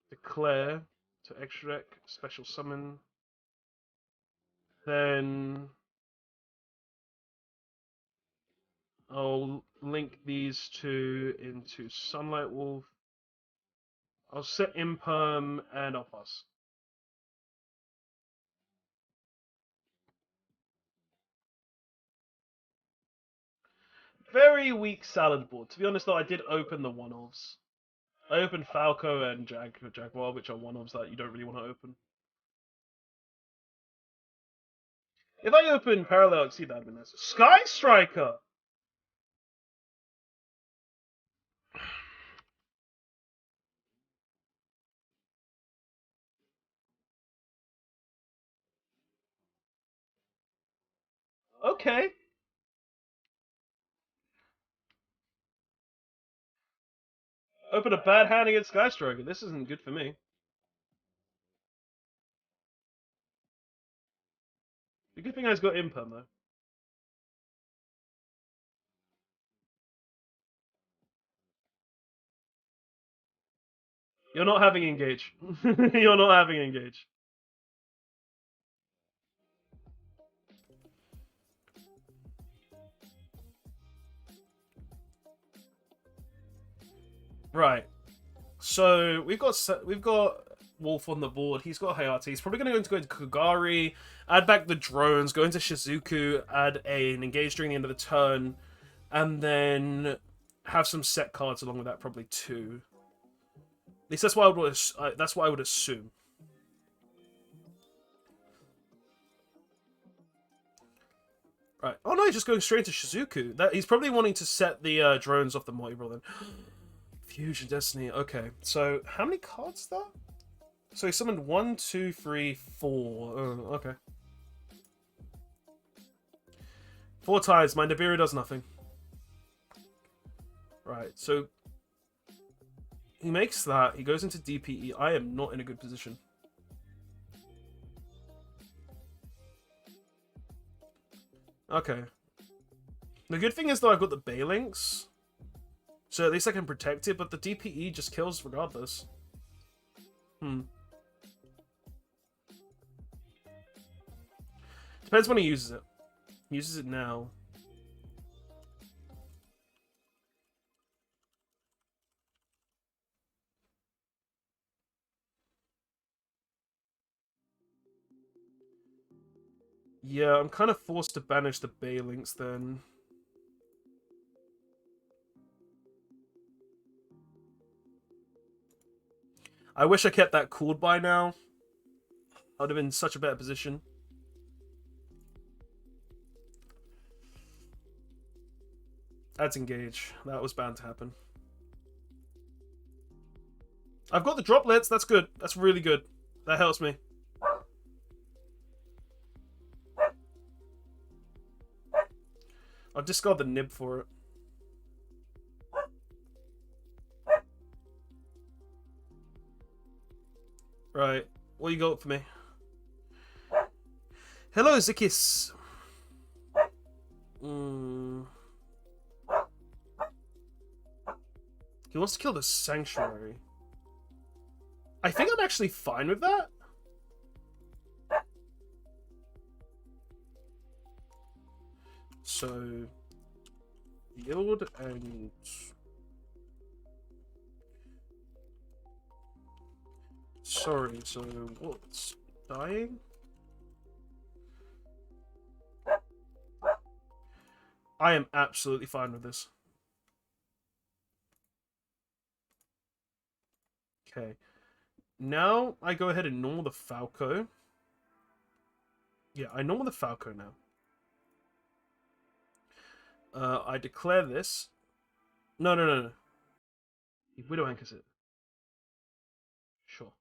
Declare to extra deck, special summon. Then I'll link these two into Sunlight Wolf. I'll set Imperm and I'll pass. Very weak salad board. To be honest though, I did open the one-offs. I opened Falco and Jaguar, which are one-offs that you don't really want to open. If I open Parallel Exceed, that'd be nice. Sky Striker! Okay. Open a bad hand against Sky Striker. This isn't good for me. The good thing I've got Imperm, though. You're not having Engage. You're not having Engage. Right. So we've got Wolf on the board. He's got Hayate. He's probably going to go into Kagari, add back the drones, go into Shizuku, add an Engage during the end of the turn, and then have some set cards along with that, probably two. At least that's what I would assume. Right. Oh no, he's just going straight to Shizuku. He's probably wanting to set the drones off the Mighty Ball then. Fusion Destiny. Okay. So how many cards is that? So he summoned 1, 2, 3, 4. Oh, okay. 4 times. My Nibiru does nothing. Right. So he makes that. He goes into DPE. I am not in a good position. Okay. The good thing is, though, I've got the Balinks. So at least I can protect it, but the DPE just kills regardless. Depends when he uses it. He uses it now. Yeah, I'm kind of forced to banish the Balinks then. I wish I kept that cooled by now. I'd have been in such a better position. That's Engage. That was bound to happen. I've got the droplets. That's good. That's really good. That helps me. I'll discard the nib for it. Right. What you got for me? Hello, Zikis. He wants to kill the Sanctuary. I think I'm actually fine with that. So, yield and... Sorry, so what's dying? I am absolutely fine with this. Okay. Now I go ahead and normal the Falco. Yeah, I normal the Falco now. I declare this. No. Widow anchors it. Sure.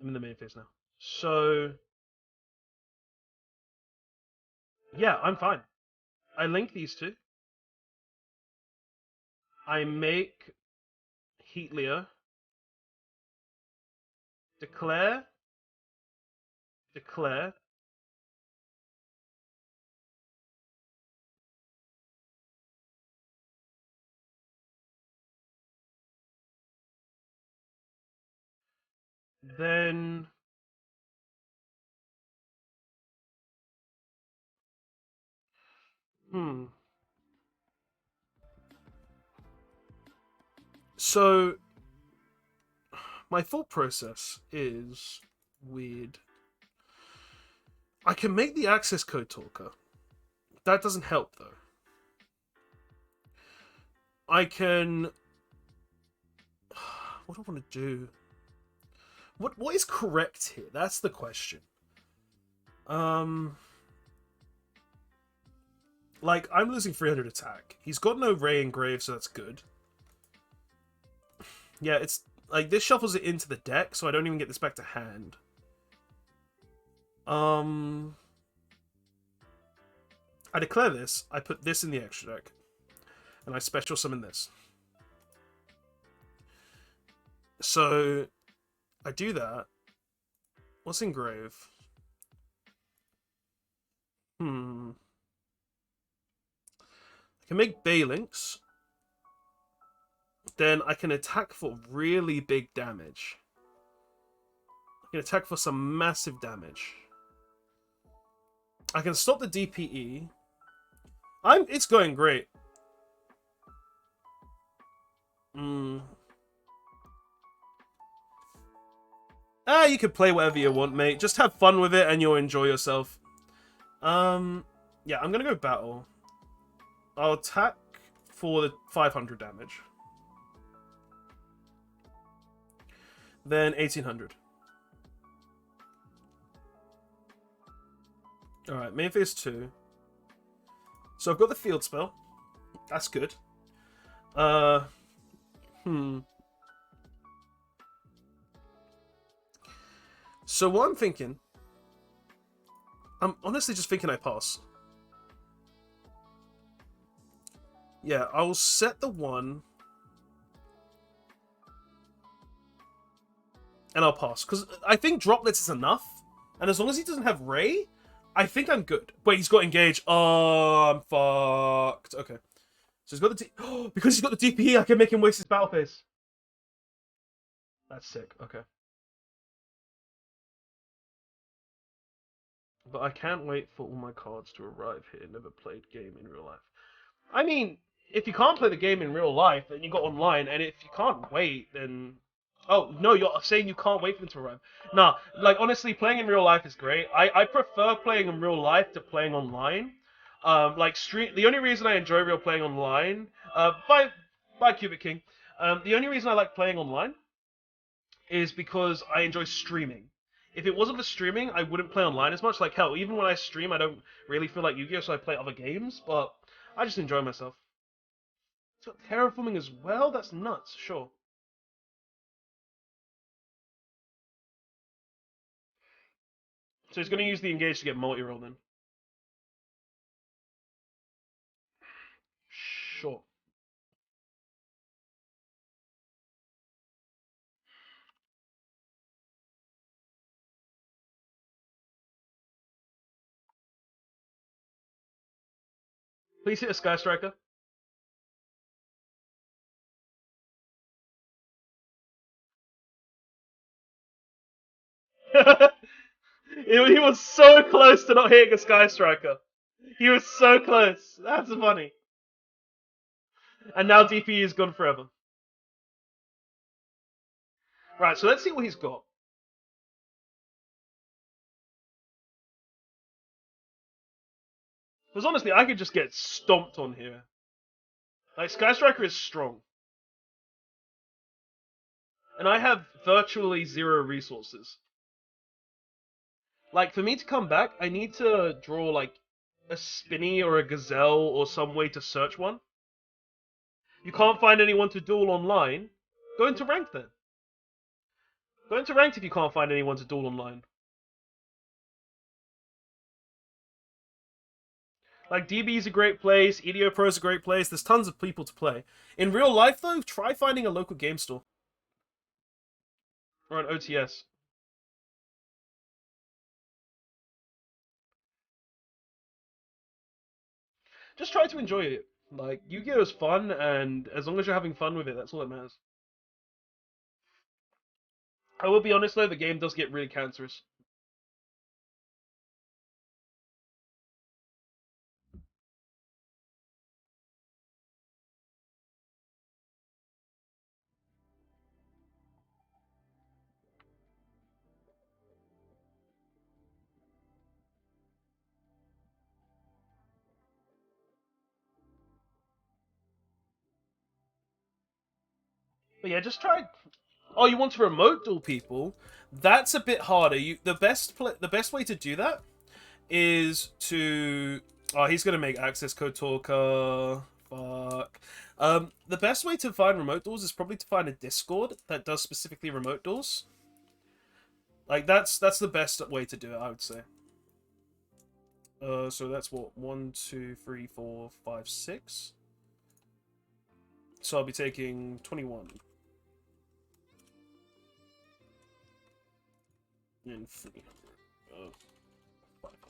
I'm in the main phase now. So... yeah, I'm fine. I link these two. I make Heatlier. Declare. Then hmm. So my thought process is weird. I can make the access code talker. That doesn't help though. I can. What do I want to do? What is correct here? That's the question. Like I'm losing 300 attack. He's got no Ray Engrave, so that's good. Yeah, it's like this shuffles it into the deck, so I don't even get this back to hand. I declare this. I put this in the extra deck, and I special summon this. So I do that. What's Engrave? I can make Balinks. Then I can attack for really big damage. I can attack for some massive damage. I can stop the DPE. It's going great. You can play whatever you want, mate. Just have fun with it and you'll enjoy yourself. Yeah, I'm gonna go battle. I'll attack for the 500 damage. Then 1800. Alright, main phase 2. So I've got the field spell. That's good. So what I'm thinking... I'm honestly just thinking I pass. Yeah, I'll set the 1... and I'll pass. Because I think Droplets is enough. And as long as he doesn't have Ray, I think I'm good. Wait, he's got Engage. Oh, I'm fucked. Okay. So he's got the because he's got the DPE, I can make him waste his battle phase. That's sick. Okay. But I can't wait for all my cards to arrive here. Never played game in real life. I mean, if you can't play the game in real life, then you got online, and if you can't wait, then... Oh, no, you're saying you can't wait for them to arrive. Nah, like, honestly, playing in real life is great. I prefer playing in real life to playing online. Like, the only reason I enjoy real playing online... by Cubic King. The only reason I like playing online is because I enjoy streaming. If it wasn't for streaming, I wouldn't play online as much. Like, hell, even when I stream, I don't really feel like Yu-Gi-Oh!, so I play other games, but I just enjoy myself. It's got terraforming as well? That's nuts, sure. So he's going to use the engage to get multi-roll then. Sure. Please hit a Sky Striker. He was so close to not hitting a Sky Striker. He was so close. That's funny. And now DP is gone forever. Right, so let's see what he's got. Because honestly, I could just get stomped on here. Like, Sky Striker is strong. And I have virtually 0 resources. Like, for me to come back, I need to draw, like, a Spinny or a Gazelle or some way to search one. You can't find anyone to duel online? Go into Ranked then. Go into Ranked if you can't find anyone to duel online. Like, DB is a great place, EDO Pro is a great place, there's tons of people to play. In real life, though, try finding a local game store. Or an OTS. Just try to enjoy it. Like, Yu-Gi-Oh! Is fun, and as long as you're having fun with it, that's all that matters. I will be honest though, the game does get really cancerous. But yeah, just try. Oh, you want to remote duel people? That's a bit harder. The best way to do that is to. Oh, he's gonna make access code talker. Fuck. The best way to find remote duels is probably to find a Discord that does specifically remote duels. Like that's the best way to do it, I would say. So that's what 1, 2, 3, 4, 5, 6. So I'll be taking 21. And 300. 500.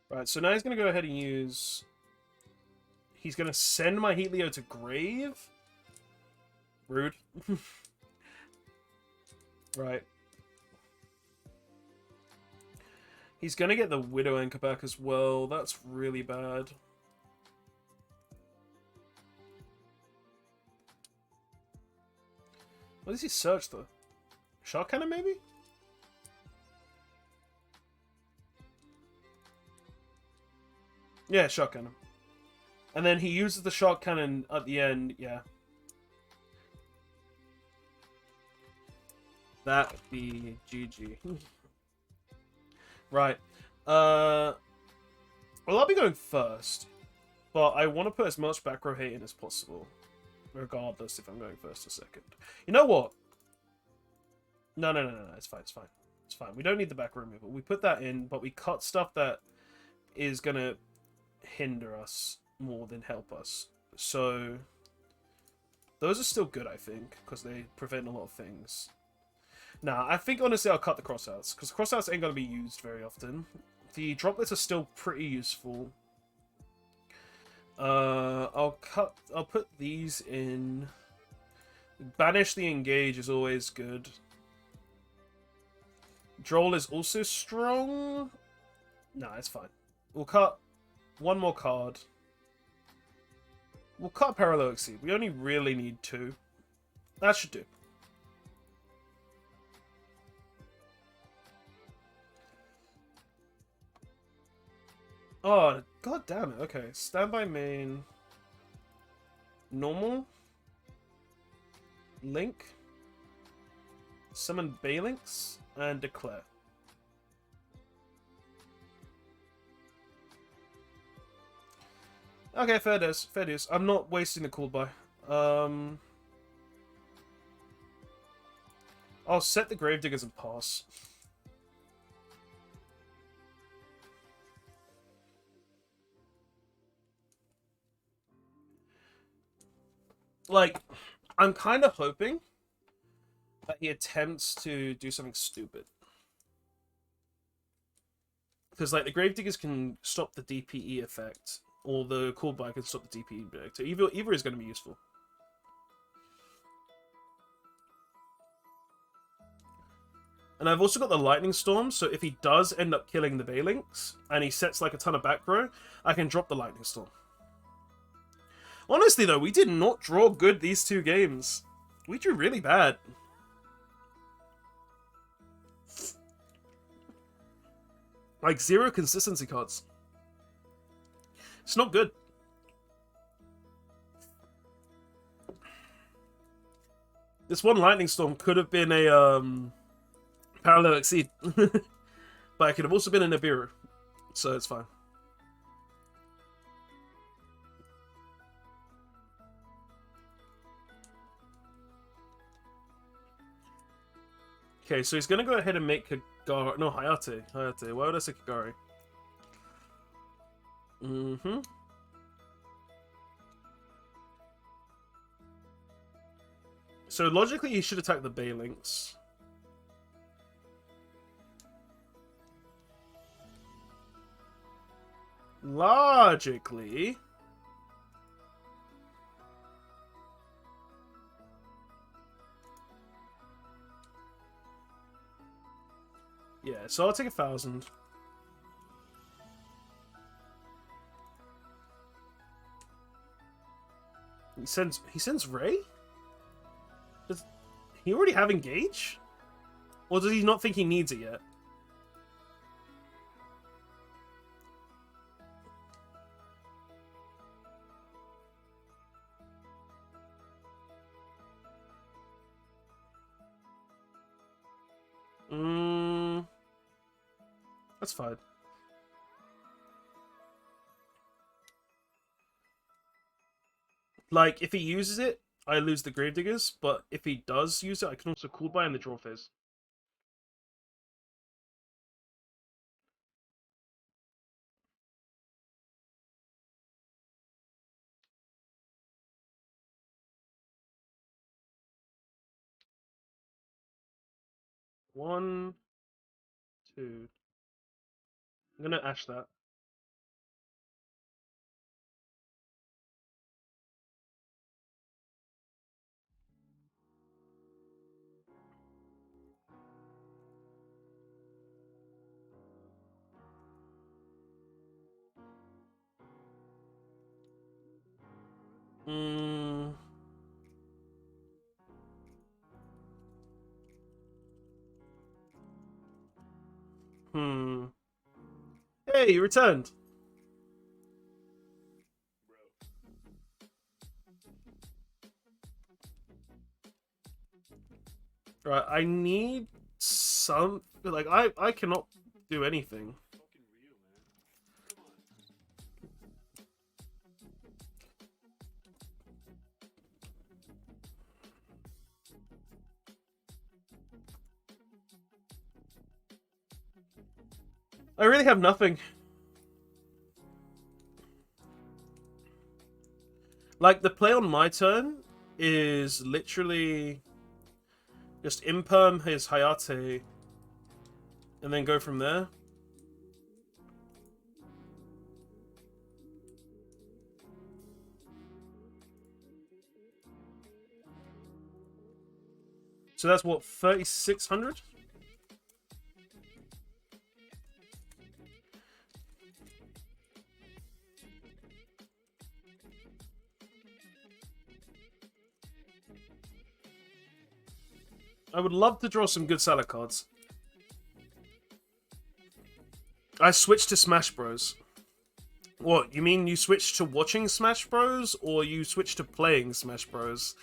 Right, so now he's going to go ahead and use... He's going to send my Heatleo to Grave? Rude. Right. He's going to get the Widow Anchor back as well. That's really bad. What does he search, though? Shark Cannon, maybe? Yeah, Shark Cannon. And then he uses the Shark Cannon at the end, yeah. That be GG. Right. Well, I'll be going first. But I want to put as much back row hate in as possible. Regardless if I'm going first or second. You know what? No. It's fine, it's fine. It's fine. We don't need the back row removal. We put that in, but we cut stuff that is going to hinder us more than help us. So, those are still good, I think, because they prevent a lot of things. Nah, I think, honestly, I'll cut the crossouts, because crossouts ain't going to be used very often. The droplets are still pretty useful. I'll put these in. Banish the Engage is always good. Droll is also strong. Nah, it's fine. We'll cut one more card. We'll cut Parallel Exceed. We only really need 2. That should do. Oh, god damn it. Okay, standby main. Normal. Link. Summon Balinks. And Declare. Okay, fair dues. Fair dues. I'm not wasting the cool buy. I'll set the Gravediggers and pass. Like, I'm kind of hoping that he attempts to do something stupid. Because, like, the Gravediggers can stop the DPE effect, or the Cool Buy can stop the DPE effect. So either is going to be useful. And I've also got the Lightning Storm, so if he does end up killing the Balinks, and he sets, like, a ton of back row, I can drop the Lightning Storm. Honestly, though, we did not draw good these 2 games. We drew really bad. Like, 0 consistency cards. It's not good. This one Lightning Storm could have been a, Parallel Exceed. But it could have also been a Nibiru. So it's fine. Okay, so he's going to go ahead and make Kagari... No, Hayate. Hayate. Why would I say Kagari? Mm-hmm. So logically, he should attack the Balinks. logically... Yeah, so I'll take 1,000. He sends Ray? Does he already have Engage? Or does he not think he needs it yet? That's fine. Like, if he uses it, I lose the Gravediggers, but if he does use it, I can also cool buy in the draw phase. One, two. I'm gonna Ash that. Hey, you returned. Right, I need some... Like, I cannot do anything. I really have nothing. Like, the play on my turn is literally just imperm his Hayate and then go from there. So that's what, 3,600? I would love to draw some good salad cards. I switched to Smash Bros. What, you mean you switched to watching Smash Bros? Or you switched to playing Smash Bros?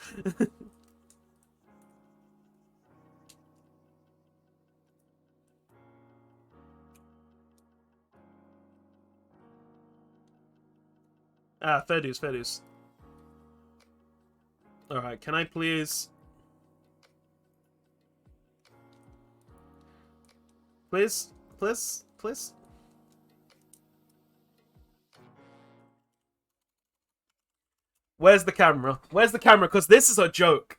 Ah, fair dues, fair dues. Alright, can I please... Please? Please? Please? Where's the camera? Where's the camera? Because this is a joke.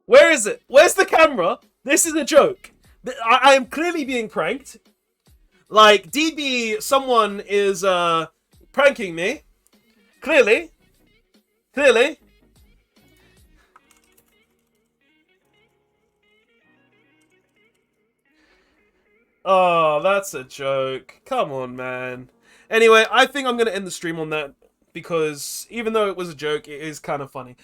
Where is it? Where's the camera? This is a joke. I am clearly being pranked. Like, DB, someone is pranking me. Clearly. Clearly. Oh, that's a joke. Come on, man. Anyway, I think I'm going to end the stream on that because even though it was a joke, it is kind of funny.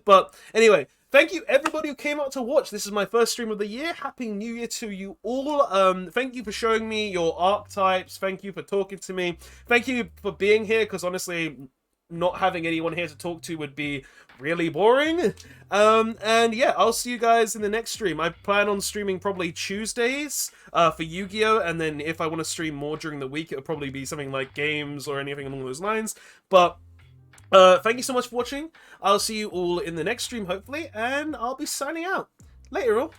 But anyway, thank you everybody who came out to watch. This is my first stream of the year. Happy New Year to you all. Thank you for showing me your archetypes. Thank you for talking to me. Thank you for being here because honestly, not having anyone here to talk to would be really boring. And yeah, I'll see you guys in the next stream. I plan on streaming probably Tuesdays for Yu-Gi-Oh! And then if I want to stream more during the week, it'll probably be something like games or anything along those lines. But thank you so much for watching. I'll see you all in the next stream, hopefully, and I'll be signing out. Later, all.